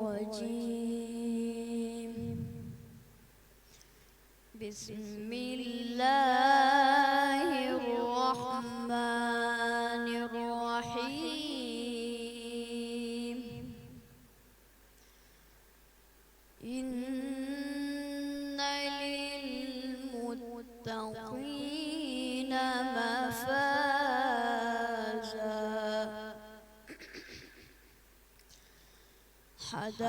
रजीम। बिस्मिल्लाहिर्रहमानिर्रहीम। इन्ना लिलमुत्तक़ीना मफ़ाज़ा हदाइक़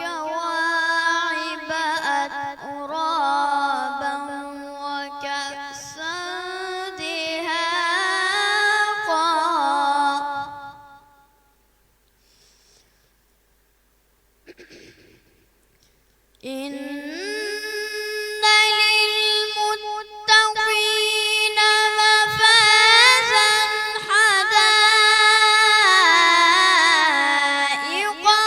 वकवाइब अतराबा वकअसन दिहाक़ा। इन्ना लिलमुत्तक़ीना मफ़ाज़न हदाइक़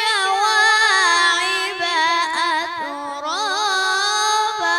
वकवाइब अतराबा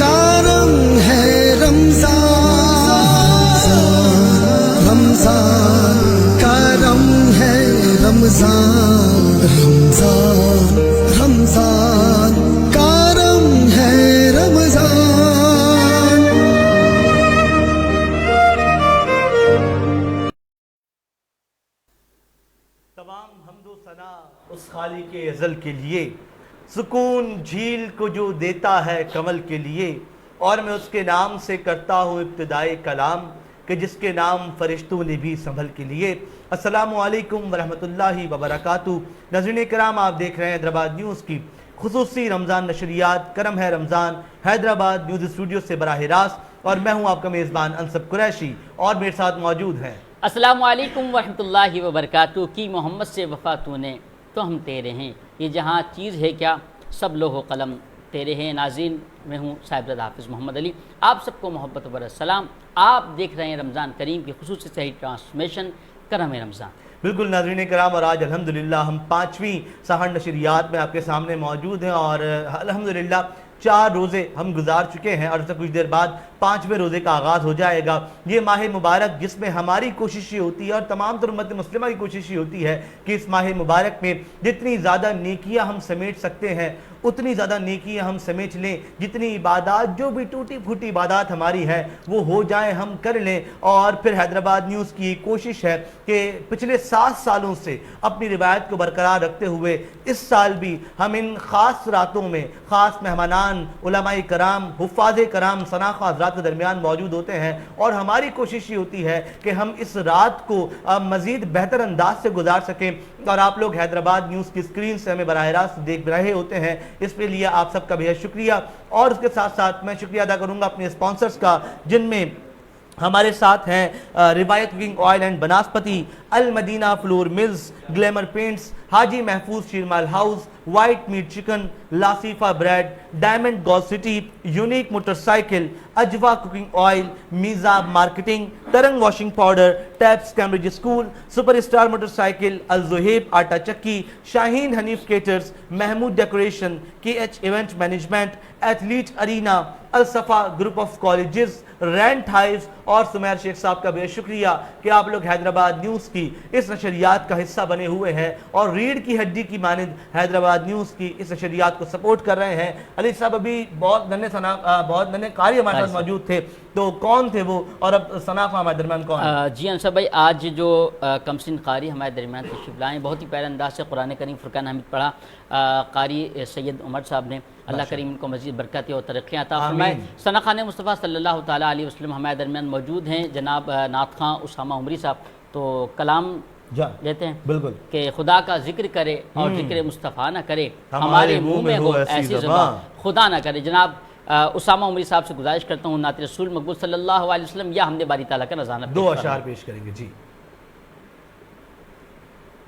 कारम है रमजान रमजान कारम है रमजान रमजान रमजान कारम है रमजान। तमाम हम्दो सना उस खालिक अज़ल के लिए, सुकून झील को जो देता है कमल के लिए, और मैं उसके नाम से करता हूँ इब्तिदाई कलाम कि जिसके नाम फरिश्तों ने भी संभल के लिए। अस्सलामु अलैकुम वरहमतुल्लाहि वबरकातुहू। नाज़रीन कराम, आप देख रहे हैं हैदराबाद न्यूज़ की खुसूसी रमज़ान नशरियात करम है रमज़ान हैदराबाद न्यूज़ स्टूडियो से बराह रास्त, और मैं हूँ आपका मेज़बान अनसब कुरैशी, और मेरे साथ मौजूद हैं अस्सलामु अलैकुम वरहमतुल्लाहि वबरकातुहू। की मोहम्मद से वफ़ा तूने तो हम तेरे हैं, ये जहाँ चीज़ है क्या सब लोहो कलम तेरे हैं। नाज़रीन, मैं हूँ साहिब हाफ़िज़ मोहम्मद अली, आप सबको मोहब्बत व सलाम। आप देख रहे हैं रमज़ान करीम की खुसूसी सही ट्रांसमिशन करम रमज़ान। बिल्कुल नाज़रीन कराम, और आज अल्हम्दुलिल्लाह हम 5वीं सहर नशरियात में आपके सामने मौजूद हैं, और अल्हम्दुलिल्लाह 4 रोज़े हम गुजार चुके हैं, और कुछ देर बाद 5वें रोज़े का आगाज़ हो जाएगा। ये माह मुबारक जिसमें हमारी कोशिश ये होती है, और तमाम तर उम्मत मुस्लिमा की कोशिश ये होती है कि इस माह मुबारक में जितनी ज़्यादा नेकियां हम समेट सकते हैं उतनी ज़्यादा नेकियां हम समेट लें, जितनी इबादत जो भी टूटी फूटी इबादत हमारी है वो हो जाए, हम कर लें। और फिर हैदराबाद न्यूज़ की कोशिश है कि पिछले 7 सालों से अपनी रिवायत को बरकरार रखते हुए इस साल भी हम इन ख़ास रातों में ख़ास मेहमानान दरमियान उलमाए कराम, हुफ़ाज़े कराम, सनाख़ा हज़रात के दरमियान मौजूद होते हैं और हमारी कोशिश ये होती है कि हम इस रात को मज़ीद बेहतर अंदाज से गुजार सकें। और आप लोग हैदराबाद न्यूज़ की स्क्रीन से हमें बराह रास्त देख रहे होते हैं, इसके लिए आप सबका बेहद शुक्रिया। और उसके साथ साथ मैं शुक्रिया अदा करूँगा अपने स्पॉन्सर्स का, जिनमें हमारे साथ हैं Riwayat cooking oil and Banaspati, Al Madina flour mills, glamour paints, Haji Mahfooz Sheermal house, white meat chicken, Lasifa bread, diamond golf city, unique motorcycle, Ajwa cooking oil, Meeza marketing, Tarang washing powder, taps Cambridge school, superstar motorcycle, Al Zuhaib आटा चक्की, Shaheen Hanif caterers, Mahmood decoration, KH event management, athlete arena, Al Safa group of colleges, rent hives और सुमैर शेख साहब का बेहद शुक्रिया कि आप लोग हैदराबाद न्यूज़ की इस नशरियात का हिस्सा बने हुए हैं और रीढ़ की हड्डी की मानिंद हैदराबाद न्यूज़ की इस नशरियात को सपोर्ट कर रहे हैं। अली साहब अभी बहुत नन्हे कार्य हमारे साथ मौजूद थे, तो कौन थे वो और अब सनाफ़ा हमारे दरमियान कौन? जी अंसर भाई, आज जो कमसिन कारी हमारे दरमियान तशरीफ़ लाए, बहुत ही प्यारे अंदाज से कुरान करीम फुरकान हमीद पढ़ा कारी सैयद उमर साहब ने। अल्लाह करीम इनको मज़ीद बरकत और तरक्कियाँ अता फरमाए। सना-खाने मुस्तफ़ा सल्लल्लाहु ताला अलैहि वसल्लम हमारे दरमियान मौजूद हैं। जनाब नात खां उसामा उमरी साहब तो कलाम लेते हैं बिल्कुल कि खुदा का जिक्र करे और जिक्र मुस्तफ़ा ना करे, हमारे मुँह में हो ऐसी ज़बान खुदा ना करे। जनाब उसामा उमरी साहब से गुजारिश करता हूँ नात रसूल मकबूल सल्लल्लाहु अलैहि वसल्लम या हमने बारी ताला का नज़ाना दो अशार पेश करेंगे जी।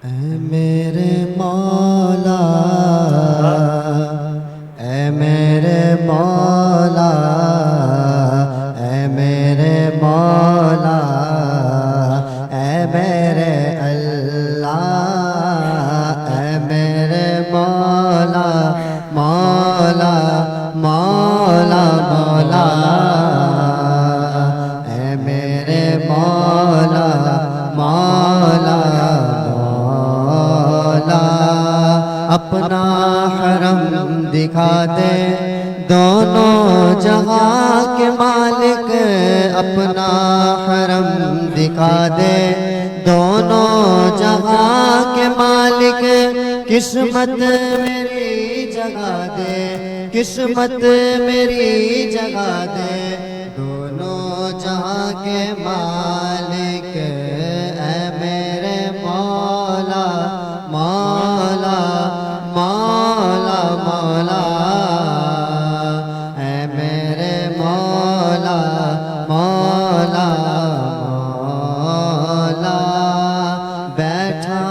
ऐ मेरे मौला, ऐ मेरे मौला, ऐ मेरे मौला, ऐ मेरे अल्लाह, ऐ मेरे मौला, मौला मौला मौला, ऐ मेरे मौला, मौला मौला, अपना हरम दिखा दे दोनों जहां के मालिक, अपना हरम दिखा दे दोनों जहां के मालिक, किस्मत मेरी जगा दे, किस्मत मेरी जगा दे, दोनों जहां के मालिक, ऐ मेरे मौला, मौला मौला मौला, ऐ मेरे मौला, मौला मौला, बैठा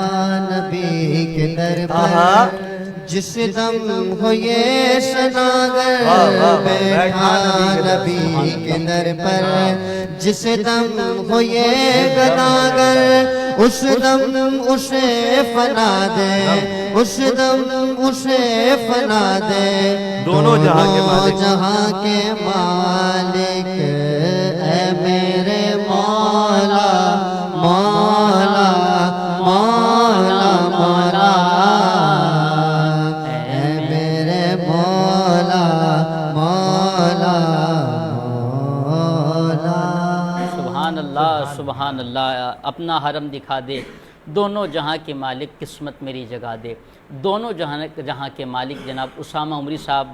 नबी के दर पर जिस दम हो ये सनागर, बैठा नबी के दर पर जिस दम हो ये गदागर, उस दम उसे फना दे, उस दम उसे फना दे, दोनों जहां के मालिक, ऐ मेरे मौला, मौला मौला मौला, ऐ मेरे मौला, मौला मौला। सुभान अल्लाह, सुभान अल्लाह। अपना हरम दिखा दे दोनों जहां के मालिक, किस्मत मेरी जगा दे, दोनों जहां के मालिक। जनाब उसामा उमरी साहब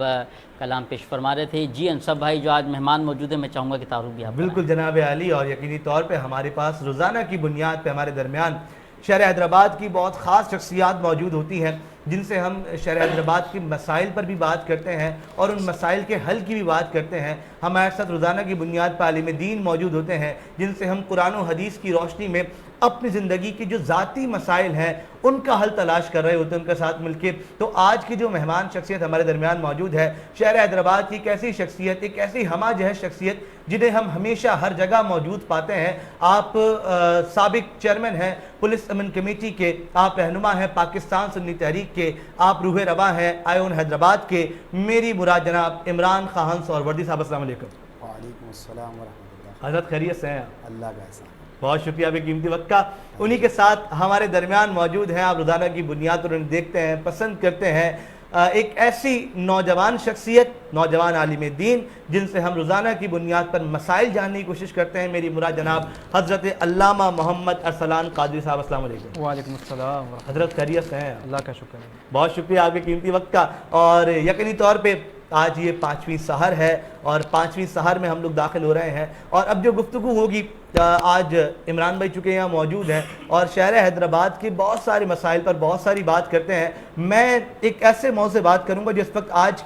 कलाम पेश फरमा रहे थे। जी अंसब भाई जो आज मेहमान मौजूद है, मैं चाहूँगा कि तारुफ भी आप। बिल्कुल जनाब अली, और यकीनी तौर पे हमारे पास रोज़ाना की बुनियाद पे हमारे दरमियान शहर हैदराबाद की बहुत ख़ास शख्सियात मौजूद होती हैं, जिनसे हम शहर हैदराबाद के मसाइल पर भी बात करते हैं और उन मसाइल के हल की भी बात करते हैं। हमारे साथ रोज़ाना की बुनियाद पर आलिम दीन मौजूद होते हैं, जिनसे हम कुरान और हदीस की रोशनी में अपनी ज़िंदगी के जो ज़ाती मसाइल हैं उनका हल तलाश कर रहे होते हैं उनके साथ मिलके। तो आज की जो मेहमान शख्सियत हमारे दरमियान मौजूद है, शहर हैदराबाद की एक ऐसी शख्सियत, एक ऐसी हमा जहज शख्सियत जिन्हें हम हमेशा हर जगह मौजूद पाते हैं। आप साबिक चेयरमैन हैं पुलिस अमन कमेटी के, आप रहनुमा हैं पाकिस्तान सुन्नी तहरीक के, आप रूह रवा हैं आयोन हैदराबाद के। मेरी मुराद जनाब इमरान खान और वर्दी साहब, अस्सलाम वालेकुम। वालेकुम अस्सलाम व रहमतुल्लाह। हज़रत खैरियत से हैं? अल्लाह का एहसान। बहुत शुक्रिया आपके कीमती वक्त का। उन्हीं के साथ हमारे दरमियान मौजूद हैं, आप रोज़ाना की बुनियाद पर उन्हें देखते हैं, पसंद करते हैं, एक ऐसी नौजवान शख्सियत, नौजवान आलिम दीन, जिनसे हम रोज़ाना की बुनियाद पर मसाइल जानने की कोशिश करते हैं। मेरी मुराद जनाब हज़रत अल्लामा मोहम्मद अरसलान कादरी साहब, अस्सलाम वालेकुम। वालेकुम अस्सलाम। हज़रत खैरियत से हैं? अल्लाह का शुक्र है। बहुत शुक्रिया आपके कीमती वक्त का। और यकीनी तौर पे आज ये 5वीं सहर है और 5वीं सहर में हम लोग दाखिल हो रहे हैं। और अब जो गुफ्तगू होगी, आज इमरान भाई चुके यहाँ मौजूद हैं और शहर हैदराबाद के बहुत सारे मसाइल पर बहुत सारी बात करते हैं। मैं एक ऐसे मौजूद से बात करूँगा जिस वक्त आज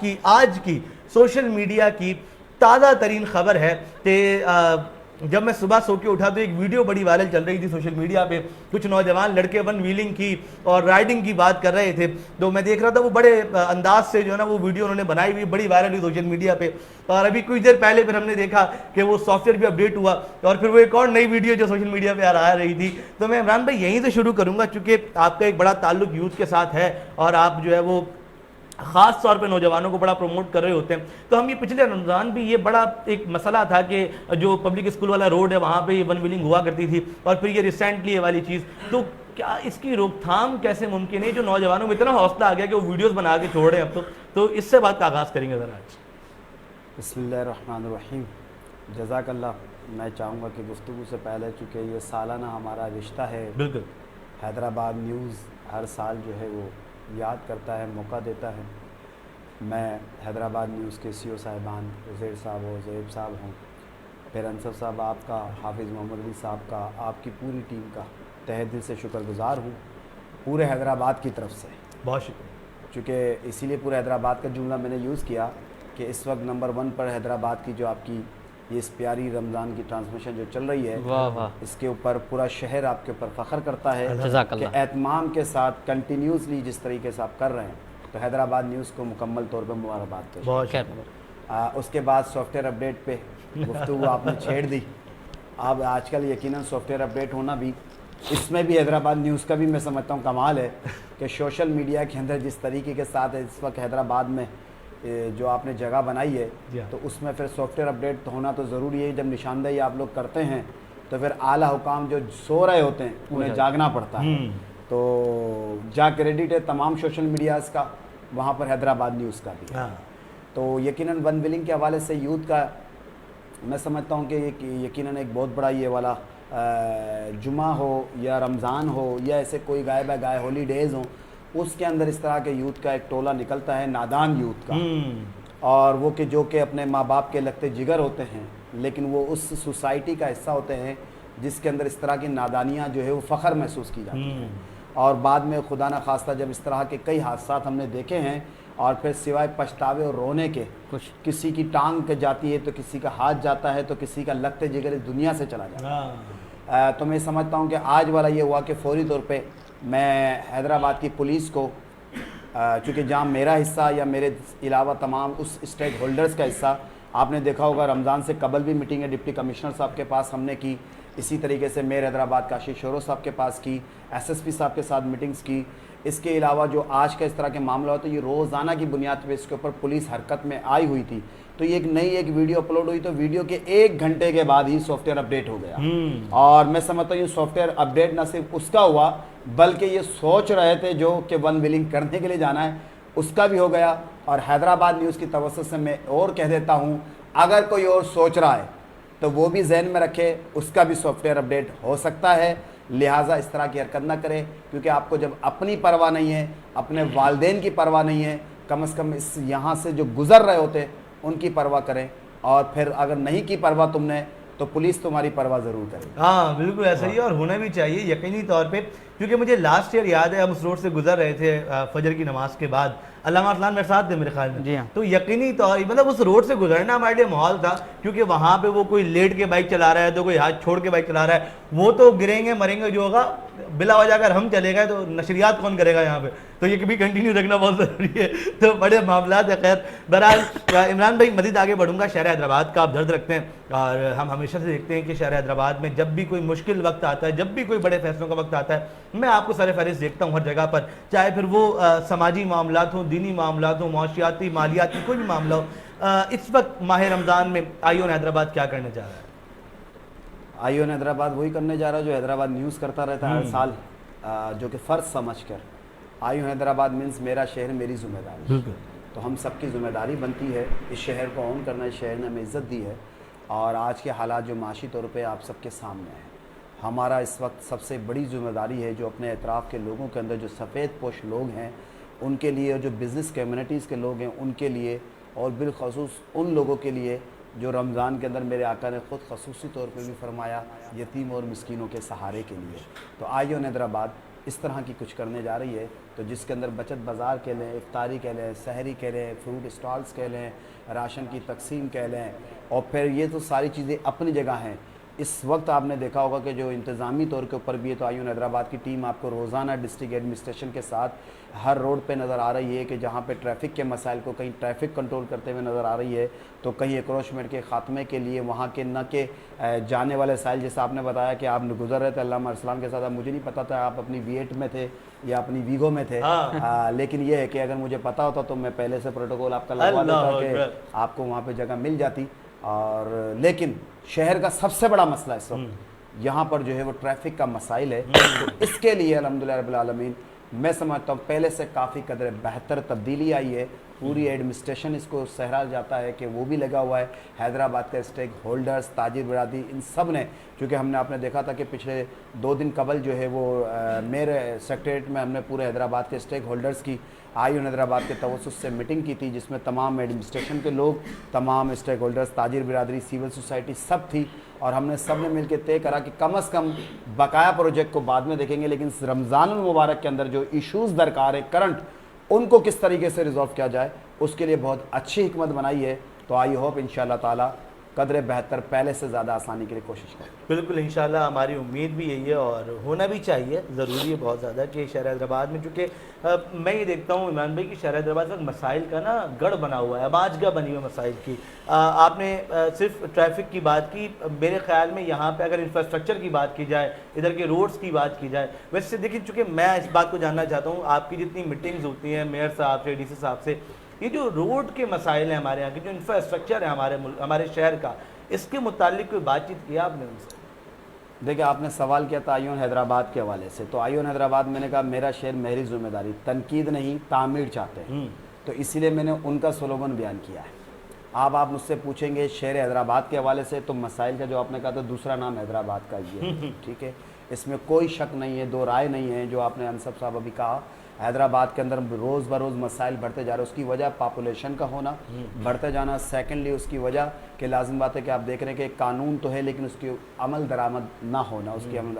की सोशल मीडिया की ताज़ा तरीन खबर है कि जब मैं सुबह सो के उठा तो एक वीडियो बड़ी वायरल चल रही थी सोशल मीडिया पे। कुछ नौजवान लड़के वन व्हीलिंग की और राइडिंग की बात कर रहे थे, तो मैं देख रहा था वो बड़े अंदाज से जो है ना वो वीडियो उन्होंने बनाई हुई, बड़ी वायरल हुई सोशल मीडिया पे। और अभी कुछ देर पहले फिर हमने देखा कि वो सॉफ्टवेयर भी अपडेट हुआ और फिर वो एक और नई वीडियो जो सोशल मीडिया पर आ रही थी। तो मैं इमरान भाई यहीं से शुरू करूँगा, चूँकि आपका एक बड़ा ताल्लुक यूथ के साथ है और आप जो है वो ख़ास तौर पे नौजवानों को बड़ा प्रमोट कर रहे होते हैं। तो हम ये पिछले रमज़ान भी ये बड़ा एक मसला था कि जो पब्लिक स्कूल वाला रोड है वहाँ पे ये वन व्हीलिंग हुआ करती थी और फिर ये रिसेंटली ये वाली चीज़, तो क्या इसकी रोकथाम कैसे मुमकिन है? जो नौजवानों में इतना हौसला आ गया कि वो वीडियोज़ बना के छोड़ रहे हैं अब तो इससे बात का आगाज़ करेंगे ज़रा आज। बिस्मिल्लाहिर्रहमानिर्रहीम। जज़ाकल्लाह। मैं चाहूँगा कि गुफ्तगू से पहले, चूँकि ये सालाना हमारा रिश्ता है, बिल्कुल हैदराबाद न्यूज़ हर साल जो है वो याद करता है, मौका देता है। मैं हैदराबाद न्यूज़ के CEO साहिबान उज़ैर साहब हो, ज़ैब साहब हों, फिर अंसर साहब आपका, हाफिज़ मोहम्मद अली साहब का, आपकी पूरी टीम का तहे दिल से शुक्रगुज़ार हूँ पूरे हैदराबाद की तरफ से। बहुत शुक्रिया। चूँकि इसीलिए पूरे हैदराबाद का जुमला मैंने यूज़ किया कि इस वक्त नंबर 1 पर हैदराबाद की जो आपकी ये इस प्यारी रमज़ान की ट्रांसमिशन जो चल रही है, वाह वाह, इसके ऊपर पूरा शहर आपके ऊपर फ़ख्र करता है कि एहतमाम के साथ कंटिन्यूसली जिस तरीके से आप कर रहे हैं, तो हैदराबाद न्यूज़ को मुकम्मल तौर पर मुबारकबाद पेश। उसके बाद सॉफ्टवेयर अपडेट पे गुफ्तगू आपने छेड़ दी। अब आजकल यकीनन सॉफ्टवेयर अपडेट होना भी, इसमें भी हैदराबाद न्यूज़ का भी मैं समझता हूँ कमाल है कि सोशल मीडिया के अंदर जिस तरीके के साथ इस वक्त हैदराबाद में जो आपने जगह बनाई है, तो उसमें फिर सॉफ्टवेयर अपडेट तो होना तो ज़रूरी है। जब निशानदेही आप लोग करते हैं तो फिर आला हुकाम जो सो रहे होते हैं उन्हें जागना पड़ता है। तो जा क्रेडिट है तमाम सोशल मीडियाज़ का, वहाँ पर हैदराबाद न्यूज़ का भी। तो यकीनन वन व्हीलिंग के हवाले से यूथ का मैं समझता हूँ कि यकीनन एक बहुत बड़ा ये वाला जुमा हो या रमज़ान हो या ऐसे कोई गाय बाय गाय हॉलीडेज़ हों, उसके अंदर इस तरह के यूथ का एक टोला निकलता है, नादान यूथ का, और वो कि जो कि अपने माँ बाप के लगते जिगर होते हैं, लेकिन वो उस सोसाइटी का हिस्सा होते हैं जिसके अंदर इस तरह की नादानियाँ जो है वो फ़ख्र महसूस की जाती हैं। और बाद में खुदा न खास्ता जब इस तरह के कई हादसात हमने देखे हैं और फिर सिवाय पछतावे और रोने के किसी की टांग के जाती है, तो किसी का हाथ जाता है, तो किसी का लगते जिगर इस दुनिया से चला जाता है। तो मैं समझता हूँ कि आज वाला ये हुआ कि फौरी तौर पे मैं हैदराबाद की पुलिस को, चूँकि जहाँ मेरा हिस्सा या मेरे अलावा तमाम उस स्टेक होल्डर्स का हिस्सा, आपने देखा होगा रमज़ान से कबल भी मीटिंग है डिप्टी कमिश्नर साहब के पास हमने की, इसी तरीके से मेयर हैदराबाद का आशीष शोरो साहब के पास की, SSP साहब के साथ मीटिंग्स की। इसके अलावा जो आज का इस तरह के मामला होता है, ये रोज़ाना की बुनियाद पर इसके ऊपर पुलिस हरकत में आई हुई थी। तो ये एक वीडियो अपलोड हुई, तो वीडियो के 1 घंटे के बाद ही सॉफ्टवेयर अपडेट हो गया। और मैं समझता हूँ ये सॉफ्टवेयर अपडेट न सिर्फ उसका हुआ, बल्कि ये सोच रहे थे जो कि वन व्हीलिंग करने के लिए जाना है, उसका भी हो गया। और हैदराबाद न्यूज़ की तवज्जो से मैं और कह देता हूँ, अगर कोई और सोच रहा है तो वो भी जहन में रखे, उसका भी सॉफ्टवेयर अपडेट हो सकता है। लिहाजा इस तरह की हरकत ना करें, क्योंकि आपको जब अपनी परवाह नहीं है, अपने वालदेन की परवाह नहीं है, कम से कम इस यहाँ से जो गुजर रहे होते उनकी परवाह करें। और फिर अगर नहीं की परवाह तुमने, तो पुलिस तुम्हारी परवाह ज़रूर करेगी। हाँ बिल्कुल ऐसा ही है, और होना भी चाहिए यकीनी तौर पे, क्योंकि मुझे लास्ट ईयर याद है हम उस रोड से गुजर रहे थे फजर की नमाज के बाद, अल्लामा अरसलान मेरे साथ थे मेरे ख्याल में। तो यकीनी तौर मतलब उस रोड से गुजरना हमारे लिए माहौल था, क्योंकि वहाँ पे वो कोई लेट के बाइक चला रहा है तो कोई हाथ छोड़ के बाइक चला रहा है, वो तो गिरेंगे मरेंगे जो होगा, बिला वजह अगर हम चले गए तो नशरियात कौन करेगा यहाँ पे, तो ये भी कंटिन्यू रखना बहुत ज़रूरी है। तो बड़े मामला है। खैर बहरहाल इमरान भाई मज़ीद आगे बढ़ूंगा, शहर हैदराबाद का आप दर्द रखते हैं और हम हमेशा से देखते हैं कि शहर हैदराबाद में जब भी कोई मुश्किल वक्त आता है, जब भी कोई बड़े फैसलों का वक्त आता है, मैं आपको सर फहरिस्त देखता हूँ हर जगह पर, चाहे फिर वो समाजी मामलात हों, दीनी मामलात हों, माशियाती मालियाती कोई भी मामला हो। इस वक्त माह रमज़ान में आईओन हैदराबाद क्या करने जा रहा है? आईओन हैदराबाद वही करने जा रहा है जो हैदराबाद न्यूज़ करता रहता है हर साल, जो कि फ़र्ज समझकर आईओन हैदराबाद मीन्स मेरा शहर मेरी जिम्मेदारी। तो हम सबकी ज़िम्मेदारी बनती है इस शहर को ऑन करना, इस शहर ने हमें इज़्ज़त दी है। और आज के हालात जो माशी तौर पे आप सबके सामने हैं, हमारा इस वक्त सबसे बड़ी ज़िम्मेदारी है जो अपने एतराफ़ के लोगों के अंदर जो सफ़ेद पोश लोग हैं उनके लिए, और जो बिज़नेस कम्युनिटीज़ के लोग हैं उनके लिए और बिलखसूस उन लोगों के लिए जो रमज़ान के अंदर मेरे आका ने ख़ुद खसूसी तौर पे भी फरमाया यतीम और मिस्कीनों के सहारे के लिए। तो आइयो हैदराबाद इस तरह की कुछ करने जा रही है, तो जिसके अंदर बचत बाज़ार कह लें, इफ्तारी कह लें, सहरी कह लें, फ्रूट स्टॉल्स कह लें, राशन की तकसीम कह लें, और फिर ये तो सारी चीज़ें अपनी जगह हैं। इस वक्त आपने देखा होगा कि जो इंतज़ामी तौर के ऊपर भी है, तो आयुन हैदराबाद की टीम आपको रोज़ाना डिस्ट्रिक्ट एडमिनिस्ट्रेशन के साथ हर रोड पे नज़र आ रही है कि जहाँ पे ट्रैफिक के मसाइल को कहीं ट्रैफिक कंट्रोल करते हुए नज़र आ रही है, तो कहीं एक्रोचमेंट के ख़ात्मे के लिए वहाँ के न के जाने वाले साइल, जैसे आपने बताया कि आप गुजर रहे थे अल्लामा अरसलान के साथ, अब मुझे नहीं पता था आप अपनी V8 में थे या अपनी वीगो में थे। लेकिन ये है कि अगर मुझे पता होता तो मैं पहले से प्रोटोकॉल आपका लगवा देता कि आपको वहाँ पर जगह मिल जाती। और लेकिन शहर का सबसे बड़ा मसला इस वक्त यहाँ पर जो है वो ट्रैफिक का मसाइल है। तो इसके लिए अल्हम्दुलिल्लाह रब्बिल आलमीन मैं समझता हूँ पहले से काफ़ी कदर बेहतर तब्दीली आई है। पूरी एडमिनिस्ट्रेशन इसको सहरा जाता है कि वो भी लगा हुआ है, हैदराबाद के स्टेक होल्डर्स, ताजिर बिरादरी, इन सब ने, क्योंकि हमने आपने देखा था कि पिछले 2 दिन कबल जो है वो मेरे सेक्रेटरीट में हमने पूरे हैदराबाद के स्टेक होल्डर्स की आयुन हैदराबाद के तवस्सुस से मीटिंग की थी, जिसमें तमाम एडमिनिस्ट्रेशन के लोग, तमाम स्टेक होल्डर्स, ताजिर बिरादरी, सिविल सोसाइटी सब थी। और हमने सब ने मिलकर तय करा कि कम अज़ कम बकाया प्रोजेक्ट को बाद में देखेंगे, लेकिन रमज़ान मुबारक के अंदर जो इशूज़ दरकार है करंट, उनको किस तरीके से रिजॉल्व किया जाए, उसके लिए बहुत अच्छी हिकमत बनाई है। तो आई होप इंशाअल्लाह ताला कदर बेहतर पहले से ज़्यादा आसानी के लिए कोशिश करें। बिल्कुल इंशाल्लाह, हमारी उम्मीद भी यही है और होना भी चाहिए, ज़रूरी है बहुत ज़्यादा कि शहर हैदराबाद में, चूँकि मैं ये देखता हूँ इमरान भाई कि शहर हैदराबाद में मसाइल का ना गढ़ बना हुआ है, आबाजगाह बनी हुई है मसाइल की। आपने सिर्फ ट्रैफिक की बात की, मेरे ख्याल में यहाँ पे अगर इंफ्रास्ट्रक्चर की बात की जाए, इधर के रोड्स की बात की जाए, वैसे देखिए चूँकि मैं इस बात को जानना चाहता हूँ, आपकी जितनी मीटिंग्स होती हैं मेयर साहब से, DC साहब से, ये जो रोड के मसाइल हैं हमारे यहाँ के, जो इंफ्रास्ट्रक्चर है हमारे शहर का, इसके मुतालिक कोई बातचीत किया आपने उनसे? देखिए, आपने सवाल किया था आयुन हैदराबाद के हवाले से, तो आयुन हैदराबाद मैंने कहा मेरा शहर मेरी जिम्मेदारी, तनकीद नहीं तामीर चाहते हैं, तो इसीलिए मैंने उनका स्लोगन बयान किया है। आप मुझसे पूछेंगे शहर हैदराबाद के हवाले से, तो मसाइल का जो आपने कहा था दूसरा नाम हैदराबाद का ही है, ठीक है, इसमें कोई शक नहीं है, दो राय नहीं है। जो आपने अनसब साहब अभी कहा, हैदराबाद के अंदर रोज़ बरोज़ मसाइल बढ़ते जा रहे हैं, उसकी वजह पॉपुलेशन का होना, बढ़ते जाना। सेकेंडली उसकी वजह कि लाजिम बात है कि आप देख रहे हैं कि कानून तो है लेकिन उसकी अमल दरामद ना होना, उसकी अमल।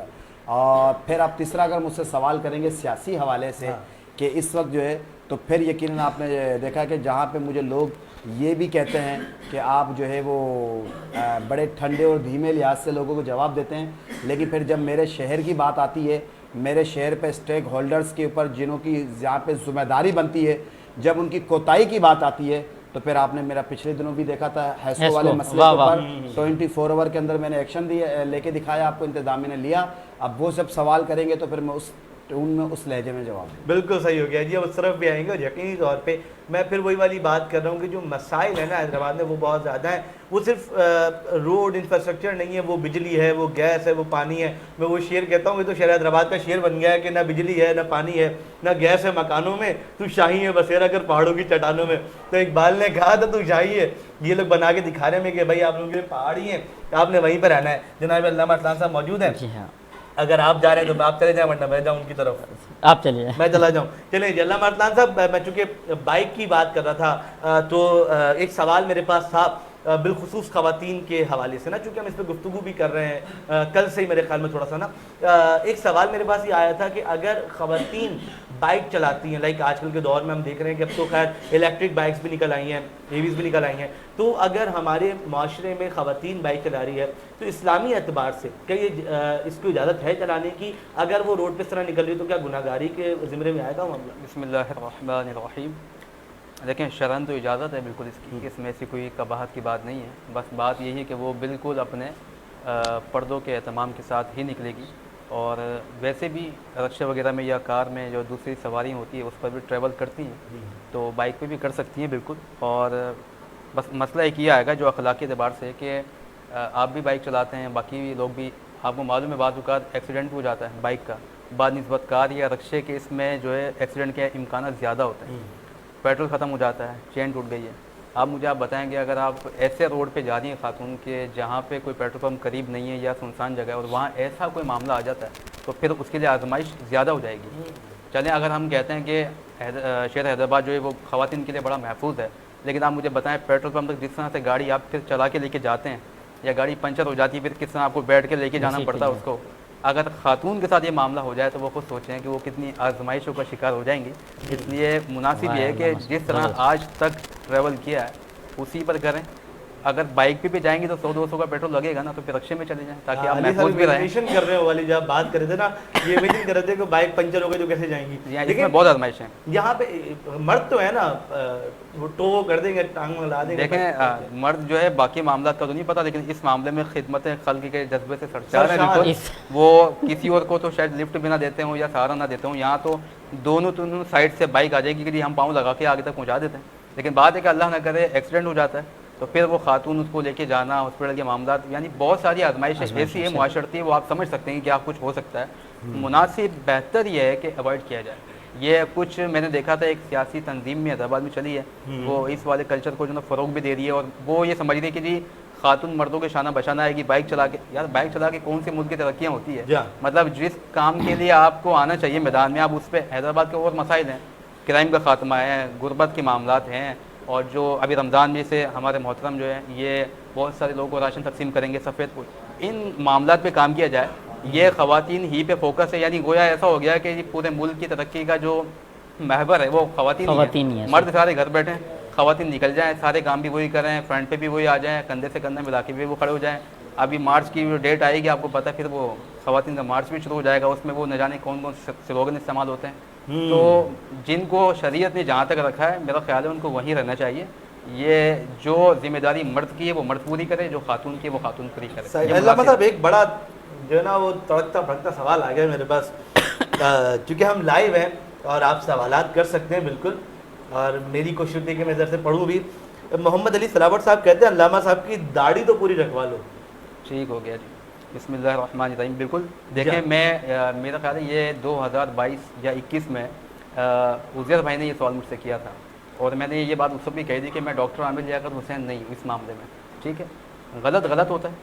और फिर आप तीसरा अगर मुझसे सवाल करेंगे सियासी हवाले से कि इस वक्त जो है, तो फिर यकीनन आपने देखा कि जहाँ पे मुझे लोग ये भी कहते हैं कि आप जो है वो बड़े ठंडे और धीमे लिहाज से लोगों को जवाब देते हैं, लेकिन फिर जब मेरे शहर की बात आती है, मेरे शहर पे स्टेक होल्डर्स के ऊपर जिन्हों की यहाँ पे जिम्मेदारी बनती है, जब उनकी कोताही की बात आती है, तो फिर आपने मेरा पिछले दिनों भी देखा था हैसको वाले मसले पर 24 आवर के अंदर मैंने एक्शन दिया, लेके दिखाया आपको, इंतजामिया ने लिया। अब वो सब सवाल करेंगे तो फिर मैं उस लहजे में जवाब दूँ। बिल्कुल सही हो गया जी, अब उस तरफ भी आएंगे। और यकीनी तौर पे मैं फिर वही वाली बात कर रहा हूँ कि जो मसाइल है ना हैदराबाद में वो बहुत ज़्यादा है। वो सिर्फ रोड इंफ्रास्ट्रक्चर नहीं है, वो बिजली है, वो गैस है, वो पानी है। मैं वो शेर कहता हूँ, ये तो शहर हैदराबाद का शेर बन गया है कि ना बिजली है, ना पानी है, ना गैस है मकानों में, तू शाही है बसेरा कर पहाड़ों की चट्टानों में। तो इकबाल ने कहा था तू शाही है, ये लोग बना के दिखा रहे हैं कि भाई आप लोगों के पहाड़ी हैं, आपने वहीं पर रहना है। जनाब अल्लामा अरसलान साहब मौजूद हैं, अगर आप जा रहे हैं तो आप चले जाएं, वरना मैं जाऊँ उनकी तरफ, आप चलिए, मैं चला जाऊँ। चलिए अल्लामा अरसलान साहब, मैं चूँकि बाइक की बात कर रहा था, तो एक सवाल मेरे पास था बिलखुसूस ख़वातीन के हवाले से ना, चूँकि हम इस पर गुफ्तगू भी कर रहे हैं कल से ही मेरे ख्याल में थोड़ा सा ना, एक सवाल मेरे पास ये आया था कि अगर ख़वातीन बाइक चलाती हैं, लाइक आजकल के दौर में हम देख रहे हैं कि अब तो खैर इलेक्ट्रिक बाइक्स भी निकल आई हैं, EVs भी निकल आई हैं, तो अगर हमारे माशरे में ख़वातीन बाइक चला रही है तो इस्लामी एतबार से क्या ये इसको इजाज़त है चलाने की? अगर वो रोड पर इस तरह निकल रही है तो क्या गुनाहगारी के ज़िम्मे में आएगा मामला? बिस्मिल्लाहिर्रहमानिर्रहीम। देखें, शरन तो इजाज़त है बिल्कुल इसकी, इसमें ऐसी कोई कबाहत की बात नहीं है। बस बात यही है कि वो बिल्कुल अपने पर्दों के एहतमाम के साथ ही निकलेगी। और वैसे भी रिक्शा वगैरह में या कार में जो दूसरी सवारी होती है उस पर भी ट्रैवल करती हैं, तो बाइक पे भी कर सकती हैं बिल्कुल। और बस मसला एक ये आएगा जो अखलाकी एतबार से कि आप भी बाइक चलाते हैं, बाकी लोग भी, आपको मालूम है बाद औक़ात एक्सीडेंट हो जाता है बाइक का, बानिस्बत कार या रिक्शे के इसमें जो है एक्सीडेंट के इम्कान ज़्यादा होते हैं। पेट्रोल ख़त्म हो जाता है, चेन टूट गई है। आप बताएंगे अगर आप ऐसे रोड पे जा रही हैं खातून के जहाँ पे कोई पेट्रोल पंप करीब नहीं है या सुनसान जगह है और वहाँ ऐसा कोई मामला आ जाता है तो फिर उसके लिए आजमाइश ज़्यादा हो जाएगी। चलें, अगर हम कहते हैं कि शहर हैदराबाद जो है वो ख़वातीन के लिए बड़ा महफूज है, लेकिन आप मुझे बताएं पेट्रोल पंप तक जिस तरह से गाड़ी आप फिर चला के लेके जाते हैं या गाड़ी पंचर हो जाती है फिर किस तरह आपको बैठ के लेके जाना पड़ता है उसको, अगर खातून के साथ ये मामला हो जाए तो वो खुद सोचें कि वो कितनी आजमाइशों का शिकार हो जाएंगी। इसलिए मुनासिब ये है कि जिस तरह आज तक ट्रैवल किया है उसी पर करें। अगर बाइक पे भी जाएंगे तो 100-200 का पेट्रोल लगेगा ना, तो फिर रक्शे में चले जाएं ताकि आप महफूज भी रहें। कर रहे हो वाली जब बात कर रहे थे ना, ये इमेजिन कर रहे थे कि बाइक पंचर हो गई तो कैसे जाएंगी। इसमें बहुत आजमाइश है। यहाँ पे मर्द तो है ना, वो टो कर देंगे, टांग लगा देंगे। देखें मर्द जो है बाकी मामला का तो नहीं पता, लेकिन इस मामले में खिदमत खल्क के जज्बे से सरचार है बिल्कुल। वो किसी और को तो शायद लिफ्ट भी ना देते हों या सहारा ना देते हों, यहाँ तो दोनों साइड से बाइक आ जाएगी कि हम पाँव लगा के आगे तक पहुँचा देते हैं। लेकिन बात है कि अल्लाह ना करे एक्सीडेंट हो जाता है तो फिर वो खातून उसको लेके जाना, हॉस्पिटल के मामला, यानी बहुत सारी आजमाइशें ऐसी है मुआशरती, वो आप समझ सकते हैं कि क्या कुछ हो सकता है। मुनासिब बेहतर ये है कि अवॉइड किया जाए। ये कुछ मैंने देखा था एक सियासी तंजीम में हैदराबाद में चली है, वो इस वाले कल्चर को जो ना फ़रोग भी दे रही है, और वो ये समझ रही है कि जी खातून मर्दों के शाना बशाना है कि बाइक चला के, यार बाइक चला के कौन सी मुल्क की तरक्कियाँ होती है। मतलब जिस काम के लिए आपको आना चाहिए मैदान में, आप उस पर, हैदराबाद के और मसाइल हैं, क्राइम का खात्मा है, गुर्बत के मामलात हैं, और जो अभी रमज़ान में से हमारे मोहतरम जो है ये बहुत सारे लोगों को राशन तकसीम करेंगे सफ़ेद को, इन मामलात पे काम किया जाए। ये ख़वातीन ही पे फोकस है, यानी गोया ऐसा हो गया कि पूरे मुल्क की तरक्की का जो महवर है वो ख़वातीन ही है। मर्द सारे घर बैठे हैं, ख़वातीन निकल जाएँ, सारे काम भी वही करें, फ्रंट पे भी वही आ जाएँ, कंधे से कंधा मिला के भी वो खड़े हो जाएँ। अभी मार्च की डेट आएगी, आपको पता है, फिर वो ख़वातीन का मार्च भी शुरू हो जाएगा, उसमें वो न जाने कौन कौन से स्लोगन इस्तेमाल होते हैं। तो जिनको शरीयत ने जहाँ तक रखा है, मेरा ख्याल है उनको वहीं रहना चाहिए। ये जो जिम्मेदारी मर्द की है वो मर्द पूरी करे, जो खातून की है वो खातून पूरी करे। मतलब एक बड़ा जो है ना वो तड़कता भड़कता सवाल आ गया मेरे पास, क्योंकि हम लाइव हैं और आप सवालात कर सकते हैं बिल्कुल, और मेरी कोशिश होती है कि मैं इधर से पढ़ूँ भी। मोहम्मद अली सलावत साहब कहते हैं अल्लामा साहब की दाढ़ी तो पूरी रखवा लो। ठीक हो गया जी, बिस्मिल्लाहिर्रहमानिर्रहीम। बिल्कुल देखें, मैं मेरा ख्याल है ये 2022 या 21 में उज़ैर भाई ने ये सवाल मुझसे किया था, और मैंने ये बात उसको भी कही थी कि मैं डॉक्टर आमिर लियाकत हुसैन नहीं इस मामले में। ठीक है, गलत होता है,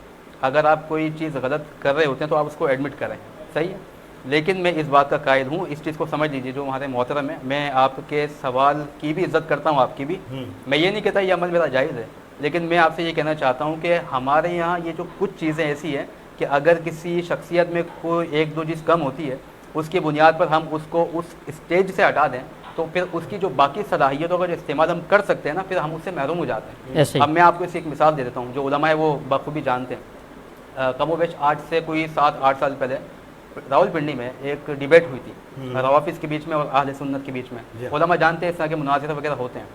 अगर आप कोई चीज़ गलत कर रहे होते हैं तो आप उसको एडमिट करें, सही है। लेकिन मैं इस बात का कायल हूँ, इस चीज़ को समझ लीजिए जो हमारे मोहतरम है, मैं आपके सवाल की भी इज़्ज़त करता हूँ, आपकी भी। मैं ये नहीं कहता ये अमल मेरा जायज़ है, लेकिन मैं आपसे ये कहना चाहता हूँ कि हमारे यहाँ ये जो कुछ चीज़ें ऐसी हैं कि अगर किसी शख्सियत में कोई 1-2 चीज़ कम होती है, उसकी बुनियाद पर हम उसको उस स्टेज से हटा दें, तो फिर उसकी जो बाकी सलाहियतों का जो इस्तेमाल हम कर सकते हैं ना, फिर हम उससे महरूम हो जाते हैं। अब मैं आपको इसकी एक मिसाल दे देता हूँ, जो उलमा है वो बखूबी जानते हैं। कमोबेश आज से कोई 7-8 साल पहले रावलपिंडी में एक डिबेट हुई थी रवाफिज़ के बीच में और अहले सुन्नत के बीच में। उलमा जानते हैं इस तरह के मुनाज़िरा वगैरह होते हैं।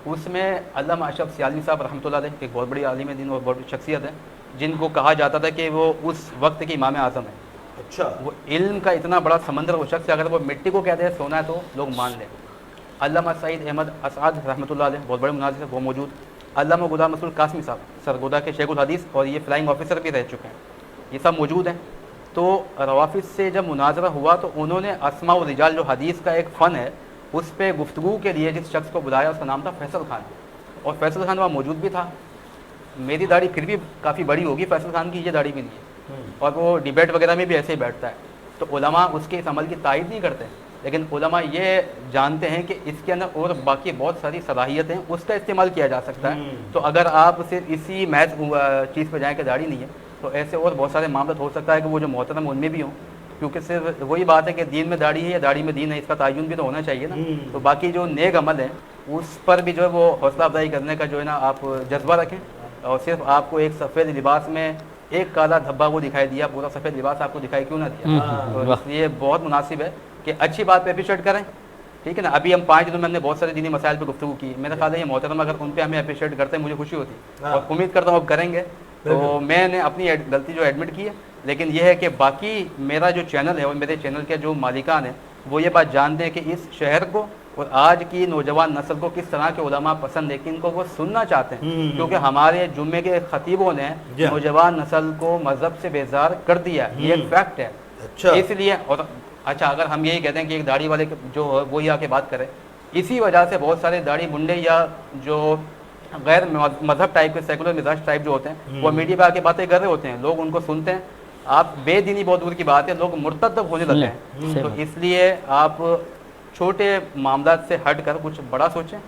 उसमें अल्लामा अशरफ सियालवी साहब रहमतुल्लाह अलैह, एक बहुत बड़ी आलिम दीन और बहुत शख्सियत है, जिनको कहा जाता था कि वो उस वक्त के इमाम आज़म है। अच्छा, वो इल्म का इतना बड़ा समंदर, वो शख्स अगर वो मिट्टी को कहते हैं सोना है तो लोग मान लें। अल्लामा सईद अहमद असाद रहमतुल्लाह अलैह, बहुत बड़े मुनाज़िर वो मौजूद। अल्लामा गुलाम रसूल कासमी साहब सरगोदा के शेखुल हदीस, और ये फ्लाइंग ऑफिसर भी रह चुके हैं, ये सब मौजूद हैं। तो रवाफिज़ से जब मुनाजरा हुआ तो उन्होंने अस्मा व रिजाल जो हदीस का एक फ़न है उस पर गुफ्तगू के लिए जिस शख्स को बुलाया उसका नाम था फैसल खान, और फैसल खान वहाँ मौजूद भी था। मेरी दाढ़ी फिर भी काफ़ी बड़ी होगी, फैसल खान की ये दाढ़ी भी नहीं है, और वो डिबेट वगैरह में भी ऐसे ही बैठता है। तो उलमा उसके इस अमल की तायद नहीं करते, लेकिन उलमा ये जानते हैं कि इसके अंदर और बाकी बहुत सारी सलाहियतें हैं, उसका इस्तेमाल किया जा सकता है। तो अगर आप सिर्फ इसी महज चीज़ पर जाएँ कि दाढ़ी नहीं है, तो ऐसे और बहुत सारे मामले हो सकता है कि वो जो मोहतरम उनमें भी हों, क्योंकि सिर्फ वही बात है कि दीन में दाढ़ी है या दाढ़ी में दीन है, इसका तयन भी तो होना चाहिए ना। तो बाकी जो नेक अमल है उस पर भी जो है वो हौसला अफजाई करने का जो है ना आप जज्बा रखें, और सिर्फ आपको एक सफ़ेद लिबास में एक काला धब्बा वो दिखाई दिया, पूरा सफ़ेद लिबास आपको दिखाई क्यों ना दिया। तो इसलिए बहुत मुनासिब है कि अच्छी बात पर अप्रिशिएट करें, ठीक है ना। अभी हम 5 दिनों में हमने बहुत सारे दीनी मसाइल पर गुफ्तगू की, मेरा ख्याल है ये मोहतरम अगर उन पर हमें अप्रिशिएट करते हैं मुझे खुशी होती, और उम्मीद करता हूँ अब करेंगे। तो मैंने अपनी गलती जो एडमिट की है, लेकिन यह है कि बाकी मेरा जो चैनल है और मेरे चैनल के जो मालिकान हैं वो ये बात जानते हैं कि इस शहर को और आज की नौजवान नस्ल को किस तरह के उलमा पसंद है, कि इनको वो सुनना चाहते हैं, क्योंकि हमारे जुम्मे के खतीबों ने नौजवान नस्ल को मजहब से बेजार कर दिया, ये एक फैक्ट है। अच्छा, इसलिए और अच्छा, अगर हम यही कहते हैं कि एक दाढ़ी वाले जो वही आके बात करें, इसी वजह से बहुत सारे दाढ़ी मुंडे या जो गैर मजहब टाइप के सेकुलर मिजाज टाइप जो होते हैं वो मीडिया पे आके बातें कर रहे होते हैं, लोग उनको सुनते हैं। आप बेदीनी बहुत दूर की बात है, लोग मुर्तद तक होने लगे हैं। तो इसलिए आप छोटे मामला से हट कर कुछ बड़ा सोचें,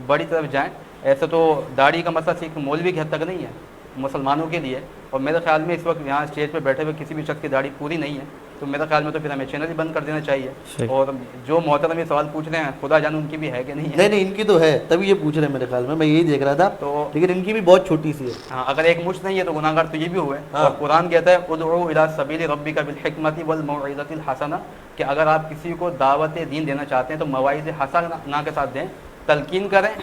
बड़ी तरफ जाएं, ऐसे तो दाढ़ी का मसला सिर्फ मौलवी की हद तक नहीं है, मुसलमानों के लिए। और मेरे ख्याल में इस वक्त यहाँ स्टेज पे बैठे हुए किसी भी शख्स की दाढ़ी पूरी नहीं है, तो मेरे ख्याल में तो फिर हमें चैनल ही बंद कर देना चाहिए। और जो मोहतरम ये सवाल पूछ रहे हैं, खुदा जाने उनकी भी है कि नहीं है। नहीं, इनकी तो है, तभी ये पूछ रहे हैं मेरे ख्याल में, मैं यही देख रहा था। तो लेकिन इनकी भी बहुत छोटी सी है। हाँ, अगर एक मुश्त नहीं है तो गुनाहगार तो ये भी हुए। और कुरान कहता है उदउ इला सबील रब्बिका बिल हिकमति वल मौइज़तिल हसना, कि अगर आप किसी को दावत दीन देना चाहते हैं तो मवाइज़ हसना के साथ दें, तलकीन करें,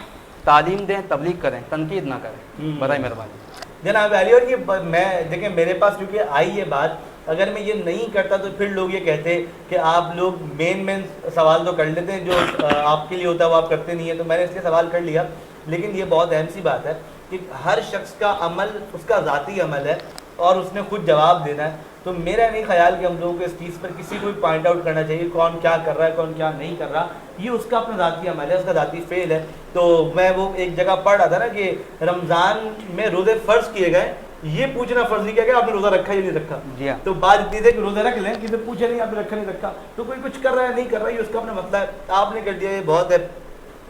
तालीम दें, तबलीग करें, तनकीद ना करें, बराए मेहरबानी। जनाब अली, और ये मैं देखें मेरे पास क्योंकि आई ये बात, अगर मैं ये नहीं करता तो फिर लोग ये कहते कि आप लोग मेन सवाल तो कर लेते हैं, जो आपके लिए होता है वो आप करते नहीं है, तो मैंने इसलिए सवाल कर लिया। लेकिन ये बहुत अहम सी बात है कि हर शख्स का अमल उसका ज़ाती अमल है और उसने खुद जवाब देना है। तो मेरा नहीं ख्याल कि हम लोगों को इस चीज़ पर किसी को भी पॉइंट आउट करना चाहिए, कौन क्या कर रहा है, कौन क्या नहीं कर रहा, ये उसका अपना ज़ाती अमल है, उसका ज़ाती फेल है। तो मैं वो एक जगह पढ़ रहा था ना कि रमज़ान में रोज़े फ़र्ज किए गए, ये पूछना फर्ज नहीं किया गया आपने रोज़ा रखा या नहीं रखा। जी हाँ। तो बात इतनी थी कि रोज़ा रख लें, किसी पूछे नहीं आपने रखा नहीं रखा, तो कोई कुछ कर रहा है नहीं कर रहा है, ये उसका अपना मसला है, आपने कर दिया ये बहुत है।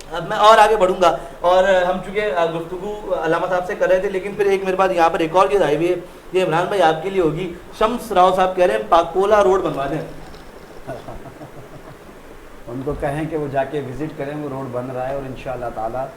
अब मैं और आगे बढ़ूंगा, और हम चूँकि गुफ्तगू अल्लामा साहब से कर रहे थे, लेकिन फिर एक मेरे पास यहाँ पर एक और चीज़ आई हुई है, ये इमरान भाई आपके लिए होगी। शम्स राव साहब कह रहे हैं पाकोला रोड बनवा दें। उनको कहें कि वो जाके विज़िट करें, वो रोड बन रहा है, और इंशाअल्लाह ताला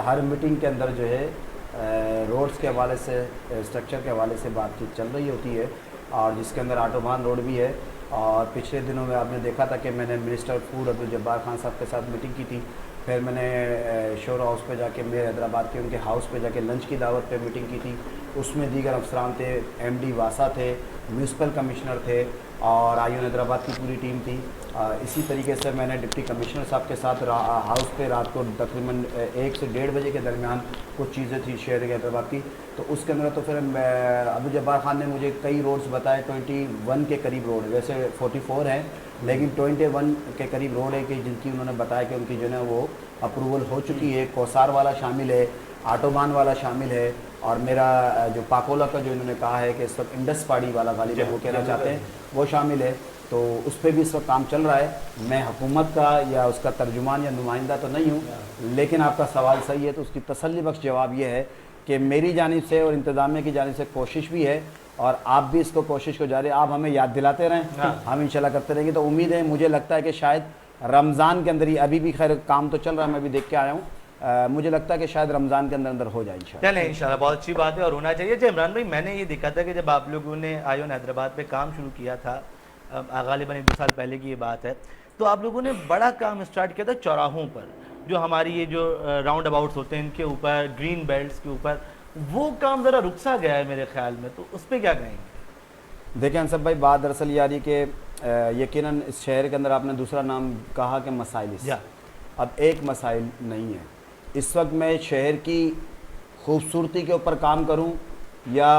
हर मीटिंग के अंदर जो है रोड्स के हवाले से, स्ट्रक्चर के हवाले से बातचीत चल रही होती है, और जिसके अंदर आटोबान रोड भी है। और पिछले दिनों में आपने देखा था कि मैंने मिनिस्टर फूड अब्दुल जब्बार खान साहब के साथ मीटिंग की थी, फिर मैंने शोर हाउस पे जाके, मेरे हैदराबाद के उनके हाउस पे जाके लंच की दावत पे मीटिंग की थी। उसमें दीगर अफसरान थे, MD वासा थे, म्यूनसिपल कमिश्नर थे, और आयुन हैदराबाद की पूरी टीम थी। इसी तरीके से मैंने डिप्टी कमिश्नर साहब के साथ हाउस पे रात को तकरीबन 1 से 1:30 बजे के दरमियान कुछ चीज़ें थी शहर हैदराबाद की। तो उसके अंदर तो फिर अब्दुल जब्बार खान ने मुझे कई रोड्स बताए, 21 के करीब रोड, वैसे 44 हैं, लेकिन 21 के करीब रोड है कि जिनकी उन्होंने बताया कि उनकी जो है वो अप्रूवल हो चुकी है। कोसार वाला शामिल है, आटोबान वाला शामिल है, और मेरा जो पाकोला का जो इन्होंने कहा है कि इस वक्त इंडस पाड़ी वाला गालिब वो कहना चाहते हैं, वो शामिल है। तो उस पर भी इस वक्त काम चल रहा है। मैं हुकूमत का या उसका तर्जुमान या नुमाइंदा तो नहीं हूँ, लेकिन आपका सवाल सही है, तो उसकी तसल्ली बख्श जवाब ये है कि मेरी जानिब से और इंतज़ामिया की जानिब से कोशिश भी है, और आप भी इसको कोशिश को जारी, आप हमें याद दिलाते रहें, हम इंशाल्लाह करते रहेंगे। तो उम्मीद है, मुझे लगता है कि शायद रमज़ान के अंदर ही, अभी भी खैर काम तो चल रहा है, मैं भी देख के आया हूँ, मुझे लगता है कि शायद रमज़ान के अंदर हो जाए इंशाल्लाह। चलें इंशाल्लाह, बहुत अच्छी बात है और होना चाहिए। जय इमरान भाई, मैंने ये देखा था कि जब आप लोगों ने आयोन हैदराबाद पे काम शुरू किया था, गालिबन 1-2 साल पहले की ये बात है, तो आप लोगों ने बड़ा काम स्टार्ट किया था चौराहों पर, जो हमारी ये जो राउंड अबाउट्स होते हैं इनके ऊपर, ग्रीन बेल्ट्स के ऊपर, वो काम ज़रा रुक सा गया है मेरे ख्याल में, तो उस पर क्या कहेंगे? देखिए अंसब भाई, बात दरअसल ये आ रही कि यकीनन इस शहर के अंदर आपने दूसरा नाम कहा कि मसाइल, अब एक मसाइल नहीं है इस वक्त। मैं शहर की खूबसूरती के ऊपर काम करूं, या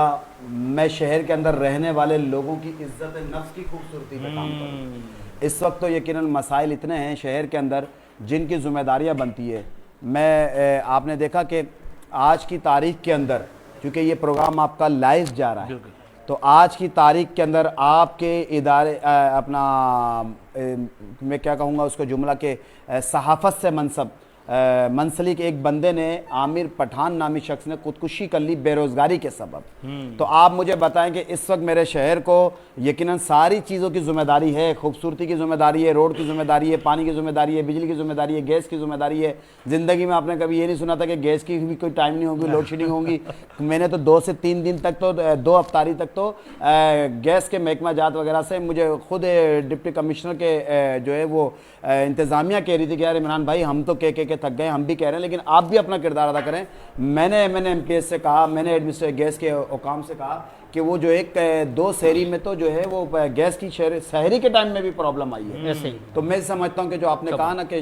मैं शहर के अंदर रहने वाले लोगों की इज्जत नफ्स की खूबसूरती पे काम करूं, इस वक्त तो यकीनन मसाइल इतने हैं शहर के अंदर जिनकी ज़िम्मेदारियां बनती है। मैं आपने देखा कि आज की तारीख के अंदर, चूँकि ये प्रोग्राम आपका लाइव जा रहा है, तो आज की तारीख के अंदर आपके इदारे अपना मैं क्या कहूँगा उसको जुमला के सहाफ़त से मंसलिक एक बंदे ने, आमिर पठान नामी शख्स ने खुदकुशी कर ली बेरोज़गारी के सबब। तो आप मुझे बताएं कि इस वक्त मेरे शहर को यकीनन सारी चीज़ों की ज़िम्मेदारी है, खूबसूरती की ज़िम्मेदारी है, रोड की ज़िम्मेदारी है, पानी की ज़िम्मेदारी है, बिजली की ज़िम्मेदारी है, गैस की ज़िम्मेदारी है। ज़िंदगी में आपने कभी ये नहीं सुना था कि गैस की भी कोई टाइम नहीं होगी, लोड शेडिंग होगी। मैंने तो 2 से 3 दिन तक तो 2 अफ्तारी तक तो गैस के महकमा जात वगैरह से मुझे खुद डिप्टी कमिश्नर के जो है वो इंतज़ामिया कह रही थी कि यार इमरान भाई हम तो कह थक गए, हम भी कह रहे हैं, लेकिन आप भी अपना किरदार अदा करें। मैंने MPS से कहा, मैंने एडमिनिस्ट्रेटर गैस के हुकाम से कहा कि वो जो एक 2 शहरी में तो जो है वो गैस की शहरी के टाइम में भी प्रॉब्लम आई है। ऐसे ही तो मैं समझता हूँ कि जो आपने कहा ना कि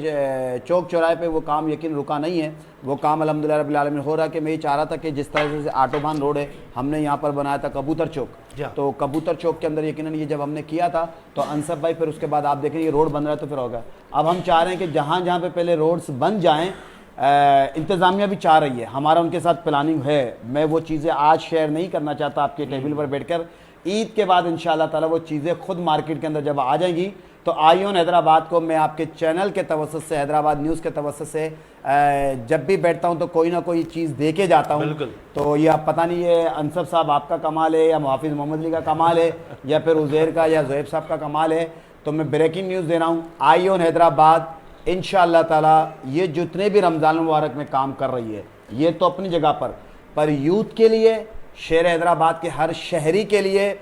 चौक चौराहे पे वो काम यकीन रुका नहीं है, वो काम अल्हम्दुलिल्लाह रब्बिल आलमीन हो रहा है। कि मैं ये चाह रहा था कि जिस तरह से आटोबान रोड है, हमने यहाँ पर बनाया था कबूतर चौक, तो कबूतर चौक के अंदर यकीनन ये जब हमने किया था तो अंसब भाई फिर उसके बाद आप देखें ये रोड बन रहा है, तो फिर होगा। अब हम चाह रहे हैं कि जहाँ जहाँ पे पहले रोड्स बन जाएँ, इंतज़ामिया भी चाह रही है, हमारा उनके साथ प्लानिंग है। मैं वो चीज़ें आज शेयर नहीं करना चाहता आपके टेबल पर बैठकर। ईद के बाद इंशाअल्लाह ताला वो चीज़ें खुद मार्केट के अंदर जब आ जाएंगी तो आई ऑन हैदराबाद को मैं आपके चैनल के तवज्जुह से, हैदराबाद न्यूज़ के तवज्जुह से जब भी बैठता हूं तो कोई ना कोई चीज़ दे के जाता हूं। तो ये आप पता नहीं ये अंसर साहब आपका कमाल है या मुहाफिज मोहम्मद अली का कमाल है या फिर उज़ैर का या ज़ुहैब साहब का कमाल है। तो मैं ब्रेकिंग न्यूज़ दे रहा हूँ, आई ऑन हैदराबाद इंशाअल्लाह ताला ये जितने भी रमज़ान मुबारक में काम कर रही है ये तो अपनी जगह पर यूथ के लिए, शहर हैदराबाद के हर शहरी के लिए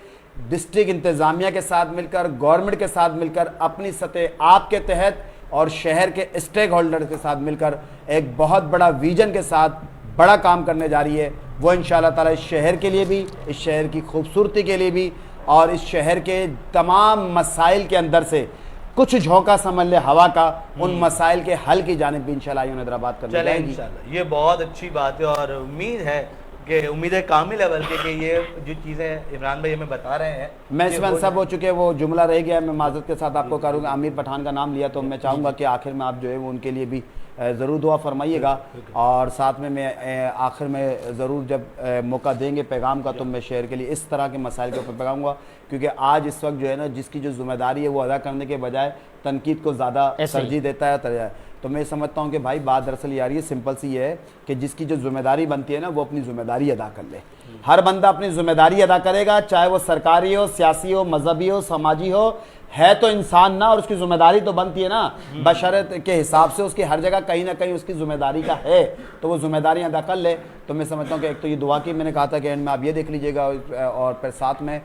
डिस्ट्रिक्ट इंतज़ामिया के साथ मिलकर, गवर्नमेंट के साथ मिलकर, अपनी सतह आपके तहत और शहर के स्टेक होल्डर के साथ मिलकर एक बहुत बड़ा विजन के साथ बड़ा काम करने जा रही है। वो इंशाअल्लाह ताला इस शहर के लिए भी, इस शहर की खूबसूरती के लिए भी और इस शहर के तमाम मसाइल के अंदर से कुछ झोंका समझ ले हवा का, उन मसाइल के हल की जानिब भी इंशाअल्लाह हैदराबाद करने जाएगी। इंशाअल्लाह ये बहुत अच्छी बात है और उम्मीद है कि उम्मीद है कामिल है बल्कि कि ये जो चीज़ें इमरान भाई हमें बता रहे हैं मैं इसमें सब हो चुके, वो जुमला रह गया, मैं माजरत के साथ आपको करूँगा। आमिर पठान का नाम लिया तो मैं चाहूँगा कि आखिर में आप जो है वो उनके लिए भी ज़रूर दुआ फरमाइएगा और साथ में मैं आखिर में ज़रूर जब मौका देंगे पैगाम का तो मैं शहर के लिए इस तरह के मसाइल के ऊपर पैगाऊँगा, क्योंकि आज इस वक्त जो है ना जिसकी जो जिम्मेदारी है वो अदा करने के बजाय तनकीद को ज़्यादा तरजीह देता है। तो मैं समझता हूँ कि भाई बात दरअसल यार ये सिंपल सी है कि जिसकी जो जिम्मेदारी बनती है ना वो अपनी जिम्मेदारी अदा कर ले। हर बंदा अपनी जिम्मेदारी अदा करेगा, चाहे वो सरकारी हो, सियासी हो, मजहबी हो, समाजी हो, है तो इंसान ना, और उसकी जिम्मेदारी तो बनती है ना बशरत के हिसाब से उसकी हर जगह कहीं ना कहीं उसकी जिम्मेदारी का है, तो वो जिम्मेदारी अदा कर ले। तो मैं समझता हूँ कि एक तो ये दुआ की मैंने कहा था कि एंड में आप ये देख लीजिएगा और फिर साथ में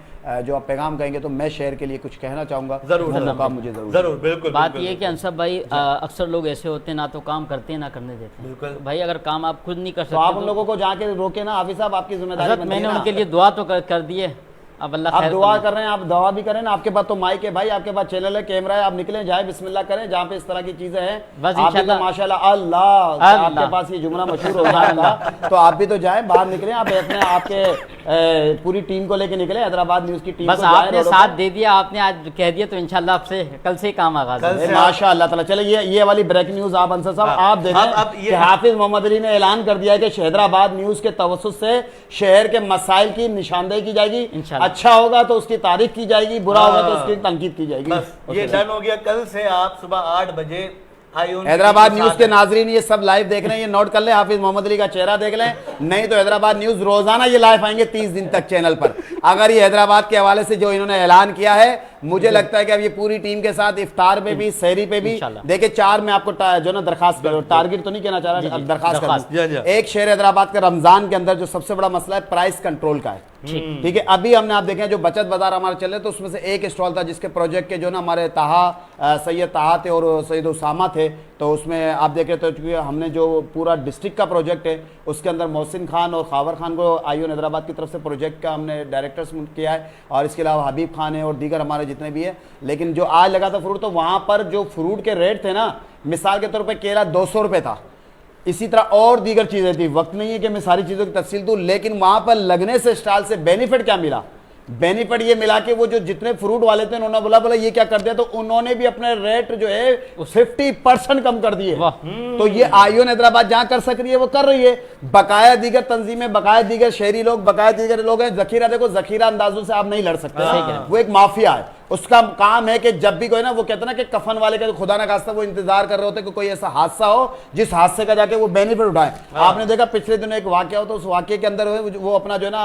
जो आप पैगाम कहेंगे तो मैं शहर के लिए कुछ कहना चाहूँगा। जरूर मुझे जरूर बिल्कुल। बात ये है कि अंसर भाई अक्सर लोग ऐसे होते हैं ना तो काम करते हैं ना करने देते हैं। बिल्कुल भाई अगर काम आप खुद नहीं कर सकते तो आप उन लोगों को जाके रोके ना, हाफिज साहब आपकी जिम्मेदारी। मैंने उनके लिए दुआ तो कर दिए, अब अल्लाह आप दुआ कर रहे हैं, आप दवा भी करें ना, आपके पास तो माइक है भाई, आपके पास चैनल है, कैमरा है, आप निकलें जाए बिस्मिल्लाह करें जहाँ पे इस तरह की चीजें हैं। आप भी तो माशाल्लाह अल्लाह आपके पास ये जुमला मशहूर हो जाएगा तो आप भी तो जाए बाहर निकलें, आप अपने आपके पूरी टीम को लेके निकले, हैदराबाद न्यूज की टीम बस आपने साथ दे दिया, आपने आज कह दिया तो इंशाल्लाह आपसे कल से काम आगाज है माशाअल्लाह ताला। चलिए ये वाली ब्रेकिंग न्यूज आप अंसर साहब आप देखें, हाफिज मोहम्मद अली ने ऐलान कर दिया है कि हैदराबाद न्यूज के तवज्जुह से शहर के मसाइल की निशानदेही की जाएगी। अच्छा होगा तो उसकी तारीफ की जाएगी, बुरा होगा तो उसकी तंकीद की जाएगी। बस ये डन हो गया। कल से आप सुबह 8 बजे हैदराबाद न्यूज के नाजरीन ये सब लाइव देख रहे हैं, ये नोट कर ले, हाफिज मोहम्मद अली का चेहरा देख लें, नहीं तो हैदराबाद न्यूज रोजाना ये लाइव आएंगे 30 दिन तक चैनल पर। अगर ये हैदराबाद के हवाले से जो इन्होंने ऐलान किया है, मुझे लगता है कि अब ये पूरी टीम के साथ इफ्तार पे भी, सहरी पे भी, देखिए 4 में आपको जो ना दरखास्त करो, टारगेट तो नहीं कहना चाह रहा, दरखास्त करो। एक शहर हैदराबाद का रमजान के अंदर जो सबसे बड़ा मसला है प्राइस कंट्रोल का है, ठीक है। अभी हमने आप देखें जो बचत बाजार हमारे चल रहे तो उसमें से एक स्टॉल था जिसके प्रोजेक्ट के जो ना हमारे सैयद ताहा थे और सैयद उसामा थे, तो उसमें आप देखें तो हमने जो पूरा डिस्ट्रिक्ट का प्रोजेक्ट है उसके अंदर मोहसिन खान और खावर खान को आई ऑन हैदराबाद की तरफ से प्रोजेक्ट का हमने डायरेक्टर्स किया है, और इसके अलावा हबीब खान है और दीगर हमारे जितने भी है। लेकिन जो आज लगा था फ्रूट, तो वहां पर जो फ्रूट के रेट थे ना, मिसाल के तौर पर केला 200 रुपये था, इसी तरह और दीगर चीजें थी। वक्त नहीं है कि मैं सारी चीजों की तफसील दूं, लेकिन वहां पर लगने से स्टॉल से बेनिफिट क्या मिला? बेनिफिट ये मिला कि वो जो जितने फ्रूट वाले थे उन्होंने बोला ये क्या कर दिया, तो उन्होंने भी अपने रेट जो है 50% कम कर दिए। तो ये आई ऑन हैदराबाद जहां कर सक रही है वो कर रही है। बकाया दीगर तंजीमें, बकाया दीगर शहरी लोग, बकाया दीगर लोग हैं। जखीरा देखो, जखीरा अंदाजों से आप नहीं लड़ सकते, वो एक माफिया है। उसका काम है कि जब भी कोई ना, वो कहते ना कि कफन वाले का खुदा ना खास्ता वो इंतजार कर रहे होते कि कोई ऐसा हादसा हो जिस हादसे का जाके वो बेनिफिट उठाए। आपने देखा पिछले दिनों एक वाकया हो, तो उस वाकये के अंदर वो अपना जो है ना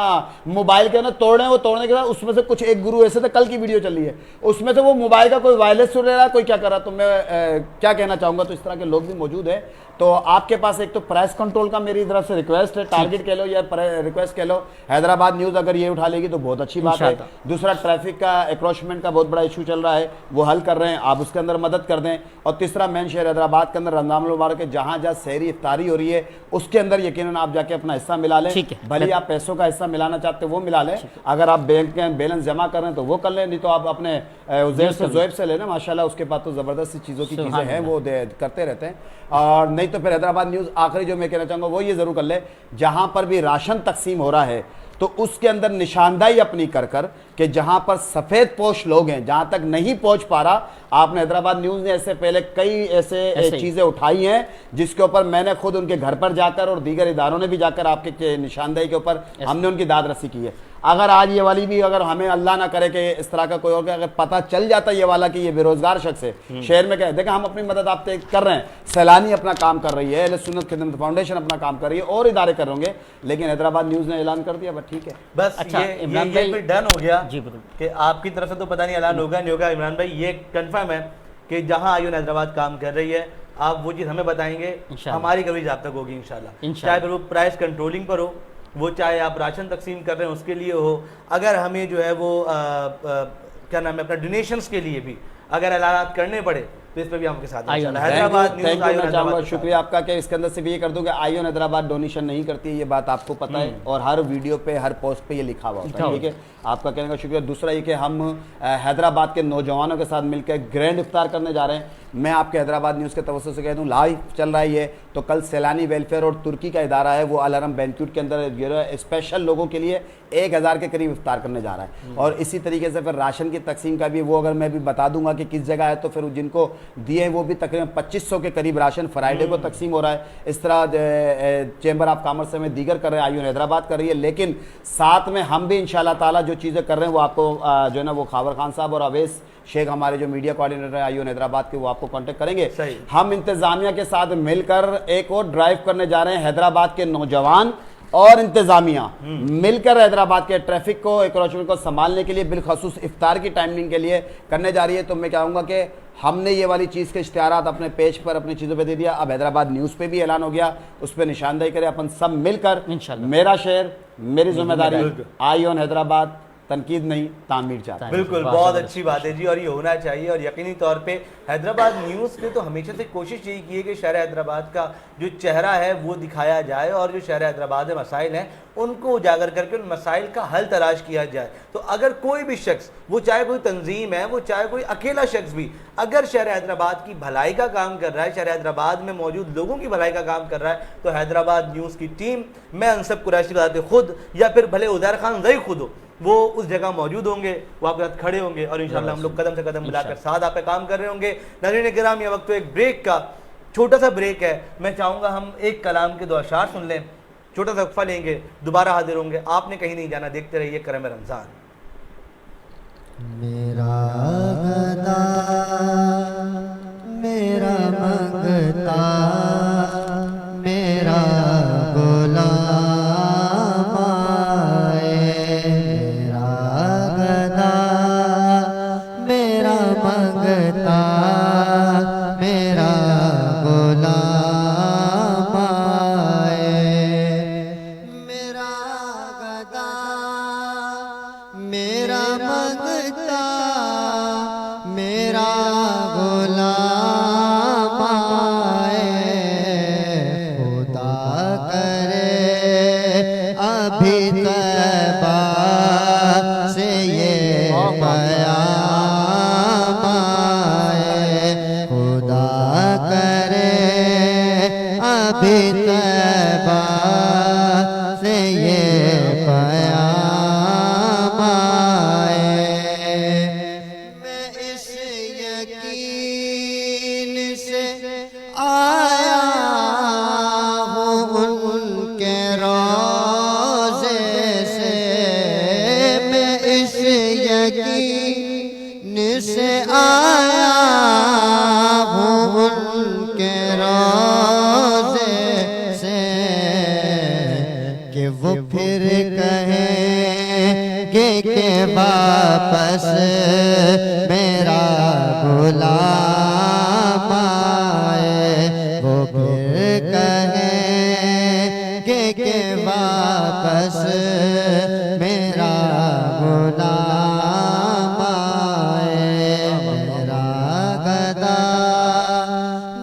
मोबाइल के ना तोड़ने, वो तोड़ने के बाद उसमें से कुछ एक गुरु ऐसे थे, कल की वीडियो चल रही है, उसमें से वो मोबाइल का कोई वायरलेस सुन रहा है, कोई क्या कर रहा। तो मैं क्या कहना चाहूंगा, तो इस तरह के लोग भी मौजूद है। तो आपके पास एक तो प्राइस कंट्रोल का मेरी तरफ से रिक्वेस्ट है, टारगेट कह लो या रिक्वेस्ट कह लो, हैदराबाद न्यूज अगर ये उठा लेगी तो बहुत अच्छी बात है। दूसरा, ट्रैफिक का एक्रोचमेंट का बहुत बड़ा इशू चल रहा है, वो हल कर रहे हैं, आप उसके अंदर मदद कर दें। और तीसरा, मेन शहर हैदराबाद के अंदर रमजान मुबारक के जहां जहां सहरी इफ्तारी हो रही है उसके अंदर यकीनन आप जाके अपना हिस्सा मिला लें। भले आप पैसों का हिस्सा मिलाना चाहते वो मिला लें, अगर आप बैंक के बैलेंस जमा कर रहे हैं तो वो कर लें, नहीं तो आप अपने उज़ैर से ज़ोएब से लेना, माशाल्लाह उसके पास तो जबरदस्त चीज़ों की चीज़ें हैं, वो करते रहते हैं। और नहीं तो फिर हैदराबाद न्यूज़ आखिरी जो मैं कहना चाहूँगा वो ये ज़रूर कर ले, जहाँ पर भी राशन तकसीम हो रहा है तो उसके अंदर निशानदाही अपनी कर कर कि जहां पर सफेद पोश लोग हैं, जहां तक नहीं पहुंच पा रहा। आपने हैदराबाद न्यूज ने ऐसे पहले कई ऐसे चीजें उठाई हैं जिसके ऊपर मैंने खुद उनके घर पर जाकर और दीगर इदारों ने भी जाकर आपके निशानदाही के ऊपर हमने उनकी दाद रसी की है। अगर आज ये वाली भी, अगर हमें अल्लाह ना करे कि इस तरह का कोई और, अगर पता चल जाता ये वाला कि ये बेरोजगार शख्स है शहर में, क्या देखें हम अपनी मदद आप कर रहे हैं, सैलानी अपना काम कर रही है, अहले सुन्नत खिदमत फाउंडेशन अपना काम कर रही है और इदारे कर होंगे, लेकिन हैदराबाद न्यूज़ ने ऐलान कर दिया, बस ठीक है। बस अच्छा, इमरान ये भाई डन हो गया जी, बिल्कुल कि आपकी तरफ से तो पता नहीं ऐलान होगा नहीं होगा। इमरान भाई ये कंफर्म है कि जहां आईओन हैदराबाद काम कर रही है, आप वो चीज़ हमें बताएंगे, हमारी कवरेज आप तक होगी इंशाल्लाह। चाहे फिर वो प्राइस कंट्रोलिंग पर हो, वो चाहे आप राशन तकसीम कर रहे हैं उसके लिए हो, अगर हमें जो है वो क्या नाम है अपना डोनेशंस के लिए भी अगर ऐलान करने पड़े तो इस पर भी आपके साथ हैदराबाद न्यूज़। मैं चाहूँगा, शुक्रिया आपका, कि इसके अंदर से भी ये कर दूं कि आईओन हैदराबाद डोनेशन नहीं करती है, ये बात आपको पता है और हर वीडियो पे हर पोस्ट पे ये लिखा हुआ होता है, ठीक है, आपका कहने का शुक्रिया। दूसरा ये कि हम हैदराबाद के नौजवानों के साथ मिलकर ग्रैंड इफ्तार करने जा रहे हैं। मैं आपके हैदराबाद न्यूज़ के तवज्जो से कह दूं, लाइव चल रहा है ये, तो कल सैलानी वेलफेयर और तुर्की का इदारा है वो अल-हरम बैंक्वेट के अंदर स्पेशल लोगों के लिए 1000 के करीब इफ्तार करने जा रहा है। और इसी तरीके से फिर राशन की तकसीम का भी वो अगर मैं भी बता दूंगा कि किस जगह है, तो फिर जिनको दिए वो भी तकरीबन 2500 के करीब राशन फ्राइडे को तकसीम हो रहा है। इस तरह चेंबर ऑफ कॉमर्स में दीगर कर रहे हैं, आईओन हैदराबाद कर रही है, लेकिन साथ में हम भी इंशाल्लाह ताला जो चीज़ें कर रहे हैं वो आपको जो है ना वो खावर खान साहब और अवेश शेख हमारे जो मीडिया कोऑर्डिनेटर है आईओन हैदराबाद के, वो आपको कांटेक्ट करेंगे। हम इंतजामिया के साथ मिलकर एक और ड्राइव करने जा रहे हैं। हैदराबाद के नौजवान और इंतजामिया मिलकर हैदराबाद के ट्रैफिक को, इकोनॉमी को संभालने के लिए, बिलखसूस इफ्तार की टाइमिंग के लिए करने जा रही है। तो मैं कहूँगा कि हमने ये वाली चीज़ के इश्तिहारात अपने पेज पर अपनी चीज़ों पे दे दिया, अब हैदराबाद न्यूज़ पे भी ऐलान हो गया, उस पर निशानदेही करें अपन सब मिलकर। मेरा शहर मेरी जिम्मेदारी, आईओन हैदराबाद तनकीद नहीं तामीर चाहता है। बिल्कुल, बहुत अच्छी बात है जी, और ये होना चाहिए। और यकीनी तौर पे हैदराबाद न्यूज़ ने तो हमेशा से कोशिश यही की है कि शहर हैदराबाद का जो चेहरा है वो दिखाया जाए और जो शहर हैदराबाद में मसाइल हैं उनको उजागर करके उन मसाइल का हल तलाश किया जाए। तो अगर कोई भी शख्स, वो चाहे कोई तंजीम है, वो चाहे कोई अकेला शख्स भी, अगर शहर हैदराबाद की भलाई का काम कर रहा है, शहर हैदराबाद में मौजूद लोगों की भलाई का काम कर रहा है, तो हैदराबाद न्यूज़ की टीम, मैं अनसब कुरैशी बताते खुद या फिर भले उदैर खान जई खुद हो, वो उस जगह मौजूद होंगे, वो आपके साथ खड़े होंगे और इंशाल्लाह हम लोग कदम से कदम मिलाकर साथ आप पे काम कर रहे होंगे। नाज़रीन किराम, ये वक्त तो एक ब्रेक का, छोटा सा ब्रेक है। मैं चाहूँगा हम एक कलाम के 2 अशार सुन लें, छोटा सा वक्फा लेंगे, दोबारा हाजिर होंगे। आपने कहीं नहीं जाना, देखते रहिए करम रमज़ान। मेरा गदा मेरा मंगता मेरा गुलाम मंगता मेरा गुलाम मेरा गदा मेरा मंगता मेरा गुलाम खुदा करे अभी तैबा से ये अभी तैबा से ये प्याम आए। मैं इस यकीन से आया हूँ उनके रोज़े से, मैं इस यकीन से आया हूँ उनके वो फिर कहेंगे कि वापस मेरा गुलाम आए, वो फिर कहेंगे कि वापस मेरा गुलाम आए। मेरा गदा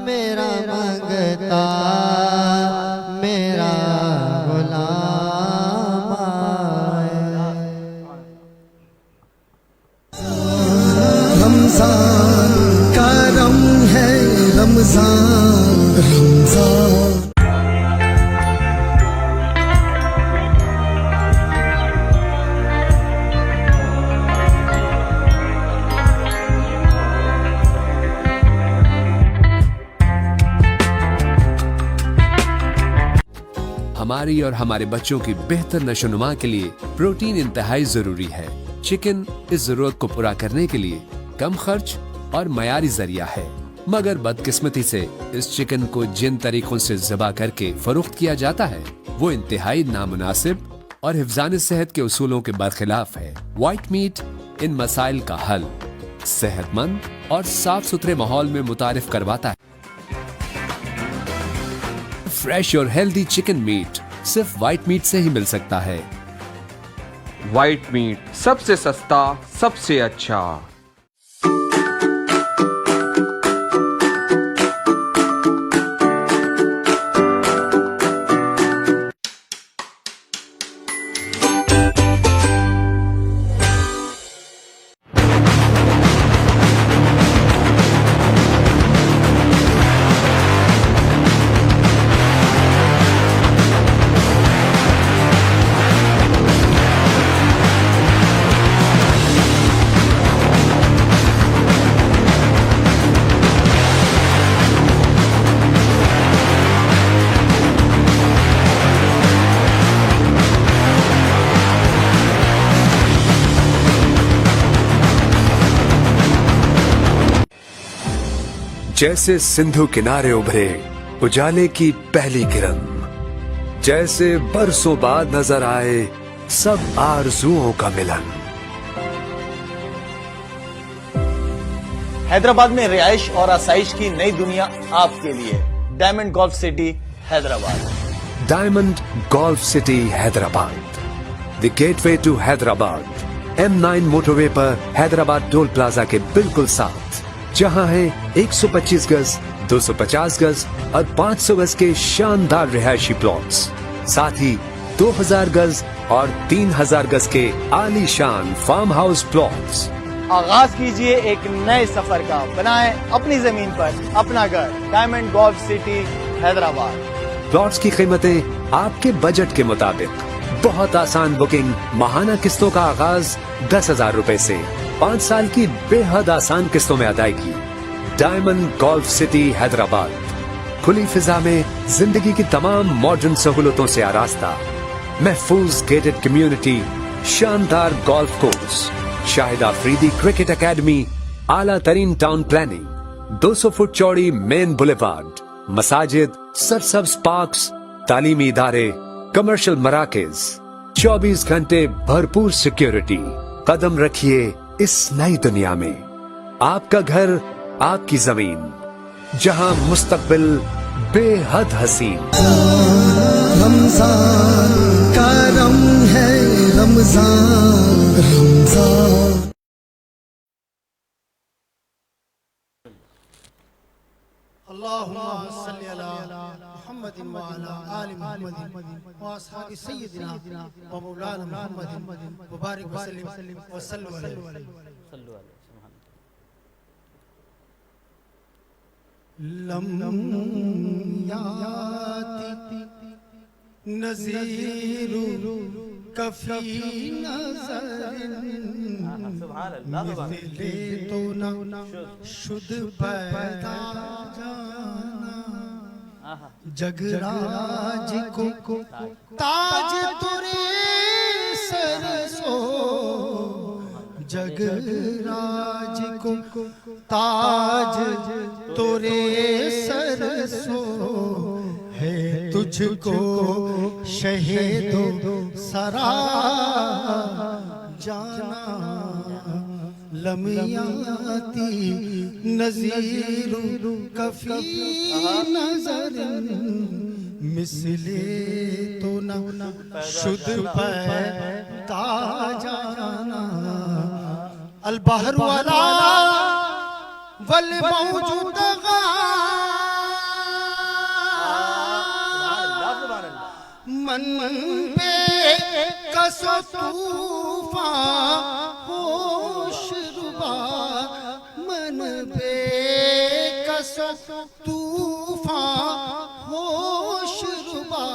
मेरा मंगता मेरा रमज़ान करम है रमज़ान रमज़ान। हमारी और हमारे बच्चों की बेहतर नशोनुमा के लिए प्रोटीन इंतहाई जरूरी है। चिकन इस जरूरत को पूरा करने के लिए कम खर्च और मयारी जरिया है, मगर बदकिस्मती से इस चिकन को जिन तरीकों से ज़बा करके फरोख्त किया जाता है वो इंतहाई नामुनासिब और हिफ्ज़ान सेहत के उसूलों के बरखिलाफ है। व्हाइट मीट इन मसाइल का हल सेहतमंद और साफ सुथरे माहौल में मुतारिफ करवाता है। फ्रेश और हेल्दी चिकन मीट सिर्फ व्हाइट मीट से ही मिल सकता है। व्हाइट मीट सबसे सस्ता, सबसे अच्छा। जैसे सिंधु किनारे उभरे उजाले की पहली किरण, जैसे बरसों बाद नजर आए सब आरज़ुओं का मिलन। हैदराबाद में रिहाइश और आसाइश की नई दुनिया आपके लिए। Diamond golf city Hyderabad. Diamond golf city Hyderabad, the gateway to Hyderabad. M9 motorway पर हैदराबाद टोल प्लाजा के बिल्कुल साथ, जहां है 125 गज, 250 गज और 500 गज के शानदार रिहायशी प्लॉट्स, साथ ही 2000 गज और 3000 गज के आलीशान फार्म हाउस प्लॉट्स। आगाज कीजिए एक नए सफर का, बनाएं अपनी जमीन पर अपना घर। Diamond golf city Hyderabad. Plots की कीमतें आपके बजट के मुताबिक, बहुत आसान बुकिंग, माहाना किस्तों का आगाज 10,000 रुपए से, 5 साल की बेहद आसान किस्तों में अदायगी। डायमंड गोल्फ सिटी हैदराबाद, खुली फिजा में जिंदगी की तमाम मॉडर्न सहूलतों से आरास्ता, महफूज गेटेड कम्युनिटी, शानदार golf course, Shahid Afridi cricket academy, आला तरीन टाउन प्लानिंग, 200 फुट चौड़ी मेन बुलेवार्ड, मसाजिद, सरसब्ज पार्क्स, तालीमी इदारे, कमर्शियल मराकज, 24 घंटे भरपूर सिक्योरिटी। कदम रखिए इस नई दुनिया में। आपका घर, आपकी जमीन, जहां मुस्तकबिल बेहद हसीन। रमजान का रम है, रमजान रमजान। अल्लाहुम्मा सल्ली अला मुहम्मदिन व अला आलि मुहम्मदिन व अस्हाबि सय्यिदिना व मौलाना मुहम्मदिन व बारिक व सल्लिम व सल्लु अलैहि। लम याति नज़ीरु कफी नज़रिन, मिले तो न शुद्ध पैदा जाना। जगराज को ताज तुरे सरसो, जगराज को ताज तुरे सरसो, है तुझको शहीदो सरा जाना। लमियाती नज़ीरु कफी नज़रिन, मिसले तो न शुद्ध पैदा जाना। अल बहर वाला वल मौजूद मन पे कसो तूफान होश रुबा, मन पे कसो तूफान होश रुबा।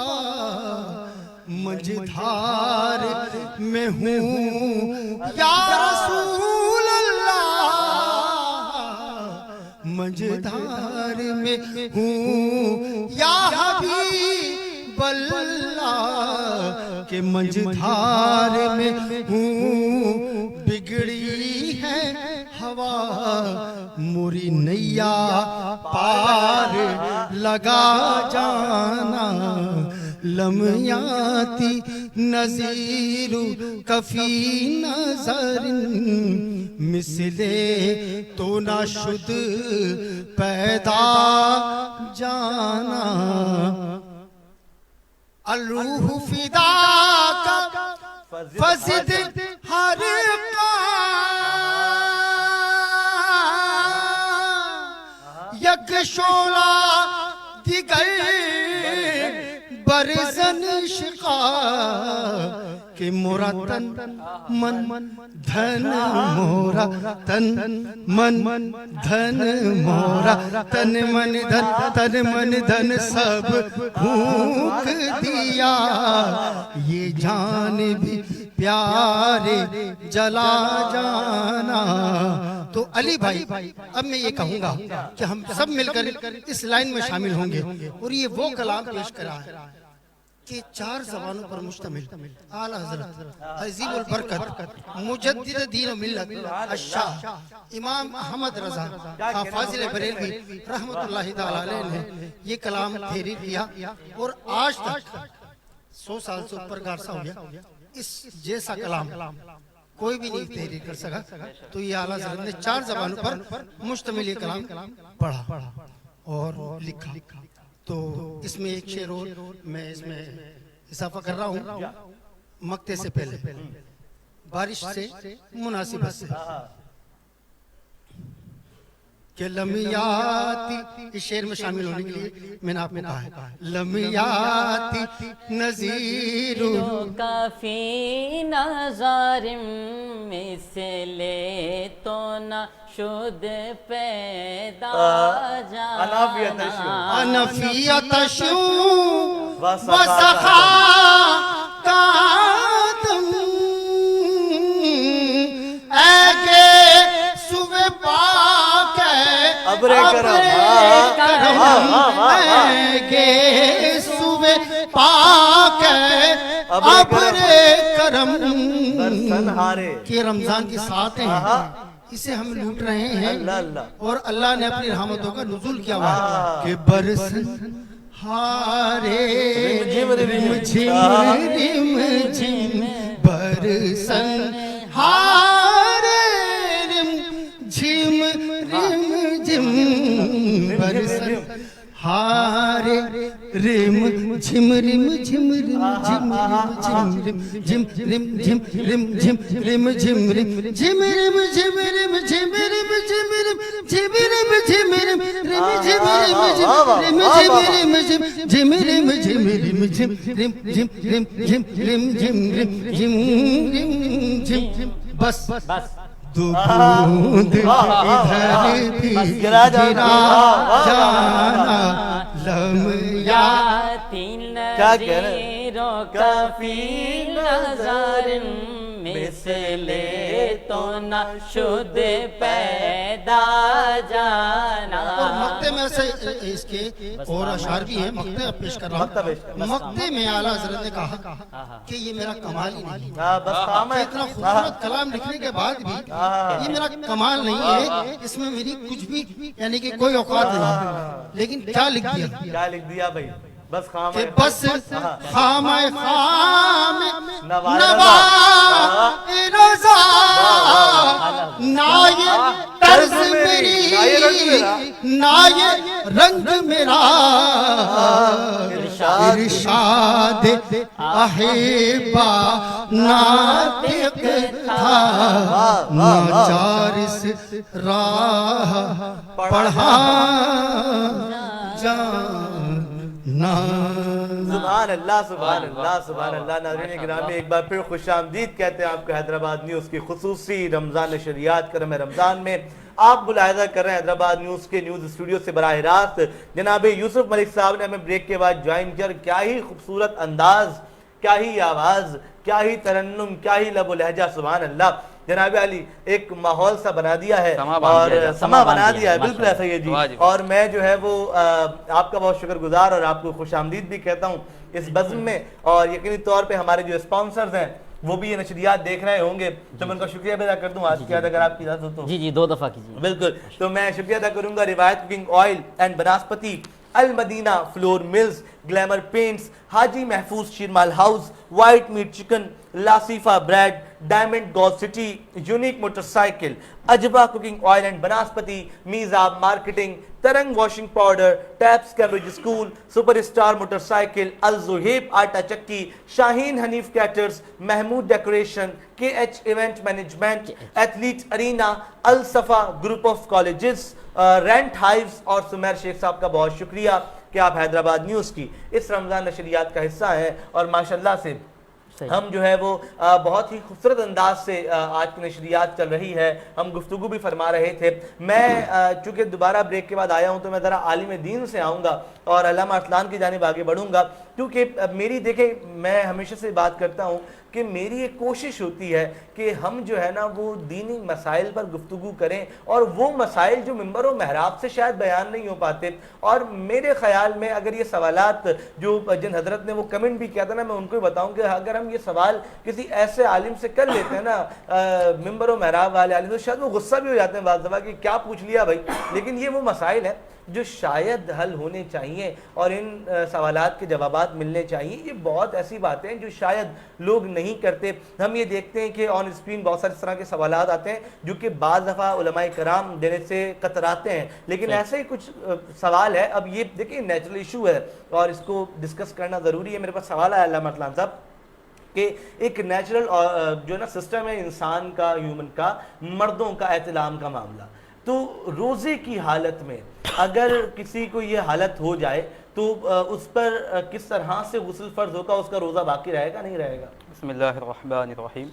मझधार में हूँ या रसूल अल्लाह, मझधार में हूँ या हबीब अल्लाह। के मंझधार में हूँ बिगड़ी है हवा, मोरी नैया पार लगा जाना, लम्याती नज़ीरु कफी नज़रिन, मिसले तो ना शुद पैदा जाना, अलरूह फिदा का फजिद हर का, यक शोला दिगर बरसन शिका, के मोरा तन मन धन मोरा तन मन धन मोरा तन मन धन सब फूंक दिया, ये जान भी प्यारे जला जाना। तो अली भाई, अब मैं ये कहूँगा कि हम सब मिलकर इस लाइन में शामिल होंगे और ये वो कलाम पेश करा है कि 4 ज़बानों पर मुश्तमिल आला हज़रत अज़ीमुल बरकत मुजद्दिद दीन व मिल्लत अश-शाह इमाम अहमद रज़ा फाज़िल बरेलवी रहमतुल्लाहि तआला अलैह ने ये कलाम तहरीर किया और आज तक 100 साल से ऊपर का अरसा हो गया, इस जैसा कलाम कोई भी नहीं तहरीर कर सका। तो ये आला हज़रत ने 4 ज़बानों पर मुश्तमिल ये कलाम पढ़ा और लिखा। तो इसमें एक शेर और मैं इसमें इजाफा कर रहा हूँ मक्ते से पहले, बारिश से मुनासिबत से, कि लमियाती, इस शेर में शामिल होने के लिए मैंने आपको कहा है, लमियाती नज़ीरु काफी नज़ारिम मिसले तो न शुद पैदा जाना, अनफियत शू वसखा कादम, ऐगे सुबह पाक अबरे करम, ऐगे सुबह पाक अबरे करम, के रमजान की साथ हैं, इसे हम लूट रहे हैं और अल्लाह ने अपनी रहमतों का नुज़ूल किया हुआ है कि बरसन हारे रिम झिम बरसन हारे रिम झिम बरसन हारे रिम झिम झिम झिम रिम झिम झिम बस दो बूंद इधर भी गिरा जाना, लम्याती नज़ीरो कफी नज़रिन मिसले तो न शुद पैदा जाना। और मक्ते में से इसके और अशार भी है, मक्ते पेश कर रहा हूँ। मक्ते में आला हज़रत ने कहा कि ये मेरा कमाल ही नहीं है, इतना खूबसूरत कलाम लिखने के बाद भी ये मेरा कमाल नहीं है, इसमें मेरी कुछ भी यानी कि कोई औकात नहीं, लेकिन क्या लिख दिया भाई, बस खामे नवा रोजा नाये तर्ज मेरी नाये रंग मेरा, इरशाद अहिबा नातिक था, नाचारिस राह पढ़ा सुभान अल्लाह सुभान अल्लाह सुभान अल्लाह। नाज़रीन गिरामी, एक बार फिर खुशामदीद कहते हैं आपको हैदराबाद न्यूज़ की खुसूसी रमज़ान नशरियात करम रमज़ान में। आप मुलाहिज़ा कर रहे हैं हैदराबाद न्यूज़ के न्यूज़ स्टूडियो से बराह रास्त जनाब यूसुफ मलिक साहब ने हमें ब्रेक के बाद ज्वाइन किया। क्या ही खूबसूरत अंदाज, क्या ही आवाज़, क्या ही तरन्नुम, क्या ही लब लहजा, सुभान अल्लाह। जनाब अली एक माहौल सा बना दिया है और समा बना दिया है, बिल्कुल ऐसा ही है जी। और मैं जो है वो आपका बहुत शुक्रगुजार और आपको खुशामदीद भी कहता हूँ इस बज़्म में, और यकीनी तौर पे हमारे जो स्पॉन्सर्स हैं वो भी ये नशरियात देख रहे होंगे, तो मैं उनका शुक्रिया अदा कर दूं आज के बाद, अगर आपकी इजाजत हो तो। जी 2 दफ़ा कीजिए। बिल्कुल, तो मैं शुक्रिया अदा करूंगा Riwayat cooking oil and Banaspati, Al Madina flour mills, glamour paints, Haji Mahfooz Sheermal house, white meat chicken, Lasifa bread, diamond golf city, unique motorcycle, Ajwa cooking oil and Banaspati, Meezab marketing, Tarang washing powder, taps Cambridge school, superstar motorcycle, Al Zuhaib आटा चक्की, Shaheen Hanif caterers, Mahmood decoration, KH event management, athlete arena, Al Safa group of colleges, rent hives और सुमेर शेख साहब का बहुत शुक्रिया कि आप Hyderabad news की इस रमज़ान नशरियात का हिस्सा हैं, और माशाल्लाह से हम जो है वो बहुत ही खूबसूरत अंदाज से आज की नशरियात चल रही है, हम गुफ्तगू भी फरमा रहे थे। मैं चूँकि दोबारा ब्रेक के बाद आया हूँ तो मैं ज़रा आलिम दीन से आऊँगा और अल्लामा अरसलान की जानिब आगे बढ़ूँगा, क्योंकि मेरी देखें, मैं हमेशा से बात करता हूँ कि मेरी एक कोशिश होती है कि हम जो है ना वो दीनी मसाइल पर गुफ्तगू करें, और वो मसाइल जो मिंबर व महराब से शायद बयान नहीं हो पाते। और मेरे ख्याल में अगर ये सवालात जो जिन हजरत ने वो कमेंट भी किया था ना, मैं उनको ही बताऊं कि अगर हम ये सवाल किसी ऐसे आलिम से कर लेते हैं ना, मिंबर व महराब वाले आलिम, तो शायद वो गुस्सा भी हो जाते हैं बाज़ दफ़ा कि क्या पूछ लिया भाई। लेकिन ये वो मसाइल है जो शायद हल होने चाहिए और इन सवालात के जवाबात मिलने चाहिए। ये बहुत ऐसी बातें हैं जो शायद लोग नहीं करते। हम ये देखते हैं कि ऑन स्क्रीन बहुत सारे इस तरह के सवालात आते हैं जो कि बाज़ दफ़ा उलमाए कराम देने से कतराते हैं, लेकिन ऐसे ही कुछ सवाल है। अब ये देखिए नेचुरल इशू है और इसको डिस्कस करना ज़रूरी है। मेरे पास सवाल है अल्लामा अरसलान साहब कि एक नेचुरल जो ना सिस्टम है इंसान का, ह्यूमन का, मर्दों का एहतिलाम का मामला, तो रोज़े की हालत में अगर किसी को ये हालत हो जाए तो उस पर किस तरह से गुस्ल फ़र्ज होगा, उसका रोज़ा बाकी रहेगा नहीं रहेगा? बिस्मिल्लाहिर्रहमानिर्रहीम।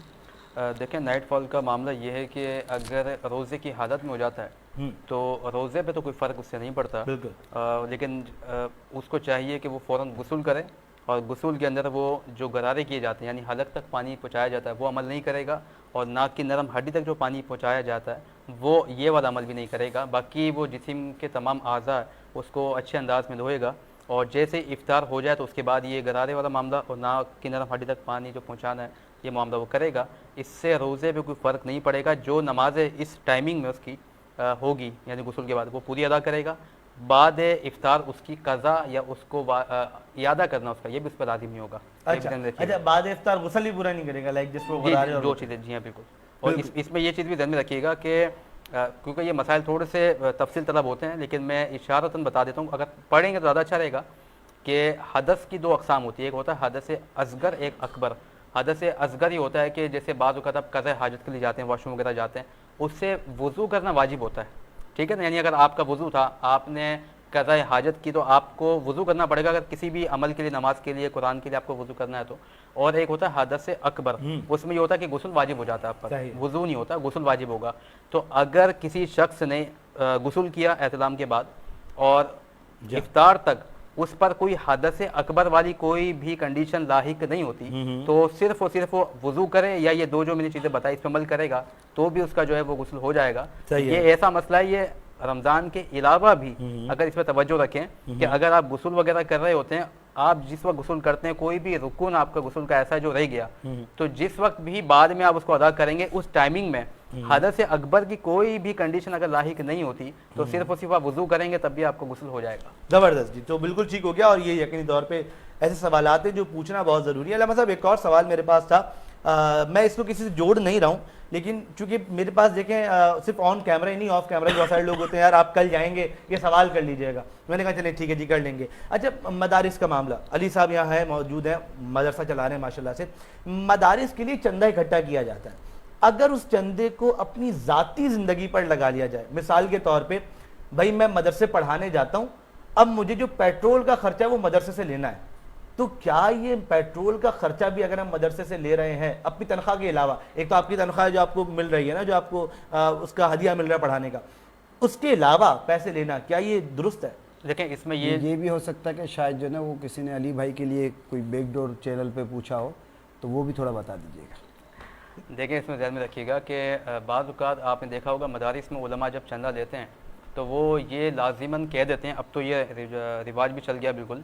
देखें, नाइट फॉल का मामला ये है कि अगर रोज़े की हालत में हो जाता है तो रोज़े पे तो कोई फ़र्क उससे नहीं पड़ता, लेकिन उसको चाहिए कि वो फ़ौरन गुस्ल करे, और गुस्ल के अंदर वो जो गरारे किए जाते हैं यानी हलक तक पानी पहुँचाया जाता है वो अमल नहीं करेगा, और नाक की नरम हड्डी तक जो पानी पहुँचाया जाता है वो ये वाला अमल भी नहीं करेगा। बाकी वो जिस्म के तमाम आज़ा उसको अच्छे अंदाज में धोएगा, और जैसे इफ्तार हो जाए तो उसके बाद ये गरारे वाला मामला और नाक की नरम हड्डी तक पानी जो पहुँचाना है ये मामला वो करेगा। इससे रोज़े पे कोई फ़र्क नहीं पड़ेगा। जो नमाज़ें इस टाइमिंग में उसकी होगी यानी गुस्ल के बाद वो पूरी अदा करेगा। बाद इफ्तार उसकी कज़ा या उसको यादा करना उसका ये भी उस पर लाजिम नहीं होगा। अच्छा, बाद इफ्तार गुस्ल ही पूरा नहीं करेगा, लाइक जिसको दो चीज़ें। जी हाँ बिल्कुल। और इसमें ये चीज़ भी ध्यान में रखिएगा कि क्योंकि ये मसाइल थोड़े से तफसील तलब होते हैं, लेकिन मैं इशारतन बता देता हूँ, अगर पढ़ेंगे तो ज़्यादा अच्छा रहेगा कि हदस की 2 अक़साम होती है। एक होता है हदस असगर, एक अकबर। हदस असगर ही होता है कि जैसे बाज़ वक़्त आप क़ज़ा हाजत के लिए जाते हैं, वॉशरूम वगैरह जाते हैं, उससे वज़ू करना वाजिब होता है, ठीक है ना। यानी अगर आपका वज़ू था, आपने क़ज़ा हाजत की, तो आपको वज़ू करना पड़ेगा अगर किसी भी अमल के लिए, नमाज के लिए, कुरान के लिए आपको वज़ू करना है तो। और एक होता है हदस अकबर, उसमें ये होता है कि गुस्ल वाजिब हो जाता है आप पर, वज़ू नहीं होता, गुस्ल वाजिब होगा। तो अगर किसी शख्स ने गुस्ल किया एहतिलाम के बाद और इफ्तार तक उस पर कोई हदस अकबर वाली कोई भी कंडीशन लाहिक नहीं होती, तो सिर्फ और सिर्फ वो वज़ू करे या ये 2 जो मैंने चीज़ें बताई इस पर अमल करेगा तो भी उसका जो है वो गुस्ल हो जाएगा। ये ऐसा मसला है, ये रमज़ान के अलावा भी अगर इस पर तवज्जो रखें कि अगर आप गुस्ल वगैरह कर रहे होते हैं, आप जिस वक्त गुस्ल करते हैं कोई भी रुकून आपका गुस्ल का ऐसा जो रह गया, तो जिस वक्त भी बाद में आप उसको अदा करेंगे उस टाइमिंग में हदस अकबर की कोई भी कंडीशन अगर लाहिक नहीं होती तो सिर्फ और सिर्फ आप वज़ू करेंगे तब भी आपको गुस्ल हो जाएगा। ज़बरदस्त जी, तो बिल्कुल ठीक हो गया। और ये यकीनी तौर पे ऐसे सवालात हैं जो पूछना बहुत ज़रूरी है। अल्लामा साहब, एक और सवाल मेरे पास था, मैं इसको किसी से जोड़ नहीं रहा हूँ, लेकिन चूंकि मेरे पास देखें सिर्फ ऑन कैमरा ही नहीं, ऑफ कैमरा बहुत सारे लोग होते हैं, यार आप कल जाएंगे ये सवाल कर लीजिएगा। मैंने कहा चलिए ठीक है जी कर लेंगे। अच्छा, मदारिस का मामला, अली साहब यहाँ है, मौजूद हैं, मदरसा चला रहे हैं माशाल्लाह से। मदारिस के लिए चंदा इकट्ठा किया जाता है, अगर उस चंदे को अपनी ज़ाती ज़िंदगी पर लगा लिया जाए, मिसाल के तौर पर भाई मैं मदरसे पढ़ाने जाता हूँ, अब मुझे जो पेट्रोल का खर्चा है वो मदरसे से लेना है, तो क्या ये पेट्रोल का खर्चा भी अगर हम मदरसे से ले रहे हैं अपनी तनख्वाह के अलावा, एक तो आपकी तनख्वाह जो आपको मिल रही है ना, जो आपको उसका हदिया मिल रहा है पढ़ाने का, उसके अलावा पैसे लेना, क्या ये दुरुस्त है? लेकिन इसमें ये भी हो सकता है कि शायद जो ना वो किसी ने अली भाई के लिए कोई बैकडोर चैनल पे पूछा हो, तो वो भी थोड़ा बता दीजिएगा। देखिए, इसमें ध्यान में रखिएगा कि बाज़ औक़ात आपने देखा होगा मदारिस में उलमा जब चंदा लेते हैं तो वो ये लाजिमन कह देते हैं, अब तो ये रिवाज भी चल गया बिल्कुल,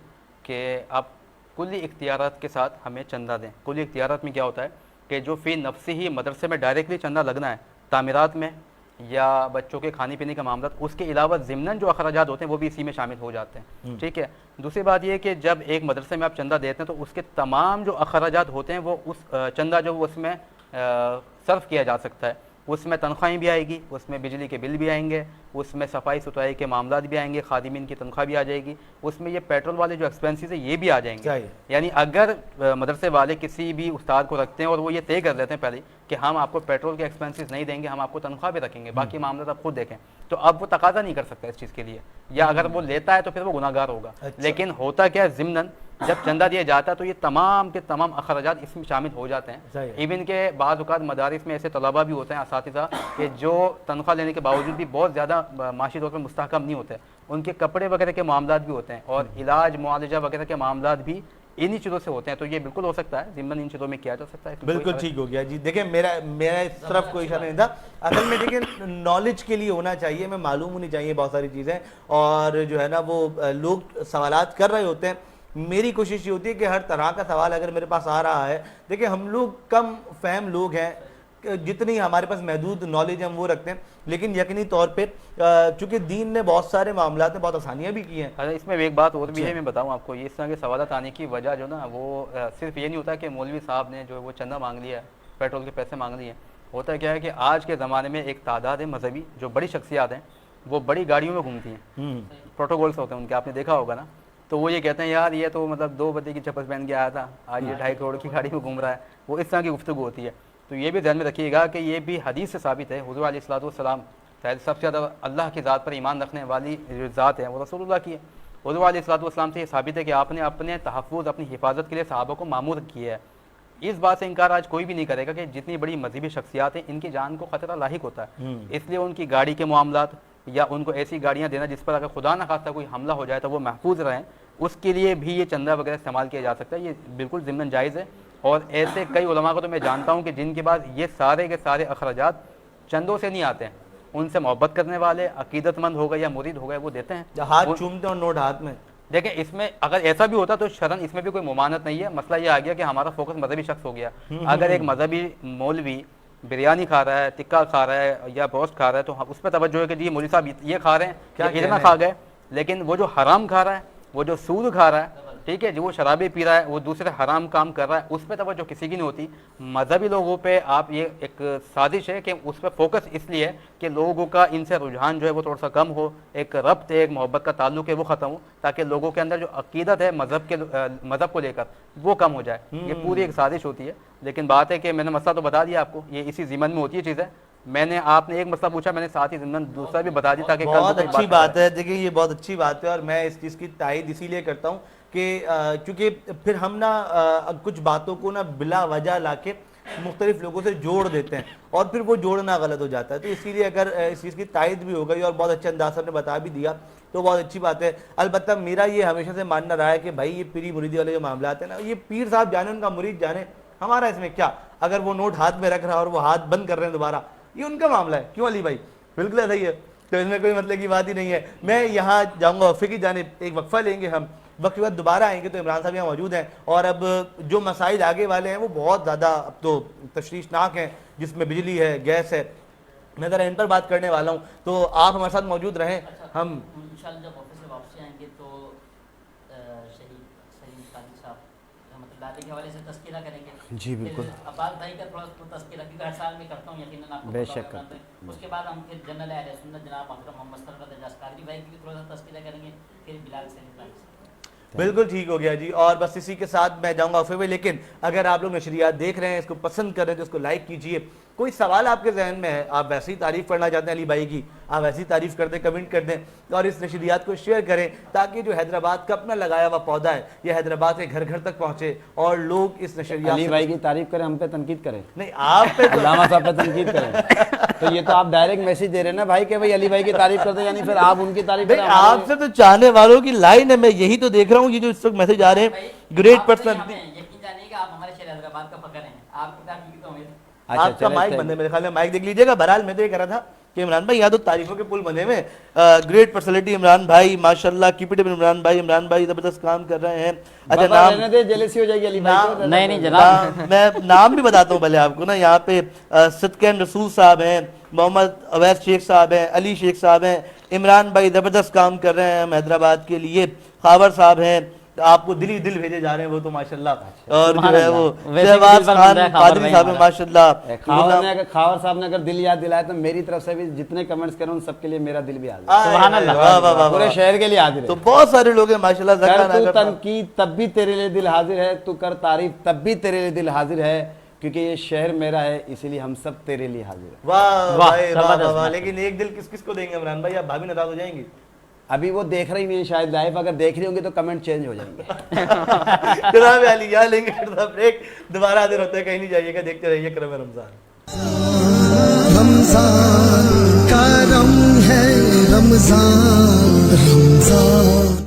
कि आप कुल्ली इख्तियारात के साथ हमें चंदा दें। कुल्ली इख्तियारात में क्या होता है कि जो फ़ी नफ्सी ही मदरसे में डायरेक्टली चंदा लगना है, तामीरात में या बच्चों के खाने पीने का मामला, उसके अलावा ज़िमनन जो अखराजात होते हैं वो भी इसी में शामिल हो जाते हैं। ठीक है। दूसरी बात ये कि जब एक मदरसे में आप चंदा देते हैं तो उसके तमाम जो अखराजात होते हैं वो उस चंदा जो उसमें सर्व किया जा सकता है, उसमें तनख्वाहें भी आएगी, उसमें बिजली के बिल भी आएंगे, उसमें सफाई सुथराई के मामलात भी आएंगे, खादिमीन की तनख्वाह भी आ जाएगी, उसमें ये पेट्रोल वाले जो एक्सपेंसेस है ये भी आ जाएंगे। यानी अगर मदरसे वाले किसी भी उस्ताद को रखते हैं और वो ये तय कर लेते हैं पहले कि हम आपको पेट्रोल के एक्सपेंसेस नहीं देंगे, हम आपको तनख्वाह भी रखेंगे, बाकी मामला आप खुद देखें, तो अब वो तकाजा नहीं कर सकता इस चीज़ के लिए, या अगर वो लेता है तो फिर वो गुनाहगार होगा। लेकिन होता क्या है, ज़िम्नन जब चंदा दिया जाता है तो ये तमाम के तमाम अखराजात इसमें शामिल हो जाते हैं। इवन के बाद औक़ात मदारिस में ऐसे तलबा भी होते हैं, असातिज़ा कि जो तनख्वाह लेने के बावजूद भी बहुत ज़्यादा माशी तौर पर मुस्तहकम नहीं होते, उनके कपड़े वगैरह के मामलात भी होते हैं और इलाज मुआलजा वगैरह के मामलात भी इन्हीं चीज़ों से होते हैं। तो ये बिल्कुल हो सकता है, ज़िम्मन इन चीज़ों में किया जा सकता है। बिल्कुल ठीक हो गया जी। देखिए मेरा इस तरफ कोई इशारा नहीं था, असल में देखिए नॉलेज के लिए होना चाहिए, हमें मालूम होनी चाहिए बहुत सारी चीज़ें, और जो है ना वो लोग सवालात कर रहे होते हैं। मेरी कोशिश ये होती है कि हर तरह का सवाल अगर मेरे पास आ रहा है, देखिए हम लोग कम फहम लोग हैं, जितनी हमारे पास महदूद नॉलेज हम वो रखते हैं, लेकिन यकीनी तौर पे चूंकि दीन ने बहुत सारे मामलात में बहुत आसानियाँ भी की हैं। अच्छा, इसमें एक बात और भी है, मैं बताऊं आपको, ये इस तरह के सवालात आने की वजह जो ना वो सिर्फ ये नहीं होता कि मौलवी साहब ने जो वो चंदा मांग लिया है, पेट्रोल के पैसे मांग लिए। होता क्या है कि आज के ज़माने में एक तादाद है मजहबी जो बड़ी शख्सियात हैं, वो बड़ी गाड़ियों में घूमती हैं, प्रोटोकॉल्स होते हैं उनके, आपने देखा होगा ना। तो वो ये कहते हैं यार ये तो मतलब 2 बजे की चप्पल पहन के आया था, आज ये 2.5 करोड़ की गाड़ी में घूम रहा है, वो इस तरह की गुफ्तगू होती है। तो ये भी ध्यान में रखिएगा कि ये भी हदीस से साबित है, हुज़ूर अलैहिस्सलाम शायद सबसे ज़्यादा अल्लाह की ज़ात पर ईमान रखने वाली जो ज़ात है वो रसूलुल्लाह की है। हुज़ूर अलैहिस्सलाम से ये साबित है कि आपने अपने तहफ़्फ़ुज़, अपनी हिफाजत के लिए सहाबा को मामूर किया है। इस बात से इनकार आज कोई भी नहीं करेगा कि जितनी बड़ी मजहबी शख्सियात हैं इनकी जान को ख़तरा लाहिक होता है, इसलिए उनकी गाड़ी के मामलात या उनको ऐसी गाड़ियाँ देना जिस पर अगर खुदा न खास्ता कोई हमला हो जाए तो वो महफूज रहें, उसके लिए भी ये चंदा वगैरह इस्तेमाल किया जा सकता है। ये बिल्कुल ज़िम्मन जायज़ है। और ऐसे कई उलमा को तो मैं जानता हूँ कि जिनके पास ये सारे के सारे अखराजात चंदों से नहीं आते हैं, उनसे मोहब्बत करने वाले अकीदतमंद हो गए या मुरीद हो गए वो देते हैं, हाथ चूमते और नोट हाथ में। देखें इसमें अगर ऐसा भी होता तो शरन इसमें भी कोई मुमानत नहीं है। मसला ये आ गया कि हमारा फोकस मजहबी शख्स हो गया। अगर एक मजहबी मौलवी बिरयानी खा रहा है, टिक्का खा रहा है या गोश्त खा रहा है तो उस पर तवज्जो है कि जी मौलवी साहब ये खा रहे हैं, क्या इतना खा गए। लेकिन वो जो हराम खा रहा है, वो जो सूद खा रहा है, ठीक है, जो वो शराबी पी रहा है, वो दूसरे हराम काम कर रहा है, उस पर तवज्जो किसी की नहीं होती। मजहबी लोगों पे आप ये एक साजिश है कि उस पर फोकस इसलिए है कि लोगों का इनसे रुझान जो है वो थोड़ा सा कम हो, एक रब्त एक मोहब्बत का ताल्लुक है वो ख़त्म हो, ताकि लोगों के अंदर जो अकीदत है मज़हब को लेकर वो कम हो जाए। ये पूरी एक साजिश होती है। लेकिन बात है कि मैंने मसला तो बता दिया आपको, ये इसी ज़िम्मन में होती है चीज़ें। मैंने आपने एक मसला पूछा, मैंने साथ ही ज़िम्मन दूसरा भी बता दी ताकि बहुत अच्छी बात है। देखिए ये बहुत अच्छी बात है और मैं इस चीज़ की तायद इसीलिए करता हूँ कि चूँकि फिर हम ना कुछ बातों को ना बिला वजह ला के मुख्तलिफ लोगों से जोड़ देते हैं और फिर वो जोड़ना गलत हो जाता है। तो इसीलिए अगर इस चीज़ की तायद भी हो गई और बहुत अच्छे अंदाज से बता भी दिया तो बहुत अच्छी बात है। अलबत्ता मेरा ये हमेशा से मानना रहा है कि भाई ये पीरी मुरीदी वाले जो मामला हैं ना, ये पीर साहब जाने, उनका मुरीद जाने, हमारा इसमें क्या। अगर वो नोट हाथ में रख रहा है और वो हाथ बंद कर रहे हैं दोबारा, ये उनका मामला है। क्यों अली भाई, बिल्कुल ऐसा ही है, तो इसमें कोई मतलब की बात ही नहीं है। मैं यहाँ जाऊँगा वफ़े की जानिब, एक वक्फा लेंगे हम, वक्त के बाद दोबारा आएंगे तो इमरान साहब यहाँ मौजूद हैं और अब जो मसाइल आगे वाले हैं वो बहुत ज़्यादा अब तो तशवीशनाक हैं, जिसमें बिजली है, गैस है। मैं ज़रा इन पर बात करने वाला हूँ, तो आप हमारे साथ मौजूद रहें। हम इंशाअल्लाह जब ऑफिस से वापसी आएंगे तो शहीद सलीम कादिर साहब रहमतुल्लाह अलैह के हवाले से तज़किरा करेंगे। जी बिल्कुल, अब्बास भाई का थोड़ा तज़किरा क्योंकि हर साल में करता हूँ, यकीनन आपको बेशक। उसके बाद हम फिर जनरल अहले सुन्नत जनाब अकरम मोहम्मद सल्लल्लाहु अलैहि वसल्लम भाई की थोड़ा सा तज़किरा करेंगे, फिर बिलाल सलीम। बिल्कुल ठीक हो गया जी। और बस इसी के साथ मैं जाऊंगा ऑफे में। लेकिन अगर आप लोग नशरियात देख रहे हैं, इसको पसंद कर रहे हैं तो इसको लाइक कीजिए। कोई सवाल आपके जहन में है, आप वैसी तारीफ करना चाहते हैं अली भाई की, आप वैसी तारीफ कर दें, कमेंट कर दें और इस नशरियात को शेयर करें ताकि जो हैदराबाद का अपना लगाया हुआ पौधा है ये हैदराबाद के घर घर तक पहुंचे और लोग इस नशरियात अली भाई की तारीफ करें, हम पे तनकीद करें नहीं, आप पे अल्लामा साहब पे तनकीद करें। तो ये तो आप डायरेक्ट मैसेज दे रहे हैं ना भाई कि भाई अली भाई की तारीफ करते, यानी फिर आप उनकी तारीफ करें। आपसे तो चाहने वालों की लाइन है, मैं यही तो देख रहा हूँ। ये जो इस वक्त मैसेज आ रहे हैं, ग्रेट पर्सनालिटी, आपका माइक बंद है मेरे ख्याल में, माइक देख लीजिएगा। बहरहाल मैं तो ये कह रहा था कि इमरान भाई यहाँ तो तारीफों के पुल बने हुए, ग्रेट पर्सनैलिटी इमरान भाई, माशाल्लाह कीप इट अप इमरान भाई जबरदस्त काम कर रहे हैं। अच्छा नाम जेलसी हो जाएगी अली भाई। नहीं जनाब, मैं नाम भी बताता हूँ पहले आपको ना, यहाँ पे सदकैन रसूल साहब हैं, मोहम्मद अवैस शेख साहब हैं, अली शेख साहब हैं, इमरान भाई ज़बरदस्त काम कर रहे हैं हम हैदराबाद के लिए, खावर साहब हैं, आपको दिल ही दिल भेजे जा रहे हैं वो तो माशाल्लाह, और जो है वो शहबाज खान कादरी साहब हैं माशाल्लाह। खावर साहब ने अगर दिल याद दिलाया तो मेरी तरफ से भी जितने कमेंट्स करें उन सबके लिए मेरा दिल भी हाजिर है, सुभान अल्लाह, पूरे शहर के लिए हाजिर है। तो बहुत सारे लोग हैं माशाल्लाह। तू तनकीद तब भी तेरे लिए दिल हाजिर है, तू कर तारीफ तब भी तेरे लिए दिल हाजिर है, क्योंकि ये शहर मेरा है, इसीलिए हम सब तेरे लिए हाजिर हैं। वाह वाह वाह। लेकिन एक दिल किस किस को देंगे इमरान भाई, आप भाभी नाराज हो जाएंगी? अभी वो देख रही नहीं है शायद लाइव, अगर देख रही होंगी तो कमेंट चेंज हो जाएंगे। जनाब अली यहाँ लेंगे ब्रेक, दोबारा हाजिर होते हैं, कहीं नहीं जाइएगा, देखते रहिए करम रमजान। रमजान करम है, रमजान रमजान।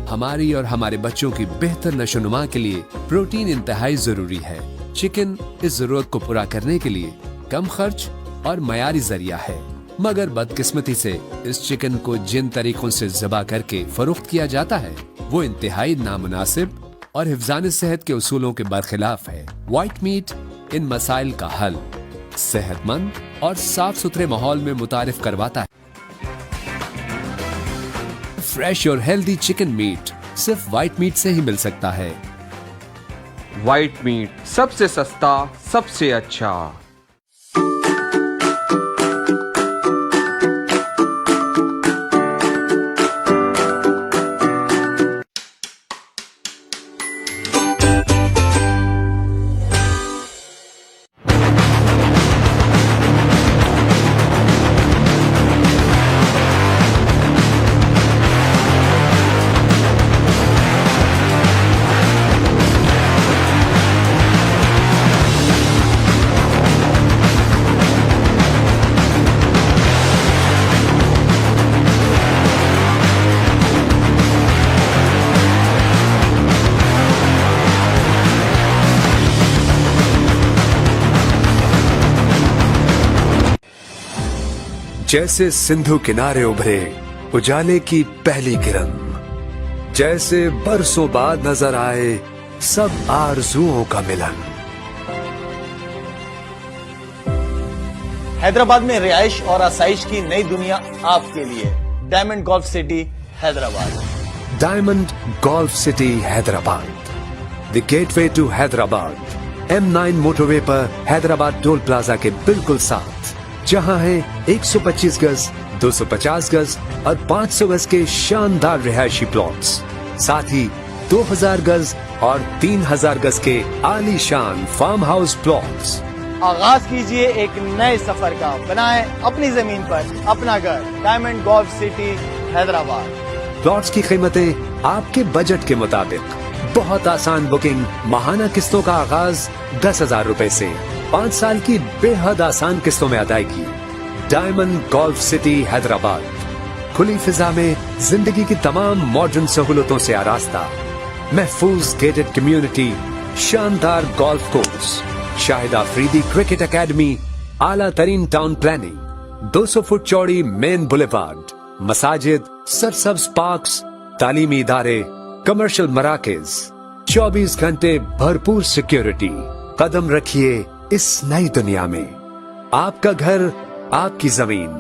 हमारी और हमारे बच्चों की बेहतर नशोनुमा के लिए प्रोटीन इंतहाई जरूरी है। चिकन इस जरूरत को पूरा करने के लिए कम खर्च और मयारी जरिया है, मगर बदकिस्मती से इस चिकन को जिन तरीकों से ज़बा करके फरोख्त किया जाता है वो इंतहाई नामुनासिब और हिफ्ज़ान सेहत के उसूलों के बरखिलाफ है। व्हाइट मीट इन मसाइल का हल सेहतमंद और साफ सुथरे माहौल में मुतारिफ करवाता है। फ्रेश और हेल्दी चिकन मीट सिर्फ व्हाइट मीट से ही मिल सकता है। व्हाइट मीट सबसे सस्ता, सबसे अच्छा। जैसे सिंधु किनारे उभरे उजाले की पहली किरण, जैसे बरसों बाद नजर आए सब आरजुओं का मिलन। हैदराबाद में रिहाइश और आसाइश की नई दुनिया आपके लिए। Diamond golf city Hyderabad. Diamond golf city Hyderabad, the gateway to Hyderabad. M9 motorway पर हैदराबाद टोल प्लाजा के बिल्कुल साथ, जहां है 125 गज, 250 गज और 500 गज के शानदार रिहायशी प्लॉट्स, साथ ही 2000 गज और 3000 गज के आलीशान फार्म हाउस प्लॉट्स। आगाज कीजिए एक नए सफर का, बनाएं अपनी जमीन पर अपना घर। Diamond golf city Hyderabad. Plots की कीमतें आपके बजट के मुताबिक, बहुत आसान बुकिंग, माहाना किस्तों का आगाज 10,000 रुपए से, 5 साल की बेहद आसान किस्तों में अदायगी। डायमंड गोल्फ सिटी हैदराबाद, खुली फिजा में जिंदगी की तमाम मॉडर्न सहूलतों से आरास्ता, महफूज गेटेड कम्युनिटी, शानदार golf course, Shahid Afridi cricket academy, आला तरीन टाउन प्लानिंग, 200 फुट चौड़ी मेन बुलेवार्ड, मसाजिद, सरसब्ज पार्क्स, तालीमी इदारे, कमर्शियल मराकज, 24 घंटे भरपूर सिक्योरिटी। कदम रखिए इस नई दुनिया में। आपका घर, आपकी जमीन,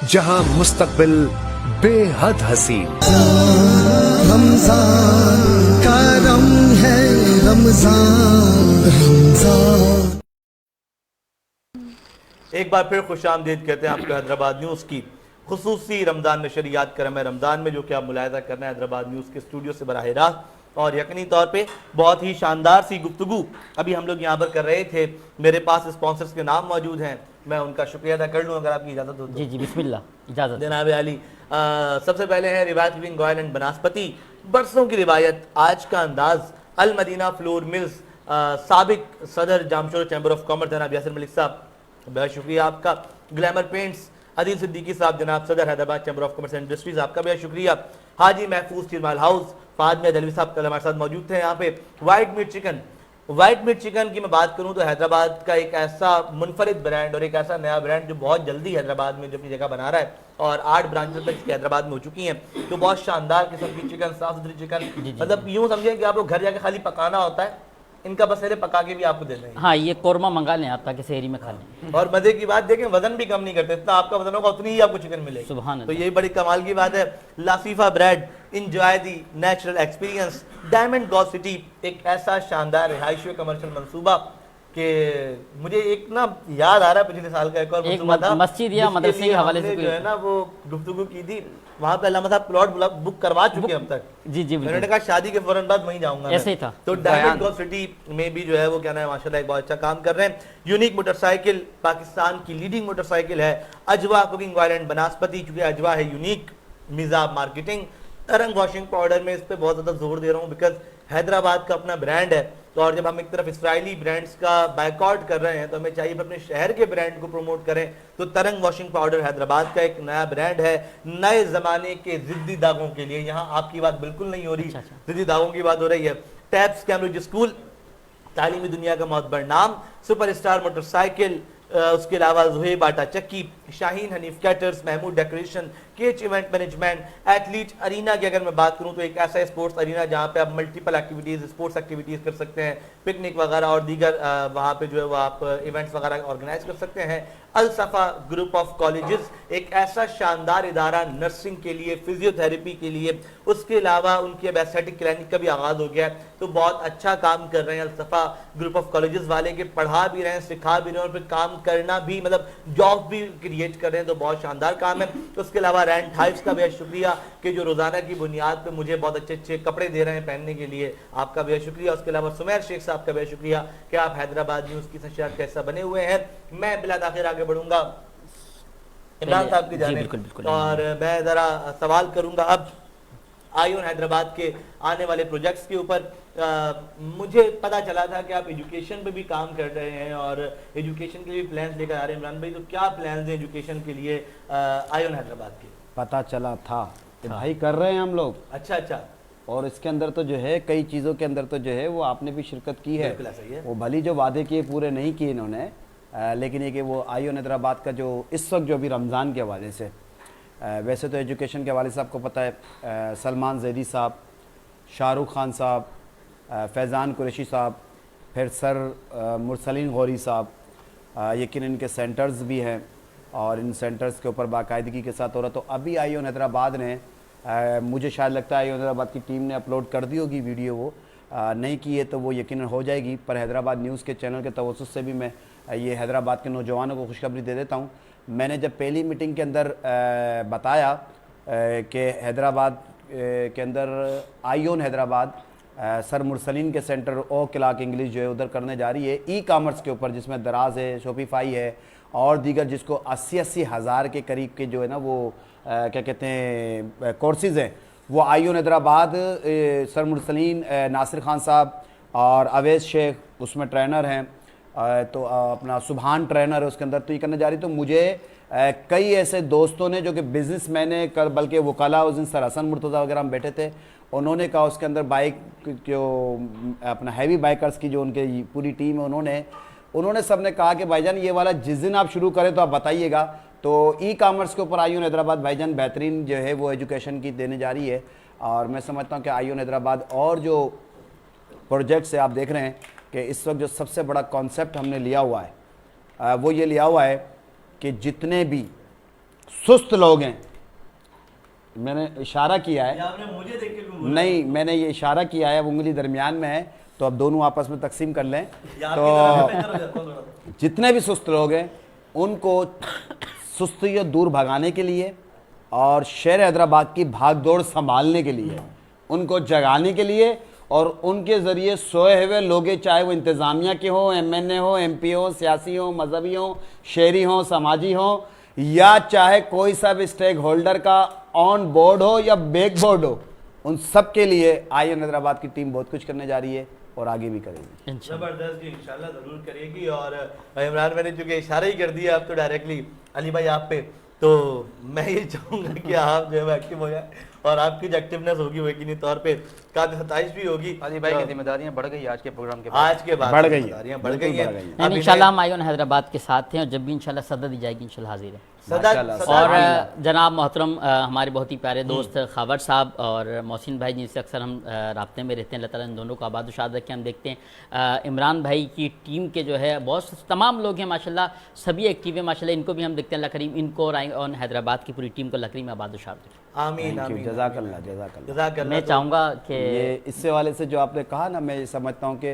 जहां मुस्तकबिल बेहद हसीन। रमजान करम है, रमजान रमजान। एक बार फिर खुशामदीद कहते हैं आपको हैदराबाद न्यूज़ की खुसूसी रमज़ान नशरियात करम रमज़ान में, जो कि आप मुलाहिज़ा करना है हैदराबाद न्यूज़ के स्टूडियो से बराह रास्त, और यकीनी तौर पे बहुत ही शानदार सी गुफ्तगू अभी हम लोग यहाँ पर कर रहे थे। मेरे पास स्पॉन्सर्स के नाम मौजूद हैं, मैं उनका शुक्रिया अदा कर लूँ अगर आपकी इजाज़त हो तो। जी बिस्मिल्लाह, इजाज़त। जनाब अली, सबसे पहले है रिवायत लिविंग ऑयल एंड बनास्पति, बरसों की रिवायत, आज का अंदाज, अल मदीना फ्लोर मिल्स, साबिक सदर जामशोर चैम्बर ऑफ कॉमर्स जनाब यासिर मलिक साहब, बहुत शुक्रिया आपका। ग्लैमर पेंट्स, अदील सिद्दीकी साहब जनाब सदर Hyderabad chamber of commerce and industries, आपका भी शुक्रिया। हाजी महफूज चिरमाल हाउस, फाद में दलवी साहब कल हमारे साथ मौजूद थे यहाँ पे। वाइट मीट चिकन की मैं बात करूं तो हैदराबाद का एक ऐसा मुनफरिद ब्रांड और एक ऐसा नया ब्रांड जो बहुत जल्दी हैदराबाद में जो अपनी जगह बना रहा है और 8 ब्रांचेस तक इसकी हैदराबाद में हो चुकी हैं, तो बहुत शानदार किस्म की चिकन, साफ सुथरी चिकन, मतलब यूं समझें कि आप लोग घर जाके खाली पकाना होता है, इनका बस पहले पका के भी आपको दे देंगे। हाँ, ये कोरमा मंगा लें आप ताकि शहरी में खा लें। और मजे की बात देखें, वजन भी कम नहीं करते, इतना आपका वजन होगा उतनी ही आपको चिकन मिलेगी। सुभान अल्लाह। तो यही बड़ी कमाल की बात है। Lasifa bread, enjoy the natural experience. Diamond golf city एक ऐसा शानदार रिहायशी कमर्शियल मंसूबा कि मुझे एक ना याद आ रहा है पिछले साल का एक और मंसूबा था, मस्जिद या मदरसे के हवाले से जो है ना वो गुफ्तगू की थी, वहाँ पे अल्लामा साहब प्लॉट बुक करवा चुके हैं अब तक। जी, मैंने कहा शादी के फौरन बाद वहीं जाऊंगा। ऐसे ही था। तो डायमंड गॉल्फ सिटी में भी जो है वो क्या ना है माशाल्लाह एक बहुत अच्छा काम कर रहे हैं। यूनिक मोटरसाइकिल, पाकिस्तान की लीडिंग मोटरसाइकिल है अजवा कुकिंग ऑयल एंड बनास्पति, चूंकि अजवा है unique, मिजाब marketing, Tarang washing powder में इस पे बहुत ज्यादा जोर दे रहा हूँ बिकॉज हैदराबाद का अपना ब्रांड है। तो और जब हम एक तरफ इसराइली ब्रांड्स का बायकॉट कर रहे हैं तो हमें चाहिए अपने शहर के ब्रांड को प्रमोट करें। तो तरंग वॉशिंग पाउडर हैदराबाद का एक नया ब्रांड है नए जमाने के जिद्दी दागों के लिए। यहाँ आपकी बात बिल्कुल नहीं हो रही, जिद्दी दागों की बात हो रही है। टैब्स कैम्ब्रिज स्कूल, तालीमी दुनिया का बहुत बड़ा नाम, सुपरस्टार मोटरसाइकिल, उसके अलावा जुहेब आटा चक्की, शाहीन हनीफ कैटर्स, महमूद डेकोरेशन, केच इवेंट मैनेजमेंट, एथलीट अरीना की अगर मैं बात करूं तो एक ऐसा स्पोर्ट्स अरीना जहां पे आप मल्टीपल एक्टिविटीज, स्पोर्ट्स एक्टिविटीज कर सकते हैं, पिकनिक वगैरह और दीगर वहां पे जो है वो आप इवेंट्स वगैरह ऑर्गेनाइज कर सकते हैं। अल सफा ग्रुप ऑफ कॉलेजेस एक ऐसा शानदार इदारा नर्सिंग के लिए, फिजियोथेरेपी के लिए, उसके अलावा उनकी अब एस्थेटिक क्लिनिक का भी आगाज हो गया है। तो बहुत अच्छा काम कर रहे हैं अल सफा ग्रुप ऑफ कॉलेजेस वाले के, पढ़ा भी रहे हैं, सिखा भी रहे हैं और फिर काम करना भी, मतलब जॉब भी क्रिएट कर रहे हैं। तो बहुत शानदार काम है। तो उसके अलावा रैंट हाइव्स का भी शुक्रिया कि जो रोजाना की बुनियाद पे मुझे बहुत अच्छे अच्छे कपड़े दे रहे हैं पहनने के लिए, आपका भी शुक्रिया। उसके अलावा सुमेर शेख साहब का भी शुक्रिया कि आप हैदराबाद न्यूज की नशियात का हिस्सा बने हुए हैं। मैं बिला ताखिर आगे बढ़ूंगा इमरान साहब की जानिब और मैं जरा सवाल करूंगा अब आयोन हैदराबाद के आने वाले प्रोजेक्ट्स के ऊपर। मुझे पता चला था कि आप एजुकेशन पे भी काम कर रहे हैं और एजुकेशन के लिए भी प्लान्स लेकर आ रहे हैं इमरान भाई, तो क्या प्लान्स हैं एजुकेशन के लिए आयोन हैदराबाद के? पता चला था कि भाई कर रहे हैं हम लोग। अच्छा। और इसके अंदर तो जो है कई चीज़ों के अंदर तो जो है वो आपने भी शिरकत की है। वो भली जो वादे किए पूरे नहीं किए इन्होंने, लेकिन ये कि वो आयोन हैदराबाद का जो इस वक्त जो भी रमज़ान के हवाले से, वैसे तो एजुकेशन के हवाले से आपको पता है सलमान ज़ैदी साहब, शाहरुख खान साहब, फैज़ान कुरैशी साहब, फिर सर मुरसलीन गौरी साहब, यकीन इनके सेंटर्स भी हैं और इन सेंटर्स के ऊपर बाकायदगी के साथ हो रहा। तो अभी आयोन हैदराबाद ने मुझे शायद लगता है आयोन हैदराबाद की टीम ने अपलोड कर दी होगी वीडियो, वो नहीं की है तो वो यकीनन हो जाएगी। पर हैदराबाद न्यूज़ के चैनल के तवज्जुह से भी मैं ये हैदराबाद के नौजवानों को खुशखबरी दे देता हूँ। मैंने जब पहली मीटिंग के अंदर बताया कि हैदराबाद के अंदर आयोन हैदराबाद सर मुरसलीन के सेंटर ओ क्लाक इंग्लिश जो है उधर करने जा रही है ई कामर्स के ऊपर, जिसमें दराज है, शॉपिफाई है और दीगर, जिसको 80-80 हज़ार के करीब के जो है ना वो क्या कहते हैं कोर्सेज़ हैं, वो आयोन हैदराबाद सर मुरसलीन नासिर खान साहब और अवैस शेख उसमें ट्रेनर हैं, तो अपना सुभान ट्रेनर है उसके अंदर, तो ये करने जा रही। तो मुझे कई ऐसे दोस्तों ने जो कि बिजनेसमैन है कर, बल्कि वकाला उस दिन सर हसन मुर्तज़ा वगैरह हम बैठे थे, उन्होंने कहा उसके अंदर बाइक जो अपना हैवी बाइकर्स की जो उनके पूरी टीम है उन्होंने सब ने कहा कि भाईजान ये वाला जिस दिन आप शुरू करें तो आप बताइएगा। तो ई कामर्स के ऊपर आयोन हैदराबाद भाईजान बेहतरीन जो है वो एजुकेशन की देने जा रही है और मैं समझता हूँ कि आयोन हैदराबाद और जो प्रोजेक्ट्स है आप देख रहे हैं कि इस वक्त जो सबसे बड़ा कॉन्सेप्ट हमने लिया हुआ है वो ये लिया हुआ है कि जितने भी सुस्त लोग हैं, मैंने इशारा किया है, मुझे देख के नहीं मैंने ये इशारा किया है, उंगली दरमियान में है तो अब दोनों आपस में तकसीम कर लें। तो जितने भी सुस्त लोग हैं उनको सुस्ती दूर भगाने के लिए और शहर हैदराबाद की भागदौड़ संभालने के लिए, उनको जगाने के लिए और उनके ज़रिए सोए हुए लोग, चाहे वो इंतज़ामिया के हों, MNA हो, MP हो, सियासी हो, मजहबी हो, शहरी हो, समाजी हो, या चाहे कोई सा भी स्टेक होल्डर का ऑन बोर्ड हो या बैक बोर्ड हो, उन सब के लिए आयोन हैदराबाद की टीम बहुत कुछ करने जा रही है। और आगे भी करेगी। ज़बरदस्त जी, इंशाल्लाह ज़रूर करेगी। और इमरान मैंने चूँकि इशारा ही कर दिया अब तो डायरेक्टली अली भाई आप पे, तो मैं ये चाहूँगा कि आप जो है एक्टिव हो जाए और आपकी जो एक्टिवनेस होगी वो यकीनी तौर पे काफी सताइश भी होगी। अली भाई की जिम्मेदारियां बढ़ गई आज के प्रोग्राम के बाद, आज के बाद बढ़ गई जिम्मेदारियां बढ़ गई हैं। इंशाल्लाह हम आयोन हैदराबाद के साथ हैं और जब भी इंशाल्लाह सदा दी जाएगी इंशाल्लाह हाजिर है। और जनाब मोहतरम हमारे बहुत ही प्यारे दोस्त खावर साहब और मोहसिन भाई जिनसे अक्सर हम राब्ते में रहते हैं, अल्लाह ताला इन दोनों को आबाद शाद रखें। हम देखते हैं इमरान भाई की टीम के जो है बहुत तमाम लोग हैं माशाल्लाह, सभी एक्टिव हैं माशाल्लाह। इनको भी हम देखते हैं अल्लाह करीम इनको और आयोन हैदराबाद की पूरी टीम को अल्लाह करीम आबाद शाद रखें। आमीन आमीन, जज़ाकल्लाह जज़ाकल्लाह। मैं चाहूँगा कि ये इससे वाले से जो आपने कहा ना, मैं ये समझता हूँ कि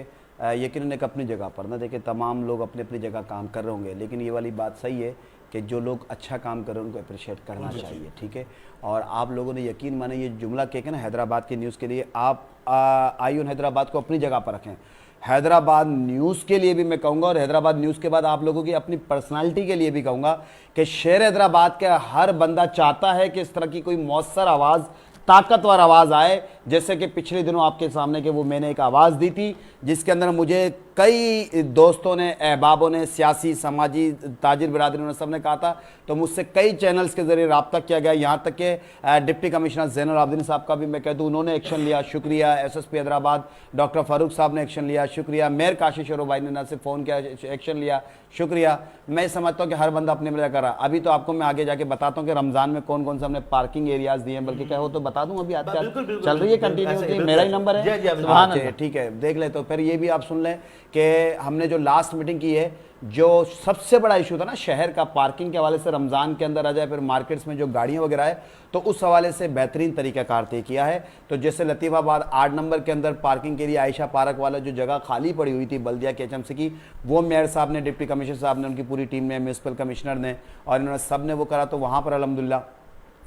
यकीनन एक अपनी जगह पर ना, देखिए तमाम लोग अपनी अपनी जगह काम कर रहे होंगे, लेकिन ये वाली बात सही है कि जो लोग अच्छा काम कर रहे हैं उनको अप्रिशिएट करना चाहिए, ठीक है। और आप लोगों ने यकीन माने ये जुमला कह के ना हैदराबाद की न्यूज़ के लिए आप आयोन हैदराबाद को अपनी जगह पर रखें। हैदराबाद न्यूज़ के लिए भी मैं कहूँगा और हैदराबाद न्यूज़ के बाद आप लोगों की अपनी पर्सनालिटी के लिए भी कहूँगा कि शहर हैदराबाद का हर बंदा चाहता है कि इस तरह की कोई मौसर आवाज़, ताकतवर आवाज़ आए, जैसे कि पिछले दिनों आपके सामने के वो मैंने एक आवाज़ दी थी जिसके अंदर मुझे कई दोस्तों ने, अहबाबों ने, सियासी समाजी ताजिर बिरादरी ने सब ने कहा था, तो मुझसे कई चैनल्स के ज़रिए रब्ता किया गया। यहाँ तक कि डिप्टी कमिश्नर ज़ैनुल आबिदीन साहब का भी मैं कह दूँ उन्होंने एक्शन लिया, शुक्रिया। SSP हैदराबाद डॉक्टर फ़ारूक साहब ने एक्शन लिया, शुक्रिया। मेयर काशी शोरो भाई ने ना सिर्फ फ़ोन किया, एक्शन लिया, शुक्रिया। मैं समझता हूँ कि हर बंदा अपने में कर रहा। अभी तो आपको मैं आगे जाके बताता हूँ कि रमज़ान में कौन कौन से हमने पार्किंग एरियाज़ दिए हैं, बल्कि क्या हो तो बता दूँ, अभी आजकल चल रही है कंटिन्यू, मेरा ही नंबर है, ठीक है, देख ले। तो फिर ये भी आप सुन लें कि हमने जो लास्ट मीटिंग की है, जो सबसे बड़ा इशू था ना शहर का पार्किंग के हवाले से, रमज़ान के अंदर आ जाए, फिर मार्केट्स में जो गाड़ियां वगैरह है, तो उस हवाले से बेहतरीन तरीक़ाकार तय किया है। तो जैसे लतीफ़ाबाद 8 नंबर के अंदर पार्किंग के लिए आयशा पार्क वाला जो जगह खाली पड़ी हुई थी बल्दिया के HMC की, वो मेयर साहब ने, डिप्टी कमिश्नर साहब ने, उनकी पूरी टीम ने, म्यूनसिपल कमिश्नर ने और इन्होंने सब ने वो करा, तो वहाँ पर अल्हम्दुलिल्लाह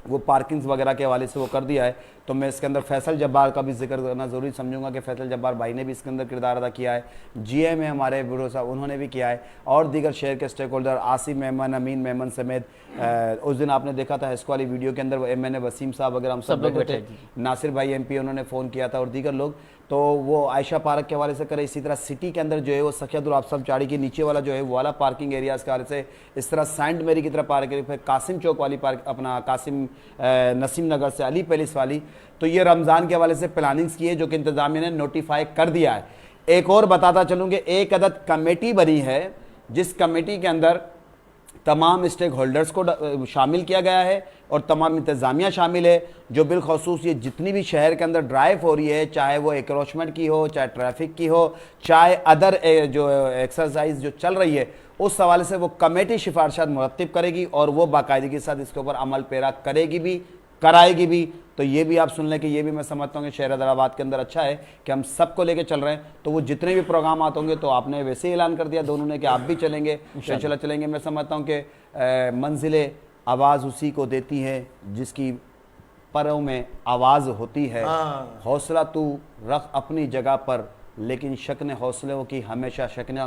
वो पार्किंग्स वगैरह के हवाले से वो कर दिया है। तो मैं इसके अंदर फैसल जब्बार का भी जिक्र करना ज़रूरी समझूंगा कि फैसल जब्बार भाई ने भी इसके अंदर किरदार अदा किया है, GM में हमारे ब्यूरो साहब उन्होंने भी किया है, और दीगर शहर के स्टेक होल्डर आसिम मेमन, अमीन मेमन समेत, उस दिन आपने देखा था हिस्को वाली वीडियो के अंदर MNA वसीम साहब वगैरह हम सब लोग बैठे, नासिर भाई MP उन्होंने फ़ोन किया था और दीगर लोग। तो वो आयशा पार्क के हवाले से करे, इसी तरह सिटी के अंदर जो है वो सखियतुल अफसर चाड़ी के नीचे वाला जो है वो वाला पार्किंग एरियाज़ के हवाले से, इस तरह सेंट मेरी की तरह पार्क है, फिर कासिम चौक वाली पार्क, अपना कासिम नसीम नगर से अली पैलेस वाली। तो ये रमज़ान के हवाले से प्लानिंग्स की है जो कि इंतज़ामिया ने नोटिफाई कर दिया है। एक और बताता चलूँ कि एक अदद कमेटी बनी है जिस कमेटी के अंदर तमाम स्टेक होल्डर्स को शामिल किया गया है और तमाम इंतज़ामिया शामिल है, जो बिलखसूस ये जितनी भी शहर के अंदर ड्राइव हो रही है, चाहे वो एक्रोचमेंट की हो, चाहे ट्रैफिक की हो, चाहे अदर जो एक्सरसाइज जो चल रही है, उस हवाले से वो कमेटी सिफारिशात मुरत्तिब करेगी और वो बाकायदगी के साथ इसके ऊपर अमल पैरा करेगी भी, कराएगी भी। तो ये भी आप सुन लें कि ये भी मैं समझता हूँ कि शहर हैदराबाद के अंदर अच्छा है कि हम सबको लेके चल रहे हैं। तो वो जितने भी प्रोग्राम आते होंगे, तो आपने वैसे ही ऐलान कर दिया दोनों ने कि आप भी चलेंगे, इंशाल्लाह चलेंगे। मैं समझता हूँ कि मंजिलें आवाज़ उसी को देती है जिसकी परों में आवाज़ होती है। हौसला तू रख अपनी जगह पर, लेकिन शकन हौसले की हमेशा शकन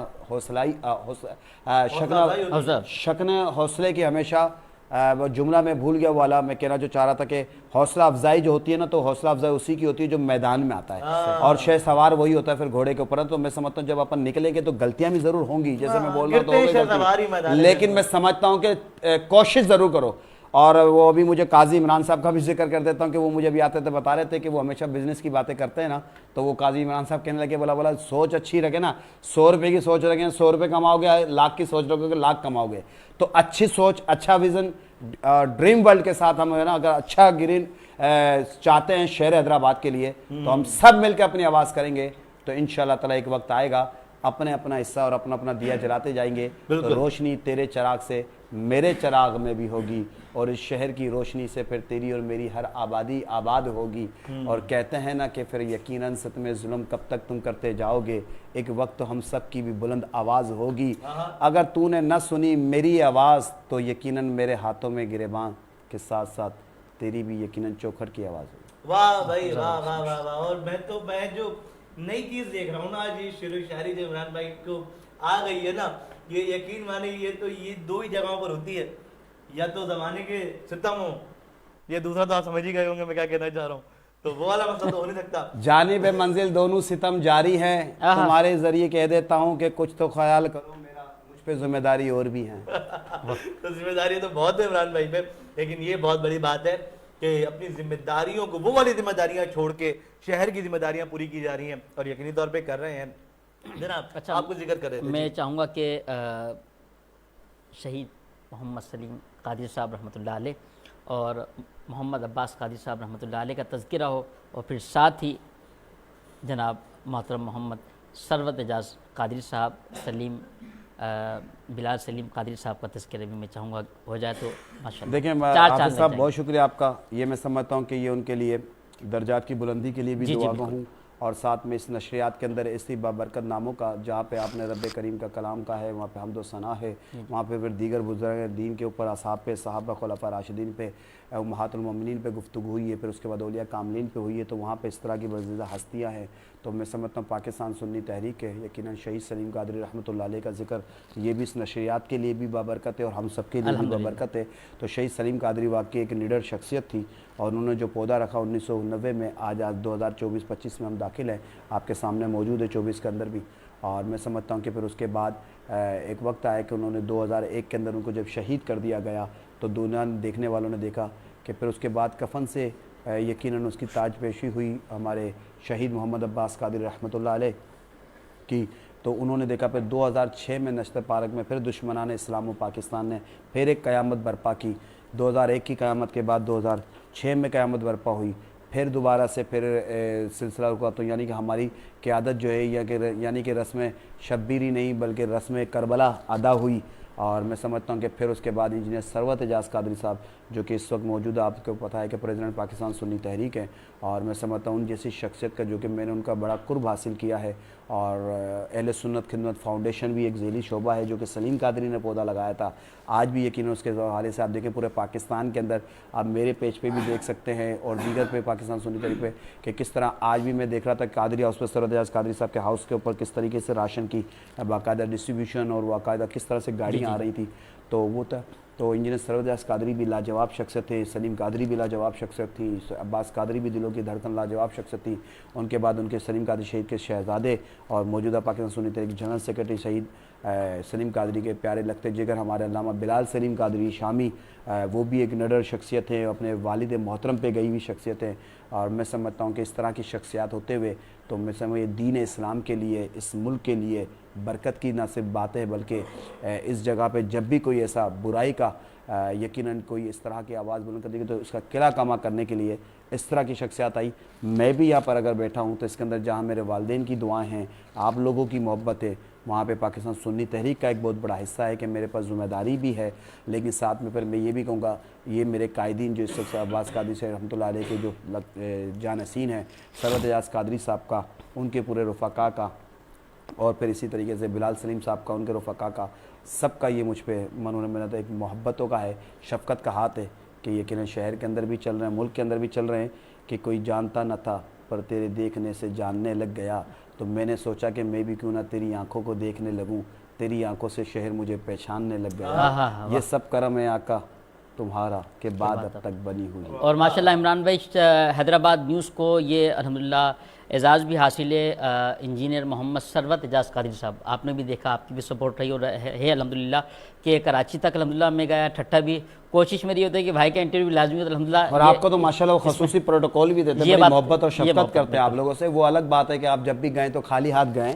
हौसले की हमेशा वो जुमला मैं भूल गया वाला, मैं कहना जो चाह रहा था कि हौसला अफजाई जो होती है ना, तो हौसला अफजाई उसी की होती है जो मैदान में आता है, और शह सवार वही होता है फिर घोड़े के ऊपर। तो मैं समझता हूँ जब अपन निकलेंगे तो गलतियां भी जरूर होंगी, जैसे मैं बोल रहा हूँ तो, लेकिन मैं समझता हूँ कि कोशिश जरूर करो। और वो अभी मुझे काजी इमरान साहब का भी जिक्र कर देता हूँ कि वो मुझे अभी आते थे बता रहे थे कि वो हमेशा बिजनेस की बातें करते हैं ना, तो वो काजी इमरान साहब कहने लगे, बोला सोच अच्छी रखे ना, 100 रुपये की सोच रखें 100 रुपये कमाओगे, लाख की सोच रखोगे लाख कमाओगे। तो अच्छी सोच, अच्छा विजन, ड्रीम वर्ल्ड के साथ हम है ना, अगर अच्छा ग्रीन चाहते हैं शहर हैदराबाद के लिए, तो हम सब मिलकर अपनी आवाज़ करेंगे, तो इंशाल्लाह ताला एक वक्त आएगा अपने अपना हिस्सा और अपना अपना दिया जलाते जाएंगे, तो रोशनी तेरे चिराग से मेरे चिराग में भी होगी, और इस शहर की रोशनी से फिर तेरी और मेरी हर आबादी आबाद होगी। और कहते हैं ना कि फिर यकीनन सतमे जुल्म कब तक तुम करते जाओगे, एक वक्त तो हम सब की भी बुलंद आवाज़ होगी। अगर तूने न सुनी मेरी आवाज़, तो यकीनन मेरे हाथों में गिरेबान के साथ साथ तेरी भी यकीनन चौखट की आवाज़ होगी। वाह भाई वाह वाह वाह वाह। और मैं जो नई चीज़ देख रहा हूँ ना आज, ये शेर शायरी जो इमरान भाई को आ गई है ना, ये यकीन माने ये दो ही जगहों पर होती है, या तो ज़माने के सितम हो, ये दूसरा तो आप समझ ही गए होंगे मैं क्या कहना चाह रहा हूँ। तो वो वाला मसला तो हो नहीं सकता। जानिब मंजिल दोनों सितम जारी है, तुम्हारे जरिए कह देता हूँ कि कुछ तो ख्याल करो मेरा, मुझ पे जिम्मेदारी और भी है। तो जिम्मेदारी तो बहुत है इमरान भाई पे, लेकिन ये बहुत बड़ी बात है कि अपनी जिम्मेदारियों को, वो वाली जिम्मेदारियां छोड़ के शहर की जिम्मेदारियां पूरी की जा रही हैं और यकीनी तौर पे कर रहे हैं। जनाब अच्छा, आपको जिक्र कर रहे थे। मैं चाहूँगा कि शहीद मोहम्मद सलीम कादरी साहब रहमतुल्लाह अलैह और मोहम्मद अब्बास कादरी साहब रहमतुल्लाह अलैह का तज़किरा हो, और फिर साथ ही जनाब मोहतरम मोहम्मद सरवत एजाज़ कादरी साहब, सलीम बिलाल सलीम कादरी साहब का तज़किरा भी मैं चाहूँगा हो जाए तो माशाअल्लाह। देखिए हाफिज़ साहब बहुत शुक्रिया आपका, ये मैं समझता हूँ कि ये उनके लिए दर्जात की बुलंदी के लिए भी दुआ हूँ, और साथ में इस नशरियात के अंदर इसी बाबरकत नामों का जहाँ पे आपने रब करीम का कलाम का है, वहाँ पे हम्द व सना है, वहाँ पे फिर दीगर बुज़ुर्ग दीन के ऊपर असहाब पे, सहाबा खुलफा राशिदीन पे, उम्महातुल मोमिनीन पे गुफ्तगू हुई है, फिर उसके बाद औलिया कामलीन पे हुई है, तो वहाँ पे इस तरह की बज़ीज़ा हस्तियाँ हैं। तो मैं समझता हूँ पाकिस्तान सुन्नी तहरीक है, यकीनन शहीद सलीम कादरी रहमतुल्लाह अलैह का जिक्र ये भी इस नशरियात के लिए भी बाबरकत है और हम सब के लिए भी बाबरकत है। तो शहीद सलीम कादरी वाकई एक निडर शख्सियत थी, और उन्होंने जो पौधा रखा 1990 में, आज 2024-25 में हम दाखिल हैं, आपके सामने मौजूद है 24 के अंदर भी। और मैं समझता हूँ कि फिर उसके बाद एक वक्त आया कि उन्होंने 2001 के अंदर उनको जब शहीद कर दिया गया, तो दुनिया देखने वालों ने देखा कि फिर उसके बाद कफन से यकीनन उसकी ताज पेशी हुई हमारे शहीद मोहम्मद अब्बास कादरी रहमतुल्लाह अलैह की। तो उन्होंने देखा फिर 2006 में नश्तर पार्क में फिर दुश्मनान इस्लाम व पाकिस्तान ने फिर एक क़यामत बर्पा की। 2001 की क़यामत के बाद 2006 में क़यामत बर्पा हुई, फिर दोबारा से फिर सिलसिला रुका। तो यानी कि हमारी क़यादत जो है यानी कि रस्म शब्बीरी नहीं बल्कि रस्म करबला अदा हुई। और मैं समझता हूँ कि फिर उसके बाद इंजीनियर सरवत एजाज़ कादरी साहब जो कि इस वक्त मौजूद, आपको पता है कि प्रेसिडेंट पाकिस्तान सुन्नी तहरीक है, और मैं समझता हूँ उन जैसी शख्सियत का जो कि मैंने उनका बड़ा कुर्ब हासिल किया है। और अहले सुन्नत खिदमत फाउंडेशन भी एक ज़ेली शोबा है जो कि सलीम कादरी ने पौधा लगाया था, आज भी यकीनन उसके हवाले से आप देखें पूरे पाकिस्तान के अंदर, आप मेरे पेज पे भी देख सकते हैं और दीगर पे पाकिस्तान सुन्नी तहरीक पे कि किस तरह आज भी मैं देख रहा था कादरी हाउस पर सरवत एजाज़ कादरी साहब के हाउस के ऊपर किस तरीके से राशन की बाकायदा डिस्ट्रीब्यूशन और बाकायदा किस तरह से गाड़ियाँ आ रही थी। तो वो था, तो इंजीनियर सरवत एजाज़ कादरी भी लाजवाब शख्सियत थे, सलीम कादरी भी लाजवाब शख्सियत थी, अब्बास कादरी भी दिलों की धड़कन लाजवाब शख्सियत थी। उनके बाद उनके सलीम कादरी शहीद के शहजादे और मौजूदा पाकिस्तान सुन्नी तहरीक जनरल सेक्रेटरी शहीद सलीम कादरी के प्यारे लगते जिगर हमारे अल्लामा बिलाल सलीम कादरी शामी, वो भी एक निडर शख्सियत है, अपने वालिद मोहतरम पे गई हुई शख्सियत है। और मैं समझता हूँ कि इस तरह की शख्सियात होते हुए तो मैं समझ दीन इस्लाम के लिए, इस मुल्क के लिए बरकत की ना सिर्फ बात है बल्कि इस जगह पे जब भी कोई ऐसा बुराई का यकीनन कोई इस तरह की आवाज़ बुलंद कर देगी तो उसका किला कमा करने के लिए इस तरह की शख्सियात आई। मैं भी यहाँ पर अगर बैठा हूँ तो इसके अंदर जहाँ मेरे वालिदैन की दुआएं हैं, आप लोगों की मोहब्बत है, वहाँ पे पाकिस्तान सुन्नी तहरीक का एक बहुत बड़ा हिस्सा है कि मेरे पास ज़िम्मेदारी भी है। लेकिन साथ में फिर मैं ये भी कहूँगा, ये मेरे कायदीन जो इस वक्त अब्बास कादरी से रहमतुल्लाह अलैह के जो जानसीन हैं सरवत एजाज़ कादरी साहब का, उनके पूरे रफ़ाका का, और फिर इसी तरीके से बिलाल सलीम साहब का, उनके रफ़ाका का, सबका ये मुझ पे मनोन मेहनत एक मोहब्बतों का है, शफ़क़त का हाथ है कि यकीनन शहर के अंदर भी चल रहे हैं, मुल्क के अंदर भी चल रहे हैं कि कोई जानता न था पर तेरे देखने से जानने लग गया। तो मैंने सोचा कि मैं भी क्यों ना तेरी आंखों को देखने लगूं, तेरी आंखों से शहर मुझे पहचानने लग गया। ये सब करम है आका तुम्हारा के बाद अब तक बनी हुई। और माशाल्लाह इमरान भाई, हैदराबाद न्यूज़ को ये अल्हम्दुलिल्लाह एजाज़ भी हासिल है इंजीनियर मोहम्मद सरवत एजाज़ कादरी साहब, आपने भी देखा, आपकी भी सपोर्ट रही और है अल्हम्दुलिल्लाह कि कराची तक अल्हम्दुलिल्लाह में गया, ठट्ठा भी, कोशिश मेरी होती है कि भाई का इंटरव्यू लाजमी हो अल्हम्दुलिल्लाह। और आपको तो माशाल्लाह खसूसी प्रोटोकॉल भी देते हैं, मोहब्बत और शफ़क़त करते हैं आप लोगों से। वो अलग बात है कि आप जब भी गए तो खाली हाथ गए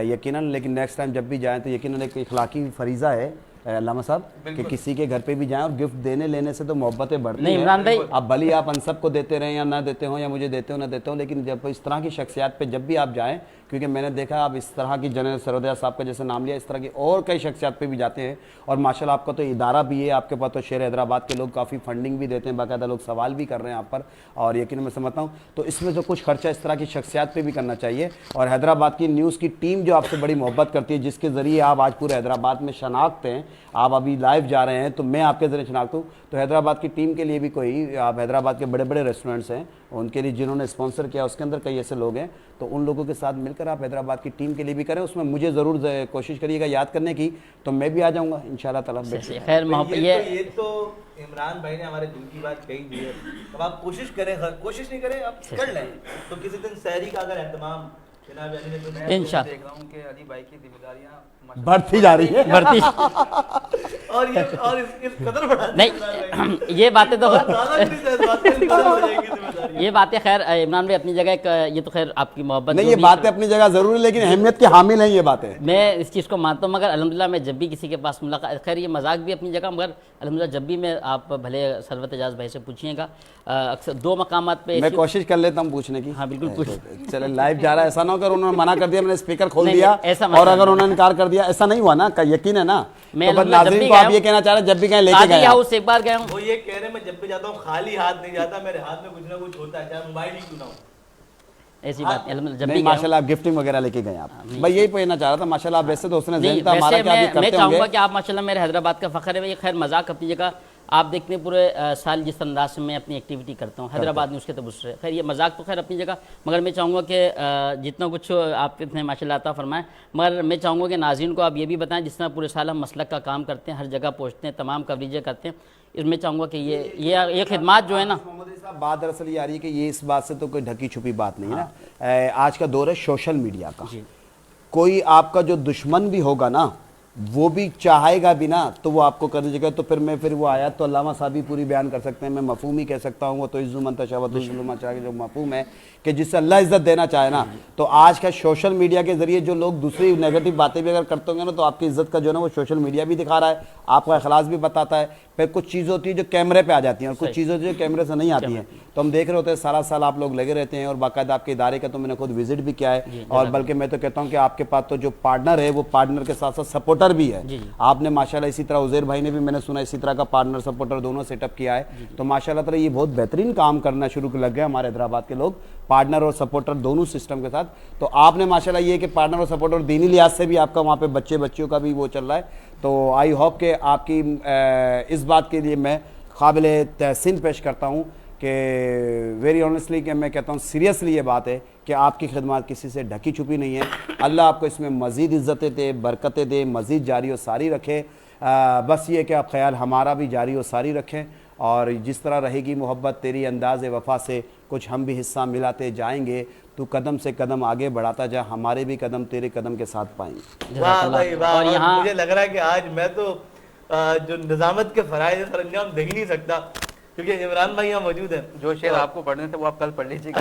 यकीनन, लेकिन नेक्स्ट टाइम जब भी जाएँ तो यकीनन एक इखलाकी फरीज़ा है अल्लामा साहब कि किसी के घर पे भी जाएं और गिफ्ट देने लेने से तो मोहब्बतें बढ़ती हैं। इमरान भाई, आप भली आप अन सब को देते रहें या ना देते हो, या मुझे देते हो ना देते हो, लेकिन जब इस तरह की शख्सियात पे जब भी आप जाएं, क्योंकि मैंने देखा आप इस तरह की जनरल सरवत एजाज़ साहब का जैसे नाम लिया, इस तरह की और कई शख्सियात पे भी जाते हैं। और माशाल्लाह आपका तो इदारा भी है, आपके पास तो शहर हैदराबाद के लोग काफ़ी फंडिंग भी देते हैं, बाकायदा लोग सवाल भी कर रहे हैं आप पर, और यकीन मैं समझता हूँ तो इसमें जो कुछ खर्चा इस तरह की शख्सियात पे भी करना चाहिए। और हैदराबाद की न्यूज़ की टीम जो आपसे बड़ी मोहब्बत करती है, जिसके ज़रिए आप आज पूरे हैदराबाद में शनाख्त हैं, आप अभी लाइव जा रहे हैं तो मैं आपके ज़रिए शनाख्त हूँ। तो हैदराबाद की टीम के लिए भी कोई, आप हैदराबाद के बड़े बड़े रेस्टोरेंट्स हैं उनके लिए जिन्होंने स्पॉन्सर किया, उसके अंदर कई ऐसे लोग हैं, तो उन लोगों के साथ मिलकर आप हैदराबाद की टीम के लिए भी करें। उसमें मुझे ज़रूर कोशिश करिएगा याद करने की, तो मैं भी आ जाऊँगा इंशाल्लाह ताला। खैर ये तो इमरान भाई ने हमारे दिल की बात कही दी है। अब आप कोशिश करें, कोशिश नहीं करें आप कर लें, तो किसी दिन सहरी का अगर एहतमाम इंशाल्लाह देख रहा हूँ कि अली भाई की जिम्मेदारियाँ बढ़ती जा रही है बढ़ती और इस कदर बढ़ा नहीं ये बातें तो ये बातें खैर इमरान भाई अपनी जगह ये तो खैर आपकी मोहब्बत नहीं, ये बातें अपनी जगह जरूर है, लेकिन अहमियत की हामिल हैं ये बातें। मैं इस चीज़ को मानता हूँ, मगर अल्हम्दुलिल्लाह मैं जब भी किसी के पास मुलाकात, खैर ये मजाक भी अपनी जगह, मगर अल्हम्दुलिल्लाह जब भी मैं, आप भले सरवत एजाज भाई से पूछिएगा, अक्सर दो मकामात पे मैं कोशिश कर लेता हूँ पूछने की। हाँ बिल्कुल चले लाइव जा रहा है, ऐसा ना हो अगर उन्होंने मना कर दिया, मैंने स्पीकर खोल दिया और अगर उन्होंने इनकार कर दिया, ऐसा नहीं हुआ ना, यकीन है ना। मैं तो नाज़रीन को आप ये कहना चाह रहे हैं जब भी कहीं लेके गए हाउस एक बार गया हूँ, वो ये कह रहे हैं मैं जब भी जाता हूँ खाली हाथ नहीं जाता, मेरे हाथ में कुछ ना कुछ होता है, चाहे मोबाइल ही क्यों ना हो। ऐसी बात जब भी माशाल्लाह आप गिफ्टिंग वगैरह लेके गए आप, भाई यही पूछना चाह रहा था। माशाल्लाह आप वैसे तो उसने ज़हन था हमारा क्या भी करते होंगे। मैं चाहूँगा कि आप माशाल्लाह मेरे हैदराबाद का फ़ख्र है। ये खैर मजाक अपनी जगह, आप देखते हैं पूरे साल जिस अंदाज से मैं अपनी एक्टिविटी करता हूँ हैदराबाद न्यूज़ के तबस्सुर से, खैर ये मजाक तो खैर अपनी जगह, मगर मैं चाहूँगा कि जितना कुछ आप इतने माशाल्लाह अता फरमाएं, मगर मैं चाहूँगा कि नाज़रीन को आप ये भी बताएं, जिस तरह पूरे साल हम मसलक का काम करते हैं, हर जगह पहुँचते हैं, तमाम कवरेजें करते हैं, इसमें चाहूँगा कि ये खिदमत जो है ना, बात दरअसल ये आ रही है कि ये इस बात से तो कोई ढकी छुपी बात नहीं है ना। आज का दौर है सोशल मीडिया का। कोई आपका जो दुश्मन भी होगा ना, वो भी चाहेगा भी ना तो वो आपको कर दीजिएगा। तो फिर वो आयत तो अल्लामा साहब भी पूरी बयान कर सकते हैं, मैं मफहूम ही कह सकता हूँ, वो तो इज़्ज़ु मन तशा व तुज़िल्लु मन तशा, जो मफहूम है कि जिससे अल्लाह इज़्ज़त देना चाहे ना। तो आज का सोशल मीडिया के ज़रिए जो लोग दूसरी नेगेटिव बातें भी अगर करते होंगे ना, तो आपकी इज़्ज़त का जो है ना वो सोशल मीडिया भी दिखा रहा है, आपका इखलास भी बताता है। फिर कुछ चीज़ होती है जो कैमरे पे आ जाती हैं और कुछ चीज़ें जो कैमरे से नहीं आती हैं। तो हम देख रहे होते हैं सारा साल आप लोग लगे रहते हैं, और बाकायदा आपके इदारे का तो मैंने खुद विजिट भी किया है, और बल्कि मैं तो कहता हूँ कि आपके पास तो जो पार्टनर है वो पार्टनर के साथ साथ सपोर्टर भी है। आपने माशाल्लाह इसी तरह उज़ैर भाई ने भी मैंने सुना इसी तरह का पार्टनर सपोर्टर दोनों सेटअप किया है। तो माशाल्लाह तरह ये बहुत बेहतरीन काम करना शुरू लग गए हमारे हैदराबाद के लोग, पार्टनर और सपोर्टर दोनों सिस्टम के साथ। तो आपने माशाल्लाह ये कि पार्टनर और सपोर्टर दीनी लिहाज से भी आपका वहाँ पे बच्चियों का भी वो चल रहा है। तो आई होप कि आपकी इस बात के लिए मैं काबिल तहसीन पेश करता हूँ कि वेरी ऑनेस्टली कि मैं कहता हूँ सीरियसली ये बात है कि आपकी खिदमत किसी से ढकी छुपी नहीं है। अल्लाह आपको इसमें मज़ीद इज़्ज़तें दे, बरकतें दे, मज़ीद जारी व सारी रखे। बस ये कि आप ख्याल हमारा भी जारी व सारी रखें, और जिस तरह रहेगी मोहब्बत तेरी अंदाज़ वफ़ा से, कुछ हम भी हिस्सा मिलाते जाएंगे, तू कदम से कदम आगे बढ़ाता जा, हमारे भी कदम तेरे कदम के साथ पाएंगे। वाह भाई वाह। और यहाँ मुझे लग रहा है कि आज मैं तो जो निज़ामत के फ़राइज़ सर अंजाम दे ही नहीं सकता, क्योंकि इमरान भाई यहाँ मौजूद है। जो शेर आपको पढ़ने थे वो आप कल पढ़ लीजिएगा।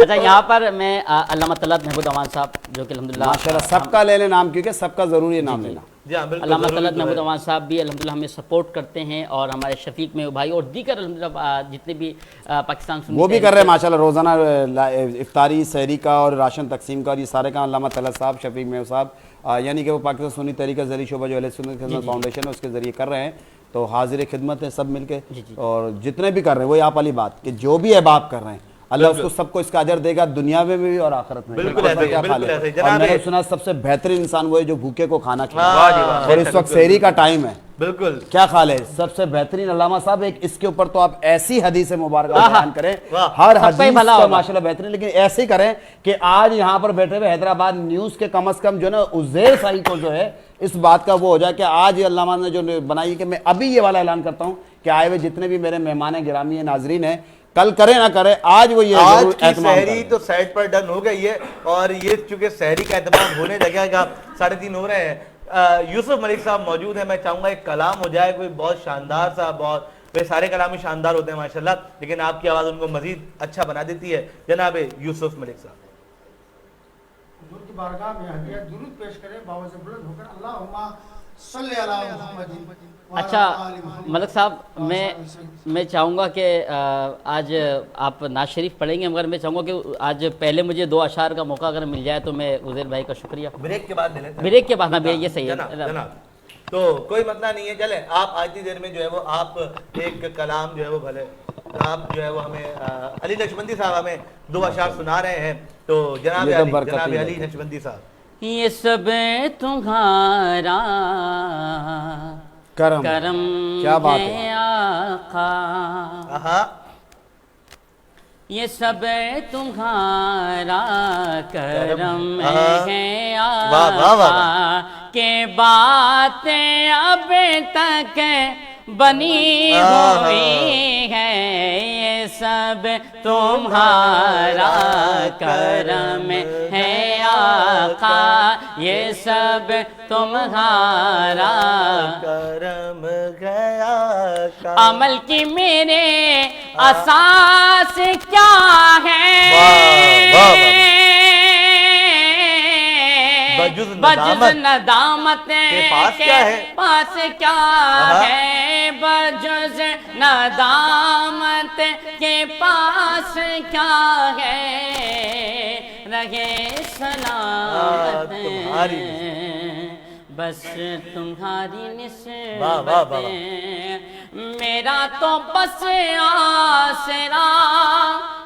अच्छा, यहाँ पर मैं अल्लामा तलत महमूद अवान साहब, जो कि अल्हम्दुलिल्लाह माशाल्लाह सबका ले लें नाम, क्योंकि सबका ज़रूरी है नाम लेना। अल्लामा तलत महमूद अवान साहब भी अल्हम्दुलिल्लाह हमें सपोर्ट करते हैं, और हमारे शफीक में भाई और दीगर अल्हम्दुलिल्लाह जितने भी पाकिस्तान वो भी कर रहे हैं माशाल्लाह, रोज़ाना इफ्तारी सहरी का और राशन तकसीम का, और ये सारे काम अल्लामा तलत साहब, शफीक में साहब, यानी कि वो पाकिस्तान सुन्नी तरीका ज़रिए शोबा जो अहले सुन्नत खिदमत फाउंडेशन है उसके ज़रिए कर रहे हैं। तो हाजिर खिदमत है सब मिलके, और जितने भी कर रहे हैं वही आप वाली बात कि जो भी अहबाब कर रहे हैं अल्लाह उसको सबको इसका अजर देगा, दुनिया में भी और आखिरत में। बिल्कुल ऐसे, बिल्कुल ऐसे। और मैंने सुना सबसे बेहतरीन इंसान वो है जो भूखे को खाना खिलाए, और इस वक्त सहरी का टाइम है, बिल्कुल क्या ख्याल है? सबसे बेहतरीन अल्लामा साहब एक इसके ऊपर तो आप ऐसी हदीस मुबारक बयान करें, हर हदीस का माशाल्लाह बेहतरीन, लेकिन ऐसे करें कि आज यहाँ पर बैठे हुए हैदराबाद न्यूज़ के कम से कम जो है ना उज़ैर साई को जो है इस बात का वो हो जाए कि आज ये अल्लामा ने जो बनाई कि मैं अभी ये वाला ऐलान करता हूँ कि आए हुए जितने भी मेरे मेहमान गिरामी है, नाजरीन है, कल करे ना करे आज वो ये आज की सहरी तो साइड पर डन हो गई है, और ये चूंकि सहरी का एहतमाम होने लगेगा, 3:30 हो रहे हैं। यूसुफ मलिक साहब मौजूद है, मैं चाहूंगा एक कलाम हो जाए कोई बहुत शानदार सा, बहुत वे सारे कलाम ही शानदार होते हैं माशाल्लाह, लेकिन आपकी आवाज़ उनको मजीद अच्छा बना देती है। जनाब यूसुफ मलिक साहब हुजूर की बारगाह में हदिया दुरूद पेश करें, बावज़ बुलंद होकर अल्लाहुम्मा सल्ली अला मुहम्मदिन। अच्छा मलिक साहब, मैं चाहूँगा कि आज आप नाज शरीफ पढ़ेंगे, मगर मैं चाहूँगा कि आज पहले मुझे 2 अशार का मौका अगर मिल जाए तो मैं उज़ैर भाई का शुक्रिया ब्रेक के बाद ले लेते हैं। ब्रेक के बाद, हाँ ये सही है जनाब। तो कोई मसला नहीं है, चले आप आज की देर में जो है वो आप एक कलाम जो है वो भले आप जो है वो हमें अली नक्शबंदी साहब हमें 2 अशार सुना रहे हैं। तो जनाब अली नक्शबंदी साहब। ये सब तुम्हारा करम क्या बात है आका, ये सब तुम्हारा करम है आका, के बातें अब तक बनी हुई है, ये सब तुम्हारा करम है आका, ये सब तुम्हारा करम गया का। अमल की मेरे असास क्या है, बजुज़ नदामत के पास क्या है, बजुज़ नदामत के पास क्या है, रहे सलामत बस तुम्हारी निस्बत, मेरा तो बस आसरा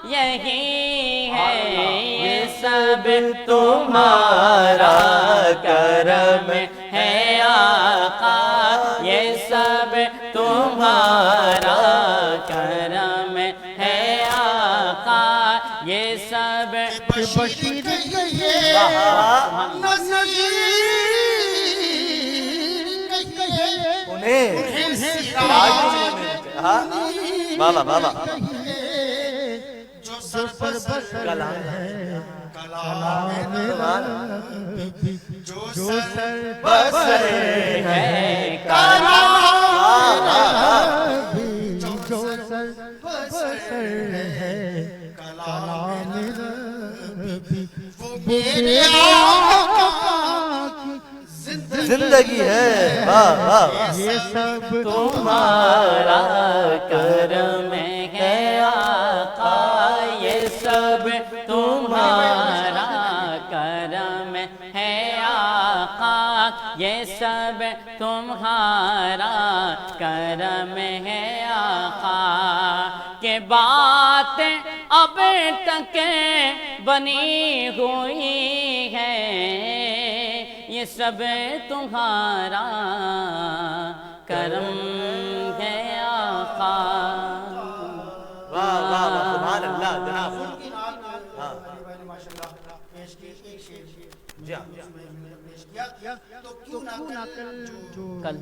यही है, ये सब तुम्हारा करम है आका, ये सब तुम्हारा करम है आका, ये सब बशीर बाबा बाबा जो सर पर बस है कलाम जो सर बस है कलाम, जो सर बस है कलाम, वो मेरे जिंदगी है। ये सब तुम्हारा करम है आका, ये सब तुम्हारा करम है आका, ये सब तुम्हारा करम है आका, के बात अब तक बनी हुई है, ये सब तुम्हारा करम है आका। वाह वाह वाह, सुभान अल्लाह जनाब। तो क्यों ना कल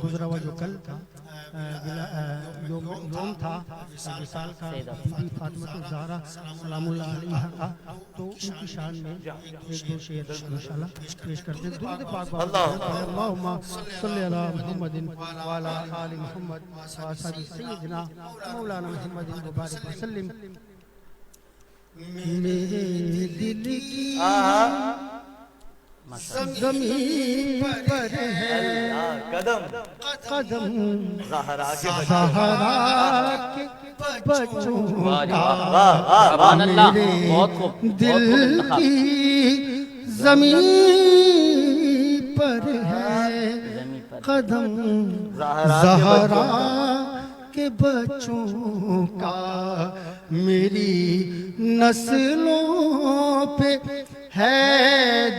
गुजरा हुआ जो कल था योम था विसाल का बीबी फातिमा ज़हरा सलामुल्लाह अलैहा का, तो उनकी शान में एक दो शेर इंशाअल्लाह पेश करते हैं। दुरूद पाक अल्लाहुम्मा सल्ली अला मुहम्मदिन व अला आलि मुहम्मद व सय्यिदना मौलाना मुहम्मदिन व बारिक वसल्लम। मेरे दिल की ज़मीन पर है कदम कदम ज़हरा के बच्चों का, दिल की ज़मीन पर है कदम ज़हरा के बच्चों का, मेरी नस्लों पे है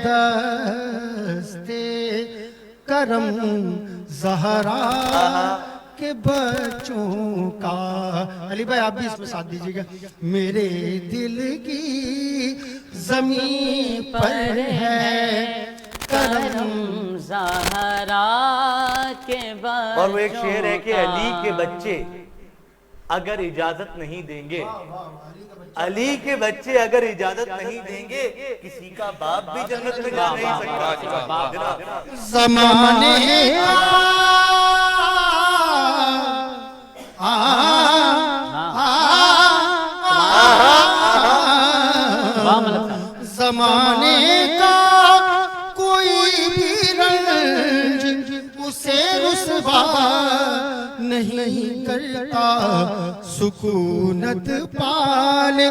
दस्ते करम ज़हरा के बच्चों का। अली भाई आप भी इसमें साथ दीजिएगा। मेरे दिल की ज़मीन पर है करम ज़हरा के बच्चों। और वो एक शेर है कि अली के बच्चे अगर इजाजत नहीं देंगे, अली के बच्चे अगर इजाजत नहीं देंगे, किसी का बाप भी जन्नत में जा नहीं सकता। ज़माने ज़माने का कोई भी रंज उसे रुसवा नहीं करता, सुकूनत पाले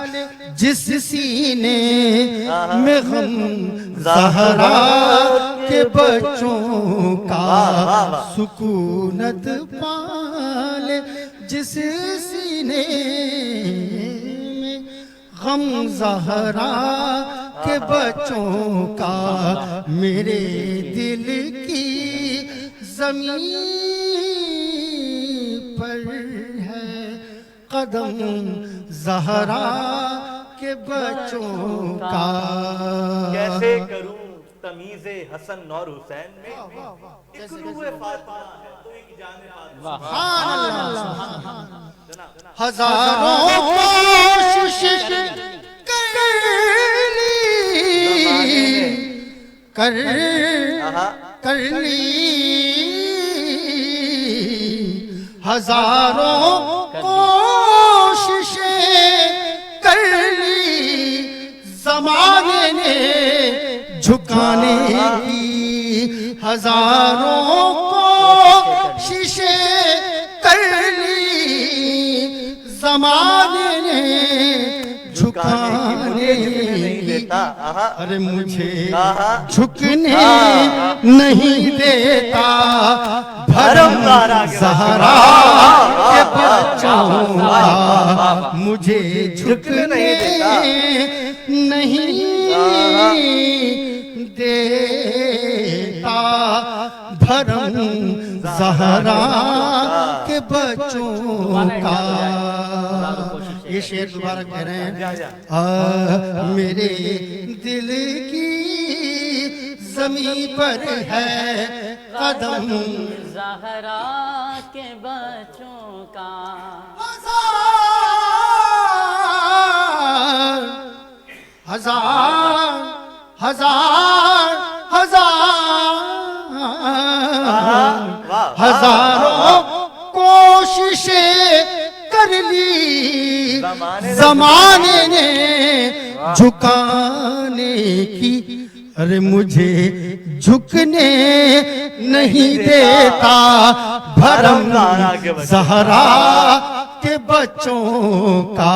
जिस सीने में गम ज़हरा के बच्चों का, सुकूनत पाले जिस सीने में गम ज़हरा के बच्चों का मेरे दिल की ज़मीन पर है कदम ज़हरा के बच्चों का। कैसे करूं तमीज़े हसन और हुसैन में, एक रूह फातिमा है तो एक जाने फातिमा। हजारों कोशिश कर ली हजारों कोशिशें कर ली ज़माने ने झुकाने की, हजारों कोशिशें कर ली ज़माने ने झुकाने देता, अरे मुझे झुकने नहीं देता भरम ज़हरा के बच्चों का, मुझे झुकने नहीं देता भरम ज़हरा के बच्चों का। ये शेर दोबारा कह रहे हैं, मेरे दिल की ज़मीन पर है कदम ज़हरा के बच्चों का। हजार हजार हजारों कोशिशें कर ली ज़माने ने झुकाने की, अरे मुझे झुकने नहीं देता भरम ज़हरा के बच्चों का,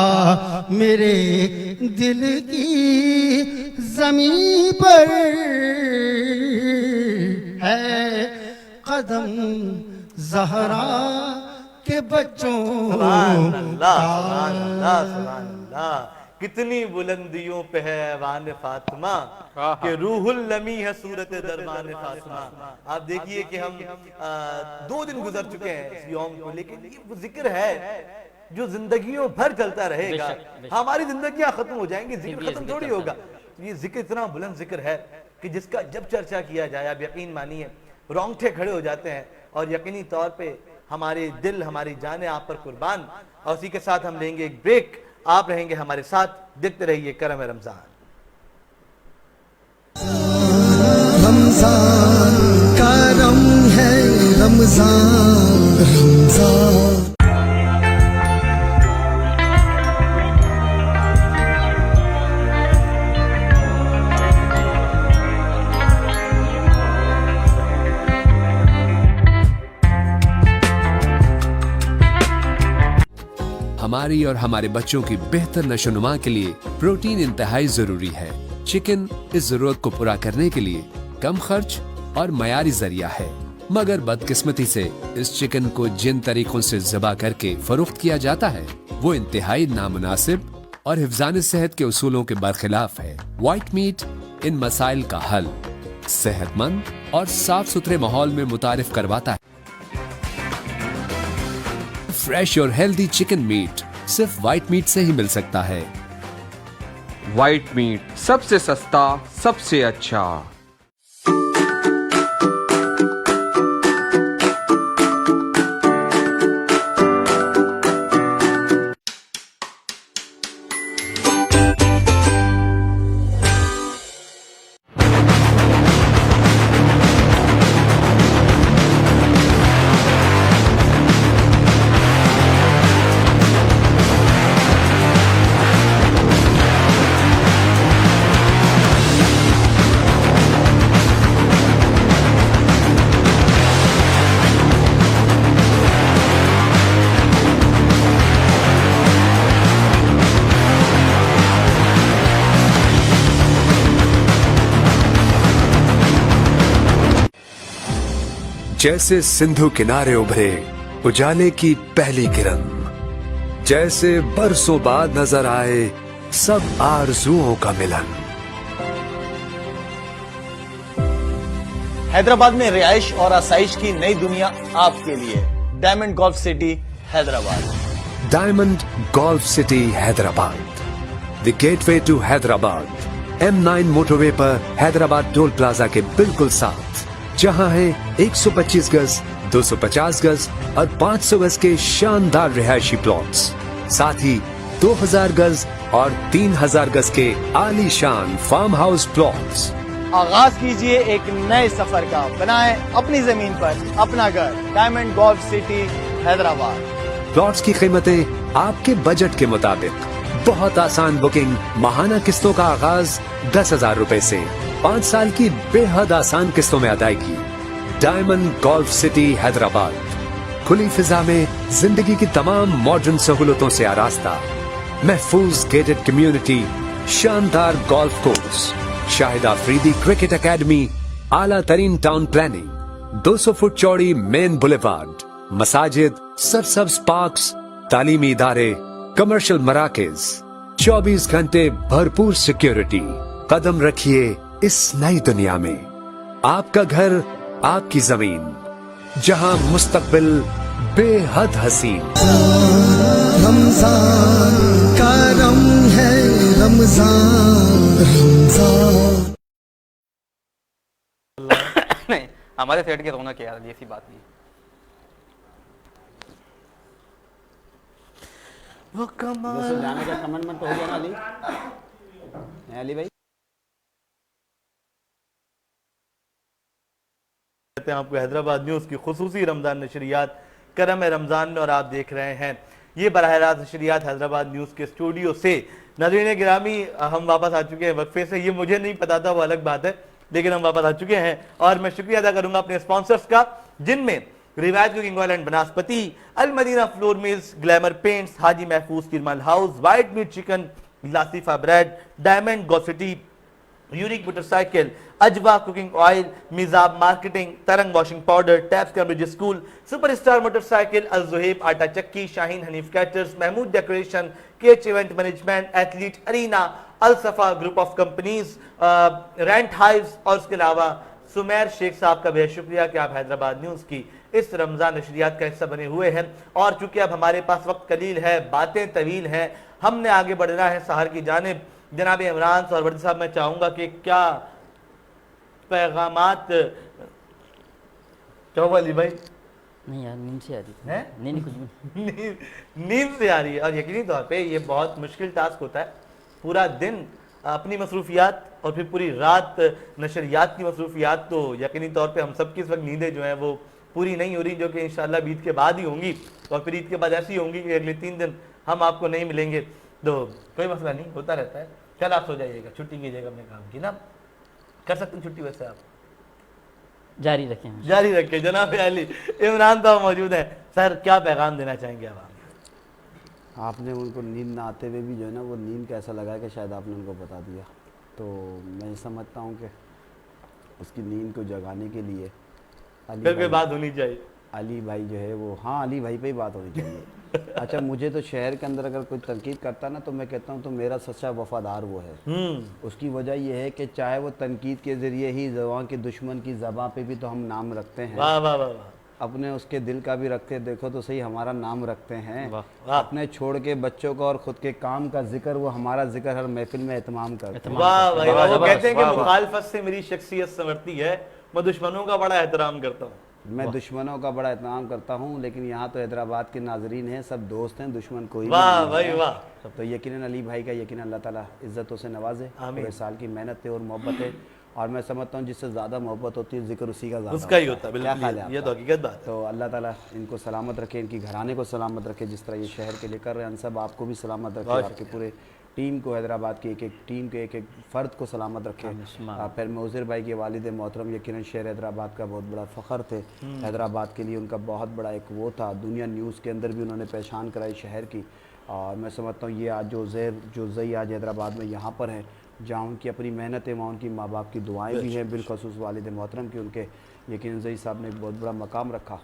मेरे दिल की ज़मीन पर है कदम ज़हरा के बच्चों का। कितनी बुलंदियों पे है ऐवान फातिमा कि रूहुल लमी है सूरत दरबान फातिमा। आप देखिए कि हम 2 दिन गुजर चुके हैं इस यौम को, लेकिन ये वो जिक्र है जो जिंदगियों भर चलता रहेगा। हमारी जिंदगियां खत्म हो जाएंगी, जिक्र खत्म थोड़ी होगा। ये जिक्र इतना बुलंद जिक्र है कि जिसका जब चर्चा किया जाए, आप यकीन मानिए रोंगटे खड़े हो जाते हैं, और यकीनी तौर पे हमारे दिल हमारी जानें आप पर कुर्बान। और इसी के साथ हम लेंगे एक ब्रेक, आप रहेंगे हमारे साथ, देखते रहिए करम रमजान। रमजान करम है रमजान रमजान। हमारी और हमारे बच्चों की बेहतर नशोनुमा के लिए प्रोटीन इंतहाई जरूरी है। चिकन इस जरूरत को पूरा करने के लिए कम खर्च और मयारी जरिया है, मगर बदकिस्मती से इस चिकन को जिन तरीकों से ज़बा करके फरोख्त किया जाता है वो इंतहाई नामुनासिब और हिफ्ज़ान सेहत के उसूलों के बरखिलाफ है। व्हाइट मीट इन मसाइल का हल सेहतमंद और साफ सुथरे माहौल में मुतारिफ करवाता है। फ्रेश और हेल्दी चिकन मीट सिर्फ व्हाइट मीट से ही मिल सकता है। व्हाइट मीट सबसे सस्ता सबसे अच्छा। जैसे सिंधु किनारे उभरे उजाले की पहली किरण, जैसे बरसों बाद नजर आए सब आरज़ुओं का मिलन। हैदराबाद में रिहाइश और आसाइश की नई दुनिया आपके लिए। Diamond golf city Hyderabad. Diamond golf city Hyderabad, the gateway to Hyderabad. M9 motorway पर हैदराबाद टोल प्लाजा के बिल्कुल साथ, जहां है 125 गज, 250 गज और 500 गज के शानदार रिहायशी प्लॉट्स, साथ ही 2000 गज और 3000 गज के आलीशान फार्म हाउस प्लॉट्स। आगाज कीजिए एक नए सफर का, बनाएं अपनी जमीन पर अपना घर। Diamond golf city Hyderabad. Plots की कीमतें आपके बजट के मुताबिक, बहुत आसान बुकिंग, माहाना किस्तों का आगाज 10,000 रुपए से, 5 साल की बेहद आसान किस्तों में अदायगी। डायमंड गोल्फ सिटी हैदराबाद, खुली फिजा में जिंदगी की तमाम मॉडर्न सहूलतों से आरास्ता, महफूज गेटेड कम्युनिटी, शानदार golf course, Shahid Afridi cricket academy, आला तरीन टाउन प्लानिंग, 200 फुट चौड़ी मेन बुलेवार्ड, मसाजिद, सरसब्ज पार्क्स, तालीमी इदारे, कमर्शियल मराकज, 24 घंटे भरपूर सिक्योरिटी। कदम रखिए इस नई दुनिया में। आपका घर, आपकी जमीन, जहां मुस्तकबिल बेहद हसीन। रमजान का रंग है, रमजान रमजान। नहीं, हमारे सेट की रौनक यार, ऐसी बात नहीं। वो कमाल जाने का कमेंटमेंट तो हो गया ना अली? अली भाई कहते हैं आपको हैदराबाद न्यूज़ की खुसूसी रमज़ान नशरियात करम रमज़ान में, और आप देख रहे हैं ये बराह रास्त नशरियात हैदराबाद न्यूज़ के स्टूडियो से। नाज़रीन गिरामी, हम वापस आ चुके हैं वक्फे से। ये मुझे नहीं पता था, वो अलग बात है, लेकिन हम वापस आ चुके हैं और मैं शुक्रिया अदा करूंगा अपने स्पॉन्सर्स का, जिनमें Riwayat cooking oil and Banaspati, Al Madina flour mills, glamour paints, Haji Mahfooz Tirmal house, white meat chicken, Lasifa bread, diamond golf city, unique motorcycle, Ajwa cooking oil, Meezab marketing, Tarang washing powder, taps Cambridge school, superstar motorcycle, Al Zuhaib आटा चक्की, शाहीन हनीफ कैटर्स, महमूद डेकोरेशन, केच event management, athlete arena, Al Safa group of companies, rent hives, और उसके अलावा सुमेर शेख साहब का बेहद शुक्रिया कि आप हैदराबाद न्यूज़ की इस रमज़ान नशरियात का हिस्सा बने हुए हैं। और चूंकि अब हमारे पास वक्त कलील है, बातें तवील हैं, हमने आगे बढ़ना है सहर की जानिब। जनाब इमरान सरवर्दी साहब, मैं चाहूँगा कि क्या पैगामात, क्या हुआ अली भाई? नहीं यार, नींद से आ रही है। नहीं कुछ भी नींद से आ रही है। और यकीनी तौर पे ये बहुत मुश्किल टास्क होता है, पूरा दिन अपनी मसरूफियात और फिर पूरी रात नशरियात की मसरूफियात। तो यकीनी तौर पे हम सब की इस वक्त नींदें जो हैं वो पूरी नहीं हो रही, जो कि इंशाल्लाह ईद के बाद ही होंगी, और फिर ईद के बाद ऐसी होंगी कि अगले 3 दिन हम आपको नहीं मिलेंगे। तो कोई मसला नहीं, होता रहता है। कल आप सो जाइएगा, छुट्टी कीजिएगा अपने काम की ना, कर सकते हैं छुट्टी, वैसे आप जारी रखें। जनाब अली इमरान साहब मौजूद है। सर, क्या पैगाम देना चाहेंगे आप? आपने उनको नींद ना आते हुए भी जो है ना, वो नींद कैसा लगा कि शायद आपने उनको बता दिया। तो मैं समझता हूँ कि उसकी नींद को जगाने के लिए कोई बात होनी चाहिए। अली भाई जो है वो, हाँ अली भाई पे ही बात होनी चाहिए। अच्छा, मुझे तो शहर के अंदर अगर कोई तनकीद करता ना, तो मैं कहता हूँ तो मेरा सच्चा वफादार वो है। उसकी वजह यह है कि चाहे वो तनकीद के ज़रिए ही ज़बान के दुश्मन की ज़बान पे भी तो हम नाम रखते हैं। वाह वाह वाह। अपने उसके दिल का भी रखते, देखो तो सही हमारा नाम रखते हैं। अपने छोड़ के बच्चों का और खुद के काम का जिक्र, वो हमारा जिक्र हर महफिल में एहतमाम करते हैं। वाह भाई वाह। वो कहते हैं कि मुखालफत से मेरी शख्सियत संवरती है, मैं दुश्मनों का बड़ा एहतराम करता हूँ। मैं दुश्मनों का बड़ा एहतराम करता हूँ, लेकिन यहाँ तो हैदराबाद के नाजरीन हैं, सब दोस्त हैं, दुश्मन कोई वाह भाई वाह। तो यकीनन अली भाई का यकीनन अल्लाह ताला इज्जतों से नवाजे, पूरे साल की मेहनत है और मोहब्बत है। और मैं समझता हूँ जिससे ज़्यादा मोहब्बत होती है, जिक्र उसी का उसका ही होता है। क्या ख्याल है? ये तो हकीकत बात है। तो अल्लाह ताला इनको सलामत रखे, इनकी घराने को सलामत रखे, जिस तरह ये शहर के लिए कर रहे हैं। सब आपको भी सलामत रखे, आपके पूरे टीम को, हैदराबाद की एक एक टीम के एक एक फ़र्द को सलामत रखे। फिर मौज़िर भाई के वालिद मोहतरम यकीनन शहर हैदराबाद का बहुत बड़ा फ़ख्र थे। हैदराबाद के लिए उनका बहुत बड़ा एक वो था, दुनिया न्यूज़ के अंदर भी उन्होंने पहचान कराई शहर की। और मैं समझता हूँ ये आज जो ज़ई आज हैदराबाद में यहाँ पर है, जहाँ उनकी अपनी मेहनत है, वहाँ उनकी माँ बाप की दुआएँ भी हैं, बिलखसूस वालिद मोहतरम की, उनके यकीनन ज़ई साहब ने एक बहुत बड़ा मकाम रखा।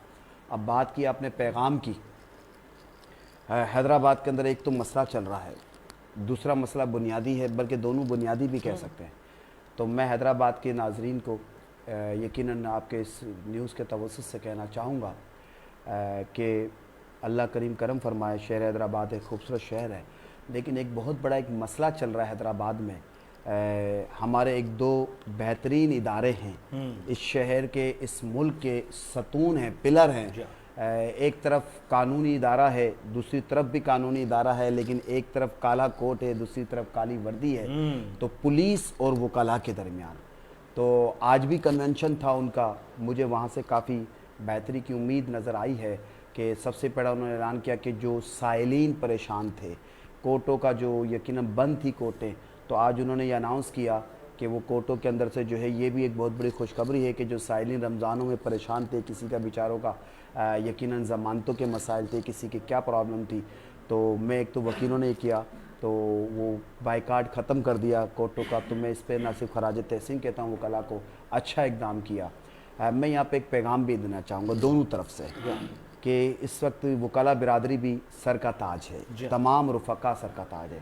अब बात की आपने पैगाम की, हैदराबाद के अंदर एक तो मसला चल रहा है, दूसरा मसला बुनियादी है, बल्कि दोनों बुनियादी भी कह सकते हैं। तो मैं हैदराबाद के नाजरीन को यकीनन आपके इस न्यूज़ के तवज्जुह से कहना चाहूँगा कि अल्लाह करीम करम फरमाए। शहर हैदराबाद एक खूबसूरत शहर है, लेकिन एक बहुत बड़ा एक मसला चल रहा है हैदराबाद में। हमारे एक दो बेहतरीन इदारे हैं इस शहर के, इस मुल्क के सतून हैं, पिलर हैं। एक तरफ कानूनी इदारा है, दूसरी तरफ भी कानूनी इदारा है, लेकिन एक तरफ काला कोट है, दूसरी तरफ काली वर्दी है। तो पुलिस और वकला के दरमियान तो आज भी कन्वेंशन था उनका, मुझे वहाँ से काफ़ी बेहतरी की उम्मीद नज़र आई है कि सबसे पहला उन्होंने ऐलान किया कि जो साइलिन परेशान थे, कोर्टों का जो यकीनन बंद थी कोर्टें, तो आज उन्होंने ये अनाउंस किया कि वो कोर्टों के अंदर से जो है, ये भी एक बहुत बड़ी खुशखबरी है कि जो साइलिन रमज़ानों में परेशान थे, किसी का बेचारों का यकीनन ज़मानतों के मसाइल थे, किसी की क्या प्रॉब्लम थी, तो मैं एक तो वकीलों ने किया तो वो बाइकाट ख़त्म कर दिया कोर्टों का। तो मैं इस पर ना सिर्फ खराज तहसीन कहता हूँ वकला को, अच्छा इकदाम किया। मैं यहाँ पे एक पैगाम भी देना चाहूँगा दोनों तरफ से कि इस वक्त वकला बिरादरी भी सर का ताज है, तमाम रुफ़का सर का ताज है।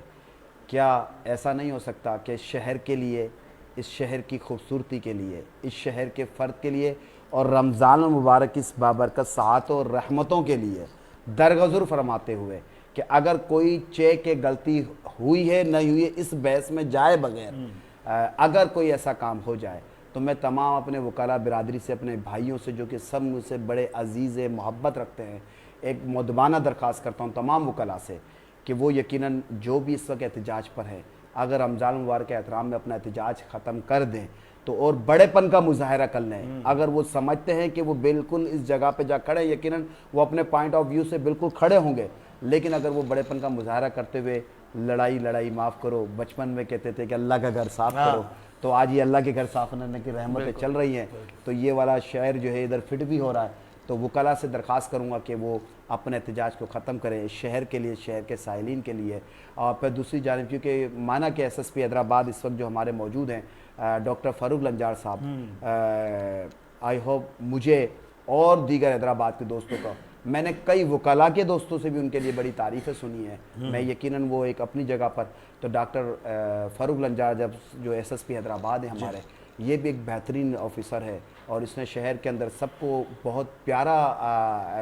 क्या ऐसा नहीं हो सकता कि शहर के लिए, इस शहर की खूबसूरती के लिए, इस शहर के फ़र्द के लिए और रमज़ान मुबारक इस बाबरकत सात और रहमतों के लिए दरगुज़र फरमाते हुए कि अगर कोई चेक के गलती हुई है नहीं हुई है, इस बहस में जाए बगैर अगर कोई ऐसा काम हो जाए, तो मैं तमाम अपने वकला बिरादरी से, अपने भाइयों से जो कि सब मुझसे बड़े अजीज़ मोहब्बत रखते हैं, एक मुदबाना दरख्वास्त करता हूँ तमाम वकला से कि वो यकीनन जो भी इस वक्त एहतजाज पर है, अगर रमज़ान मुबारक के एहतराम में अपना एहतजाज ख़त्म कर दें तो और बड़ेपन का मुजाहरा कर लें। अगर वो समझते हैं कि वो बिल्कुल इस जगह पे जा खड़े, यकीनन वो अपने पॉइंट ऑफ व्यू से बिल्कुल खड़े होंगे, लेकिन अगर वो बड़ेपन का मुजाहरा करते हुए लड़ाई माफ़ करो, बचपन में कहते थे कि अल्लाह का घर साफ़ करो, तो आज ये अल्लाह के घर साफ़ करने की रहमतें चल रही हैं, तो ये वाला शहर जो है इधर फिट भी हो रहा है। तो वकला से दरख्वास्त करूँगा कि वो अपने एहतजाज को ख़त्म करें शहर के लिए, शहर के साइलिन के लिए। और फिर दूसरी जानिब क्योंकि माना कि SSP हैदराबाद इस वक्त जो हमारे मौजूद हैं डॉक्टर फ़ारूक लंजार साहब, आई होप मुझे और दीगर हैदराबाद के दोस्तों का, मैंने कई वकला के दोस्तों से भी उनके लिए बड़ी तारीफ़ें सुनी है। मैं यकीनन वो एक अपनी जगह पर, तो डॉक्टर फ़ारूक लंजार जब जो SSP हैदराबाद है हमारे, ये भी एक बेहतरीन ऑफिसर है और इसने शहर के अंदर सबको बहुत प्यारा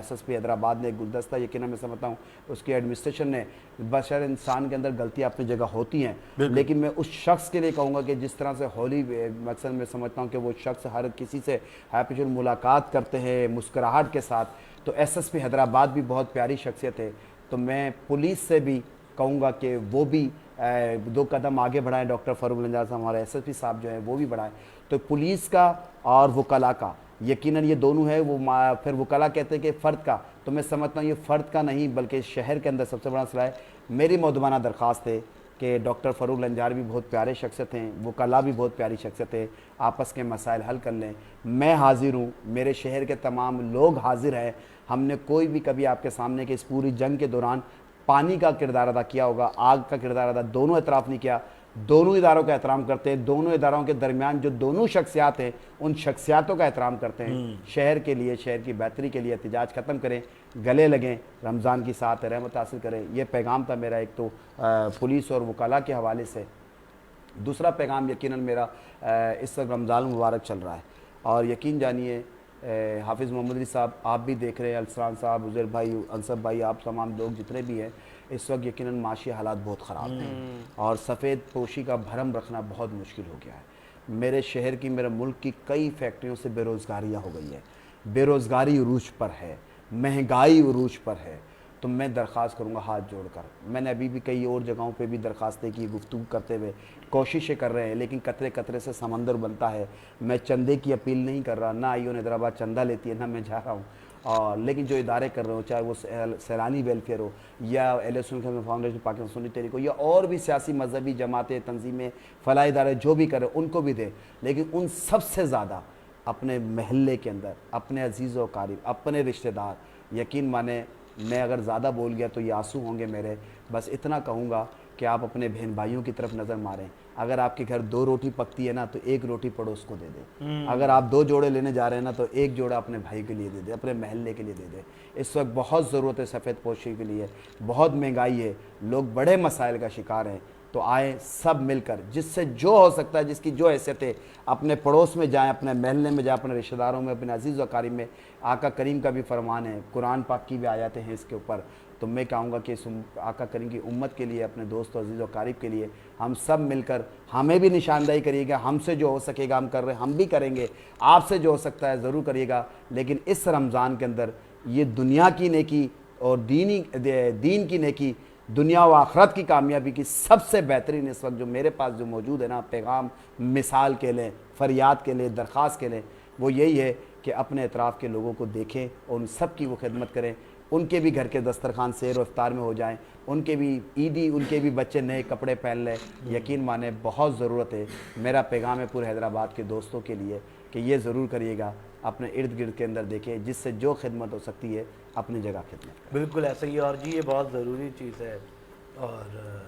SSP हैदराबाद ने गुलदस्ता, यकीनन मैं समझता हूँ उसकी एडमिनिस्ट्रेशन ने, बशर इंसान के अंदर गलतियाँ अपनी जगह होती हैं, लेकिन मैं उस शख्स के लिए कहूँगा कि जिस तरह से होली मकसद में समझता हूँ कि वो शख्स हर किसी से हैप्पी मुलाकात करते हैं मुस्कुराहट के साथ, तो SSP हैदराबाद भी बहुत प्यारी शख्सियत है। तो मैं पुलिस से भी कहूँगा कि वो भी दो कदम आगे बढ़ाएं, डॉक्टर फ़ारूक लंजार साहब हमारे SSP साहब जो हैं वो भी बढ़ाएं। तो पुलिस का और वकला का यकीनन ये दोनों है। वो फिर वकला कहते हैं कि फ़र्द का, तो मैं समझता हूँ ये फ़र्द का नहीं बल्कि शहर के अंदर सबसे बड़ा मसला है। मेरी मौदबाना दरख्वास्त है कि डॉक्टर फ़ारूक लंजार भी बहुत प्यारे शख्सियत हैं, वकला भी बहुत प्यारी शख्सियत है, आपस के मसाइल हल कर लें। मैं हाजिर हूँ, मेरे शहर के तमाम लोग हाजिर हैं। हमने कोई भी कभी आपके सामने कि इस पूरी जंग के दौरान पानी का किरदार अदा किया होगा, आग का किरदार अदा दोनों एतराफ़ नहीं किया। दोनों इदारों का एहतराम करते हैं, दोनों इदारों के दरमियान जो दोनों शख्सियात हैं उन शख्सियातों का एहतराम करते हैं। शहर के लिए, शहर की बेहतरी के लिए एहतजाज ख़त्म करें, गले लगें, रमज़ान की साथ रहमत हासिल करें। यह पैगाम था मेरा एक तो पुलिस और वकला के हवाले से। दूसरा पैगाम यकीनन मेरा इस वक्त रमज़ान मुबारक चल रहा है और यकीन जानिए हाफिज़ मोहम्मद अली साहब आप भी देख रहे हैं, अलसरान साहब, उज़ैर भाई, अनसब भाई, आप तमाम लोग जितने भी हैं, इस वक्त यकीनन माशी हालात बहुत ख़राब हैं और सफ़ेद पोशी का भरम रखना बहुत मुश्किल हो गया है। मेरे शहर की, मेरे मुल्क की कई फैक्ट्रियों से बेरोज़गारियाँ हो गई है, बेरोज़गारी उरूज पर है, महंगाई उरूज पर है। तो मैं दरख्वास्त करूँगा हाथ जोड़कर, मैंने अभी भी कई और जगहों पे भी दरख्वास्तें की, गुफ्तगू करते हुए कोशिशें कर रहे हैं, लेकिन कतरे कतरे से समंदर बनता है। मैं चंदे की अपील नहीं कर रहा, ना आईओ हैदराबाद चंदा लेती है, ना मैं जा रहा हूँ। और लेकिन जो इदारे कर रहे हो, चाहे वो सैलानी वेलफेयर हो या LSU फाउंडेशन पाकिस्तान सुन्नी तहरीक हो या और भी सियासी मजहबी जमातें, तंजीमें, फलाह इदारे जो भी करें उनको भी दे, लेकिन उन सबसे ज़्यादा अपने महल्ले के अंदर अपने अजीज़ व क़रीब, अपने रिश्तेदार, यकीन माने मैं अगर ज़्यादा बोल गया तो ये आंसू होंगे मेरे, बस इतना कहूँगा कि आप अपने बहन भाइयों की तरफ नज़र मारें। अगर आपके घर 2 रोटी पकती है ना तो 1 रोटी पड़ोस को दे दे। अगर आप 2 जोड़े लेने जा रहे हैं ना तो 1 जोड़ा अपने भाई के लिए दे दे, अपने महल्ले के लिए दे दे। इस वक्त बहुत ज़रूरत है सफ़ेद पोशी के लिए, बहुत महंगाई है, लोग बड़े मसाइल का शिकार हैं। तो आए सब मिलकर, जिससे जो हो सकता है, जिसकी जो हैसियत है, अपने पड़ोस में जाएं, अपने महल्ले में जाएं, अपने रिश्तेदारों में, अपने अजीज़ व अकारीब में। आका करीम का भी फरमान है, कुरान पाक की भी आयतें हैं इसके ऊपर। तो मैं कहूँगा कि इस आका करीम की उम्मत के लिए, अपने दोस्तों अजीज़ व अकारीब के लिए हम सब मिलकर, हमें भी निशानदाही करिएगा, हमसे जो हो सकेगा हम कर रहे हैं, हम भी करेंगे, आपसे जो हो सकता है ज़रूर करिएगा। लेकिन इस रमज़ान के अंदर ये दुनिया की नेकी और दीन की नेकी, दुनिया व आखरत की कामयाबी की सबसे बेहतरीन इस वक्त जो मेरे पास जो मौजूद है ना पैगाम, मिसाल के लिए, फरियाद के लिए, दरख्वास्त के लिए, वो यही है कि अपने अतराफ़ के लोगों को देखें और उन सब की वो खिदमत करें। उनके भी घर के दस्तरखान सैर व इफ्तार में हो जाएं, उनके भी ईदी, उनके भी बच्चे नए कपड़े पहन लें। यकीन माने बहुत ज़रूरत है। मेरा पैगाम है पूरे हैदराबाद के दोस्तों के लिए कि ये ज़रूर करिएगा, अपने इर्द गिर्द के अंदर देखें, जिससे जो खिदमत हो सकती है अपनी जगह खिदमत। बिल्कुल ऐसा ही है। और जी ये बहुत ज़रूरी चीज़ है। और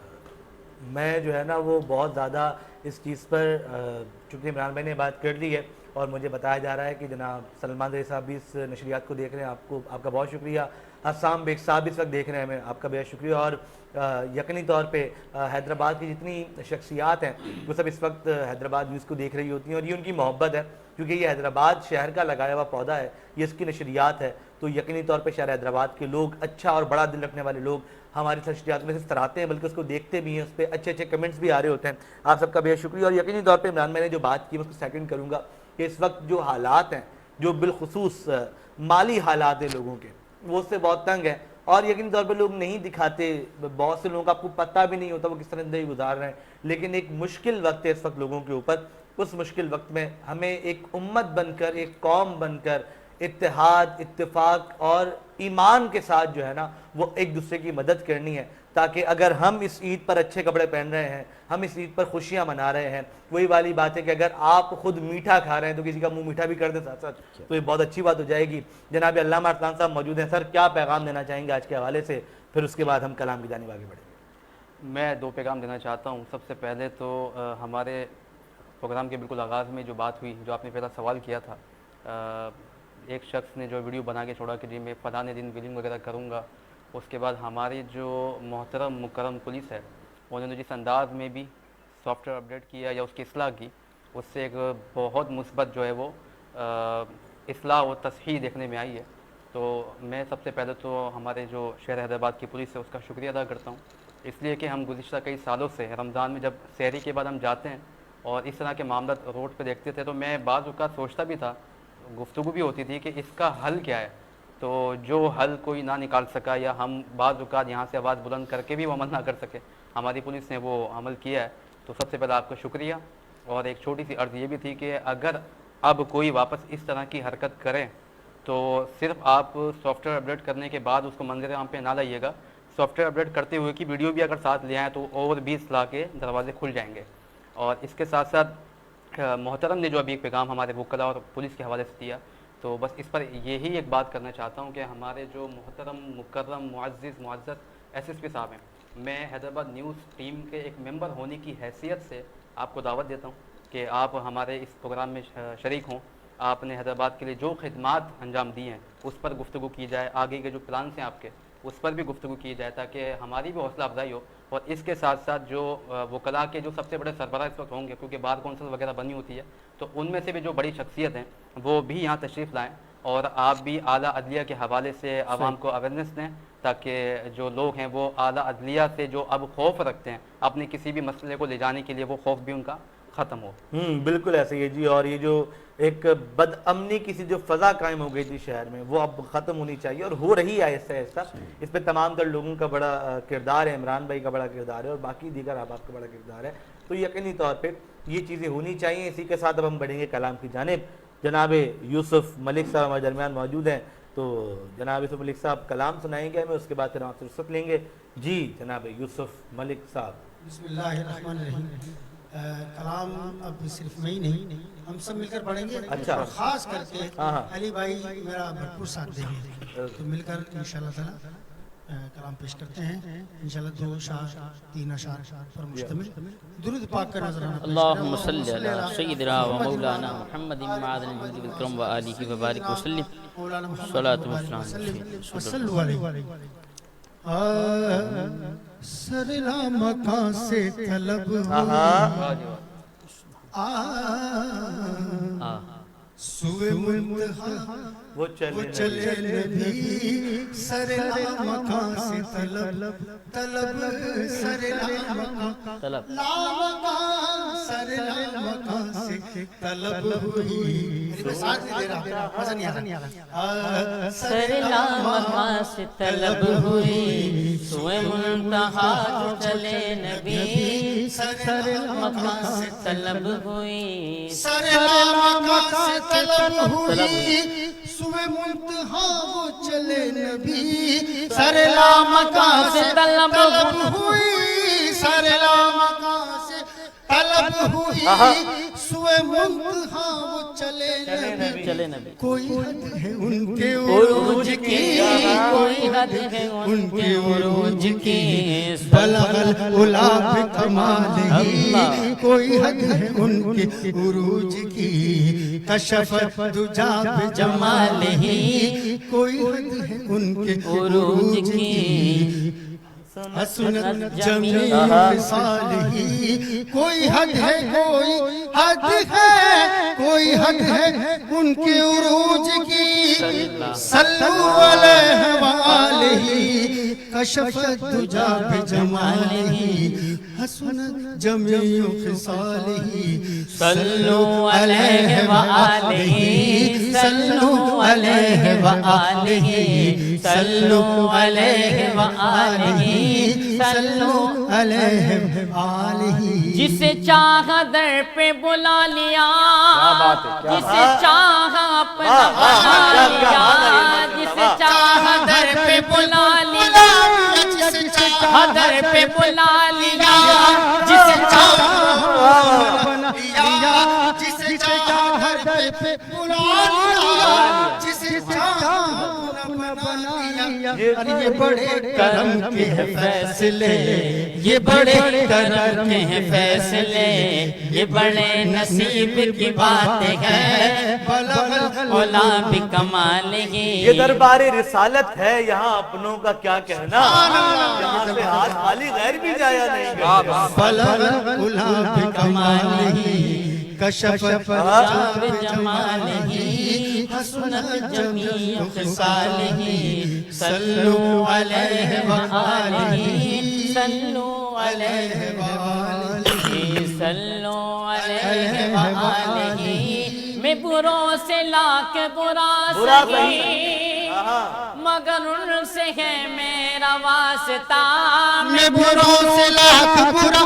मैं जो है ना वो बहुत ज़्यादा इस चीज़ पर, चूँकि इमरान भाई ने बात कर ली है और मुझे बताया जा रहा है कि जनाब सलमान रज़ी साहब भी इस नशरियात को देख रहे हैं, आपको आपका बहुत शुक्रिया। अस्साम बेग साहब इस वक्त देख रहे हैं, मैं आपका बेहद शुक्रिया। और यकीनी तौर पे हैदराबाद की जितनी शख्सियात हैं वो सब इस वक्त हैदराबाद न्यूज़ को देख रही होती हैं और ये उनकी मोहब्बत है, क्योंकि ये हैदराबाद शहर का लगाया हुआ पौधा है, ये इसकी नशरियात है। तो यकीनी तौर पे शहर हैदराबाद के लोग, अच्छा और बड़ा दिल रखने वाले लोग हमारी नशरियात में से सराहते हैं, बल्कि उसको देखते भी हैं, उस पर अच्छे अच्छे कमेंट्स भी आ रहे होते हैं। आप सबका बेहद शुक्रिया। और यकीनी तौर पर इमरान मैंने जो बात की मैं उसको सेकंड करूँगा कि इस वक्त जो हालात हैं, जो बिलखुसूस माली हालात हैं लोगों के, वो उससे बहुत तंग है और यकीनी तौर पे लोग नहीं दिखाते। बहुत से लोगों का आपको पता भी नहीं होता वो किस तरह ज़िंदगी गुजार रहे हैं। लेकिन एक मुश्किल वक्त है इस वक्त लोगों के ऊपर। उस मुश्किल वक्त में हमें एक उम्मत बनकर, एक कौम बनकर, इत्तेहाद, इत्तेफाक और ईमान के साथ जो है ना वो एक दूसरे की मदद करनी है, ताकि अगर हम इस ईद पर अच्छे कपड़े पहन रहे हैं, हम इस ईद पर खुशियां मना रहे हैं, वही वाली बात है कि अगर आप खुद मीठा खा रहे हैं तो किसी का मुंह मीठा भी कर दें साथ साथ, तो ये बहुत अच्छी बात हो जाएगी। जनाब अल्लामा अरसलान साहब मौजूद हैं। सर क्या पैगाम देना चाहेंगे आज के हवाले से, फिर उसके बाद हम कलाम की जानिब आगे बढ़ेंगे। मैं 2 पैगाम देना चाहता हूँ। सबसे पहले तो हमारे प्रोग्राम के बिल्कुल आगाज़ में जो बात हुई, जो आपने पहला सवाल किया था, एक शख्स ने जो वीडियो बना के छोड़ा कि जी मैं फलाने दिन बिलिंग वगैरह करूँगा। उसके बाद हमारी जो मोहतरम मुकर्रम पुलिस है, उन्होंने जिस अंदाज में भी सॉफ्टवेयर अपडेट किया या उसकी इस्लाह की, उससे एक बहुत मुस्बत जो है वो इस्लाह व तस्हीह देखने में आई है। तो मैं सबसे पहले तो हमारे जो शहर हैदराबाद की पुलिस है उसका शुक्रिया अदा करता हूँ, इसलिए कि हम गुज़िश्ता कई सालों से रमज़ान में जब सहरी के बाद हम जाते हैं और इस तरह के मामला रोड पर देखते थे, तो मैं बाज़ औक़ात सोचता भी था, गुफ्तगू भी होती थी कि इसका हल क्या है। तो जो हल कोई ना निकाल सका या हम बाज़ औक़ात यहाँ से आवाज़ बुलंद करके भी वो अमल ना कर सके, हमारी पुलिस ने वो अमल किया है। तो सबसे पहले आपका शुक्रिया। और एक छोटी सी अर्ज़ ये भी थी कि अगर अब कोई वापस इस तरह की हरकत करे तो सिर्फ आप सॉफ्टवेयर अपडेट करने के बाद उसको मंजर आम पे ना लाइएगा, सॉफ्टवेयर अपडेट करते हुए की वीडियो भी अगर साथ ले आएँ तो और भी इस्लाह के दरवाजे खुल जाएंगे। और इसके साथ साथ मोहतरम ने जो अभी एक पैगाम हमारे वकला और पुलिस के हवाले से दिया, तो बस इस पर यही एक बात करना चाहता हूँ कि हमारे जो मोहतरम मुकर्रम मुअज़्ज़िज़ मुअज़्ज़र SSP साहब हैं, मैं हैदराबाद न्यूज़ टीम के एक मेंबर होने की हैसियत से आपको दावत देता हूँ कि आप हमारे इस प्रोग्राम में शरीक हों। आपने हैदराबाद के लिए जो खिदमात अंजाम दी हैं उस पर गुफ्तगू की जाए, आगे के जो प्लान्स हैं आपके उस पर भी गुफ्तगू की जाए, ताकि हमारी भी हौसला अफजाई हो। और इसके साथ साथ जो वकला के जो सबसे बड़े सरबराह इस वक्त होंगे, क्योंकि बार कौंसिल वगैरह बनी होती है, तो उनमें से भी जो बड़ी शख्सियत हैं वो भी यहाँ तशरीफ़ लाएँ और आप भी आला अदलिया के हवाले से आवाम को अवेयरनेस दें, ताकि जो लोग हैं वो आला अदलिया से जो अब खौफ रखते हैं अपने किसी भी मसले को ले जाने के लिए, वो खौफ भी उनका ख़त्म हो। बिल्कुल ऐसे ही है जी। और ये जो एक बदअमनी की सी जो फ़ज़ा कायम हो गई थी शहर में, वो अब ख़त्म होनी चाहिए और हो रही है आहिस्ता आहिस्ता। इस पर तमाम तर लोगों का बड़ा किरदार है, इमरान भाई का बड़ा किरदार है और बाकी दीगर अहबाब का बड़ा किरदार है। तो यकीनी तौर पर ये चीज़ें होनी चाहिए। इसी के साथ अब हम बढ़ेंगे कलाम की जानिब। जनाब यूसुफ मलिक साहब हमारे दरमियान मौजूद हैं, तो जनाब यूसुफ मलिक साहब कलाम सुनाएंगे हमें, उसके बाद फिर आपसे रुख़्सत लेंगे। जी जनाब यूसुफ मलिक साहब। बिस्मिल्लाहिर्रहमानिर्रहीम। कलाम अब सिर्फ मैं ही नहीं, हम सब मिलकर पढ़ेंगे। अच्छा। और ख़ास करके अली भाई मेरा भरपूर साथ देंगे, तो मिलकर इंशाअल्लाह ताला कलाम पेश करते हैं। इंशाअल्लाह 2 अशार 3 अशार पर मुश्तमिल दुरूद पाक का नज़राना। अल्लाहुम्मा सल्ली अला सय्यिदिना व मौलाना मुहम्मदिन मअदल जद्दि वल करम व आलिहि व बारिक व सल्लिम। सल्लल्लाहु अलैहि वसल्लम। सरला मकान से तलब सुए मुंतहा वो चले नबी सरला मकान से तलब तलब सरला मकान तलब सरला मकान से तलब हुई साथ दे रहा मजा नहीं आ रहा सरला मकान से तलब हुई सुए मुंतहा जो चले नबी सरला मकान से तलब हुई सरला मकान से तलब हुई सुबह मुंतहा वो चले नबी सरला मकान से तलब हुई सरला मकान से तलब हुई सुबह मुंतहा वो चले नबी कोई हद है उनके उरूज की कोई हद है उनके उरूज की बलगल उला पे कमाल ही कोई हद है उनके उरूज की कशफ दुजा पे जमाल ही कोई हद है उनके उरूज की हसनत जमी मिसाल ही कोई हद है कोई हद है उनके उरूज की सल्लु अलैहि वालही कशफ दुजा पे जमालही हसनत जमी खिसालही सल्लु अलैहि वालही सल्लु अलैहि वालही सल्लु अलैहि वालही सल्लु अलैहि वालही जिसे चाह दर पे बुला लिया जिसे चाह अपना बना लिया जिसे चाह दर पे बुला लिया जिसे चाह दर पे बुला लिया जिसे चाह बना लिया जिसे चाह दर पे बुला लिया जिसे चाह बना लिया ये बड़े करम के हैं फैसले ये बड़े करम के हैं फैसले ये बड़े नसीब की बातें हैं ओला भी कमाल ही ये दरबार रिसालत है, यहाँ अपनों का क्या कहना, यहाँ से हाथ खाली गैर भी जाया नहीं। ओला भी कमाल ही कशफ जमाल ही हसनत जमी खिसाल ही सल्लु अलैहि वालही सल्लु अलैहि वालही सल्लु अलैहि वालही मैं बुरों से लाख बुरा सही मगर उनसे है मेरा वास्ता मैं बुरों से लाख बुरा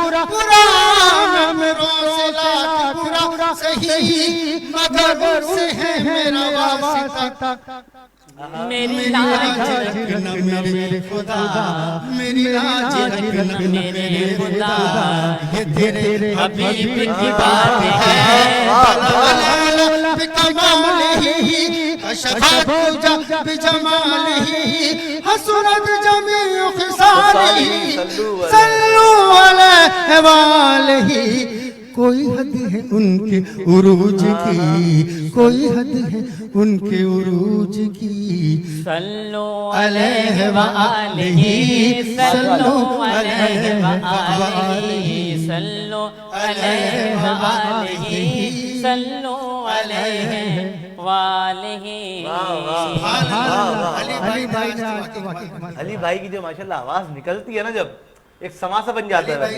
मैं बुरों से लाख बुरा सही मगर उनसे है मेरा वास्ता मेरी लाज रखना मेरे खुदा मेरी लाज रखना मेरे खुदा ये तेरे हबीब की बात है कमाल ही कशफ जमाल ही हसनत जमी खिसाल ही सल्लु अलैहि वालही कोई हद है उनके उरूज की कोई हद है उनके उरूज की सल्लु अलैहि वालही सल्लु अलैहि वालही सल्लु अलैहि वालही सल्लु अलैहि वालही। अली भाई की जो माशाल्लाह आवाज निकलती है ना, जब एक समासा बन जाता है,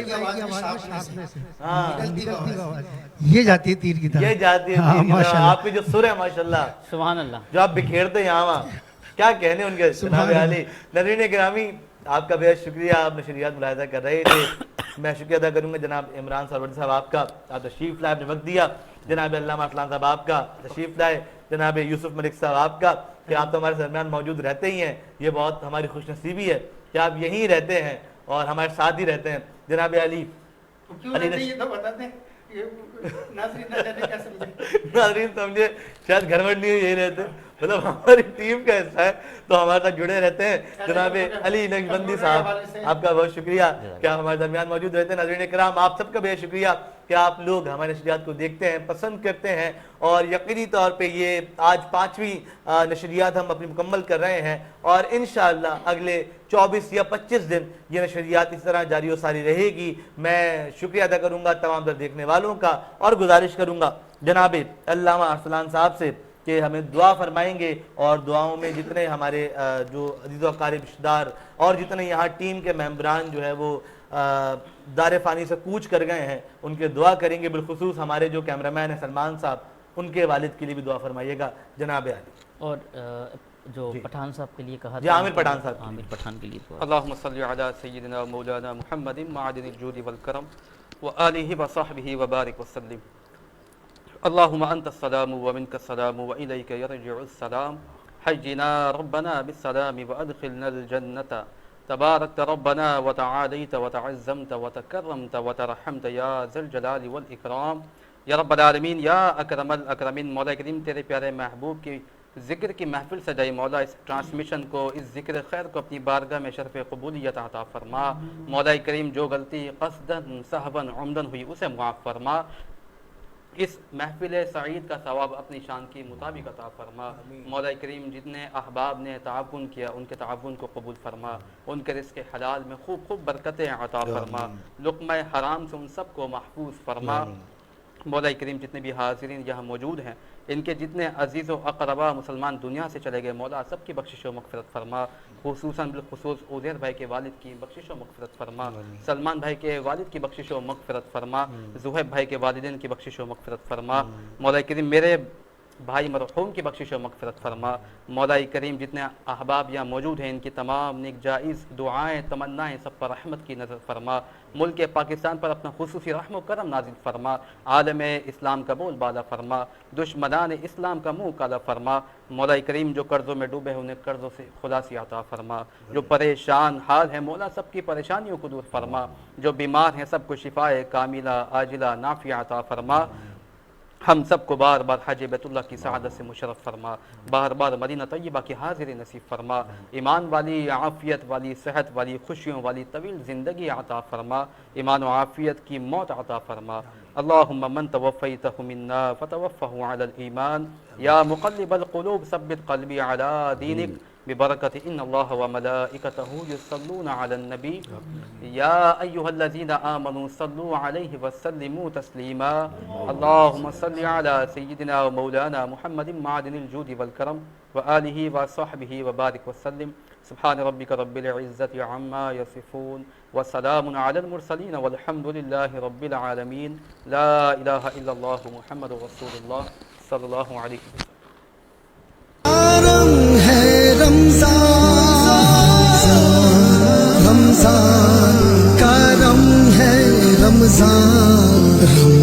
ये जाती है तीर की तरह, ये जाती है तीर की तरह। आपके जो सुर है माशाल्लाह सुभान अल्लाह, जो आप बिखेरते हैं यहाँ वहाँ, क्या कहने उनके। जनाब अली नज़रीन गिरामी, आपका बेहद शुक्रिया, आप नशरियात मुलाहिजा कर रहे थे। मैं शुक्रिया अदा करूँगा जनाब इमरान सरवर साहब आपका, आप तशरीफ लाए, आपने वक्त दिया। जनाब अल्लामा अरसलान साहब आपका तशरीफ लाए। जनाब यूसुफ मलिक साहब आपका, कि आप तो हमारे दरमियान मौजूद रहते ही हैं, ये बहुत हमारी खुशनसीबी है कि आप यहीं रहते हैं और हमारे साथ ही रहते हैं। जनाब अली नाज़रीन समझे, शायद घर में नहीं यही रहते, मतलब हमारी टीम का हिस्सा है तो हमारे साथ जुड़े रहते हैं। जनाब अली नक्शबंदी साहब, आपका बहुत शुक्रिया कि आप हमारे दरमियान मौजूद रहते हैं। नाज़रीन इकराम, आप सबका बेहद शुक्रिया कि आप लोग हमारे नशरियात को देखते हैं, पसंद करते हैं और यकीनी तौर पे ये आज 5वीं नशरियात हम अपनी मुकम्मल कर रहे हैं और इंशाअल्लाह अगले 24 या 25 दिन ये नशरियात इस तरह जारी और सारी रहेगी। मैं शुक्रिया अदा करूँगा तमाम दर देखने वालों का और गुजारिश करूँगा जनाब अल्लामा अरसलान साहब से कि हमें दुआ फरमाएंगे और दुआओं में जितने हमारे जो अजीज़ व क़ारिब रिश्तेदार और जितने यहाँ टीम के मेंबरान जो है वो दार फ़ानी से कूच कर गए हैं उनके दुआ करेंगे। बिलखुसूस हमारे जो कैमरामैन हैं सलमान साहब, उनके वालिद के लिए भी दुआ फरमाइएगा जनाब आली। और जो पठान साहब के लिए कहा, आमिर पठान साहब, आमिर पठान के लिए अल्लाहुम्मा सल्ली अला सय्यिदिना मौलाना मुहम्मदिन मादिनिल जूदि वल करम व आलिहि व सहबिहि व बारिक वसल्लिम। अल्लाहुम्मा अंतस्सलामु व मिनकस्सलामु व इलैका यरजिउस्सलाम हय्यिना रब्बना बिस्सलामि व अदखिलनल जन्नता तबारकत रब्बना व तआलैत व तअज़्ज़मत व तकर्रमत व तरहमत या ज़ल जलाली वल इकराम या रब्बल आलमीन या अकरमल अकरमीन। मौला करीम तेरे प्यारे महबूब की ज़िक्र की महफिल सजाई मौला, इस ट्रांसमिशन को, इस ज़िक्र खैर को अपनी बारगाह में शरफ़ क़बूलियत अता फरमा। मौला करीम जो गलती क़स्दन सहवन उम्दन हुई उसे मुआफ़ फरमा। इस महफिल सईद का सवाब अपनी शान के मुताबिक अता फरमा। मौला करीम जितने अहबाब ने ताउन किया उनके ताउन को कबूल फरमा, उनके रिज़्क़ हलाल में खूब खूब बरकतें अता फरमा, लुक़्मा हराम से उन सब को महफूज फरमा। मौला करीम जितने भी हाज़िरीन यहाँ मौजूद हैं, इनके जितने अजीज़ व अक़रबा मुसलमान दुनिया से चले गए, मौला सबकी बख्शिश व मग़फ़िरत फरमा। खुसूसन बिलखुसूस उज़ैर भाई के वालिद की बख्शिश व मग़फ़िरत फरमा, सलमान भाई के वालिद की बख्शिश व मग़फ़िरत फरमा, ज़ुहैब भाई के वालिदैन की बख्शिश व मग़फ़िरत फरमा। मौला करीम मेरे भाई मरहूम की बख्शिश व मग़फ़िरत फरमा। मौला करीम जितने अहबाब यहाँ मौजूद हैं, इनकी तमाम नेक जायज़ दुआएँ तमन्नाएँ सब पर रहमत की नज़र फरमा। मुल्क पाकिस्तान पर अपना खुसूसी रहम करम नाजिल फरमा। आलम इस्लाम का बोल बाला फरमा, दुश्मनान इस्लाम का मुँह काला फरमा। मौला करीम जो कर्ज़ों में डूबे हैं उन्हें कर्ज़ों से खुलासी अता फरमा। जो परेशान हाल है मौला सबकी परेशानियों को दूर फरमा। जो बीमार हैं सबको शिफाए कामिला आजिला नाफिया अता फरमा। हम सबको बार बार हज बैतुल्लाह की सआदत से मुशर्रफ फरमा, बार बार मदीना तय्यबा की हाज़िरी नसीब फरमा। ईमान वाली, आफ़ियत वाली, सेहत वाली, खुशियों वाली तवील ज़िंदगी अता फरमा। ईमान व आफ़ियत की मौत अता फरमा। अल्लाहुम्मा मन तवफ़्फ़ैतहु मिन्ना फ़तवफ़्फ़हु अलल ईमान या मुक़ल्लिबल क़ुलूब सब्बित क़ल्बी अला दीनिक बिबरकति इन्नल्लाह व मलाइकतहु युसल्लूना अलन नबी या अय्युहल्लज़ीना आमनू सल्लू अलैहि व सल्लिमू तस्लीमा। अल्लाहुम्मा सल्लि अला सय्यिदिना व मौलाना मुहम्मदिन मादिनिल जूदि वल करम व आलिहि व सहबिहि व बारिक वसल्लिम। सुब्हान रब्बिका रब्बिल इज़्ज़ति अम्मा यसिफून व सलामुन अलल मुरसलीन वल्हम्दुलिल्लाहि रब्बिल आलमीन। ला इलाहा इल्लल्लाहु मुहम्मदुर रसूलुल्लाह सल्लल्लाहु अलैहि वसल्लम। रमजान का रम है रमजान।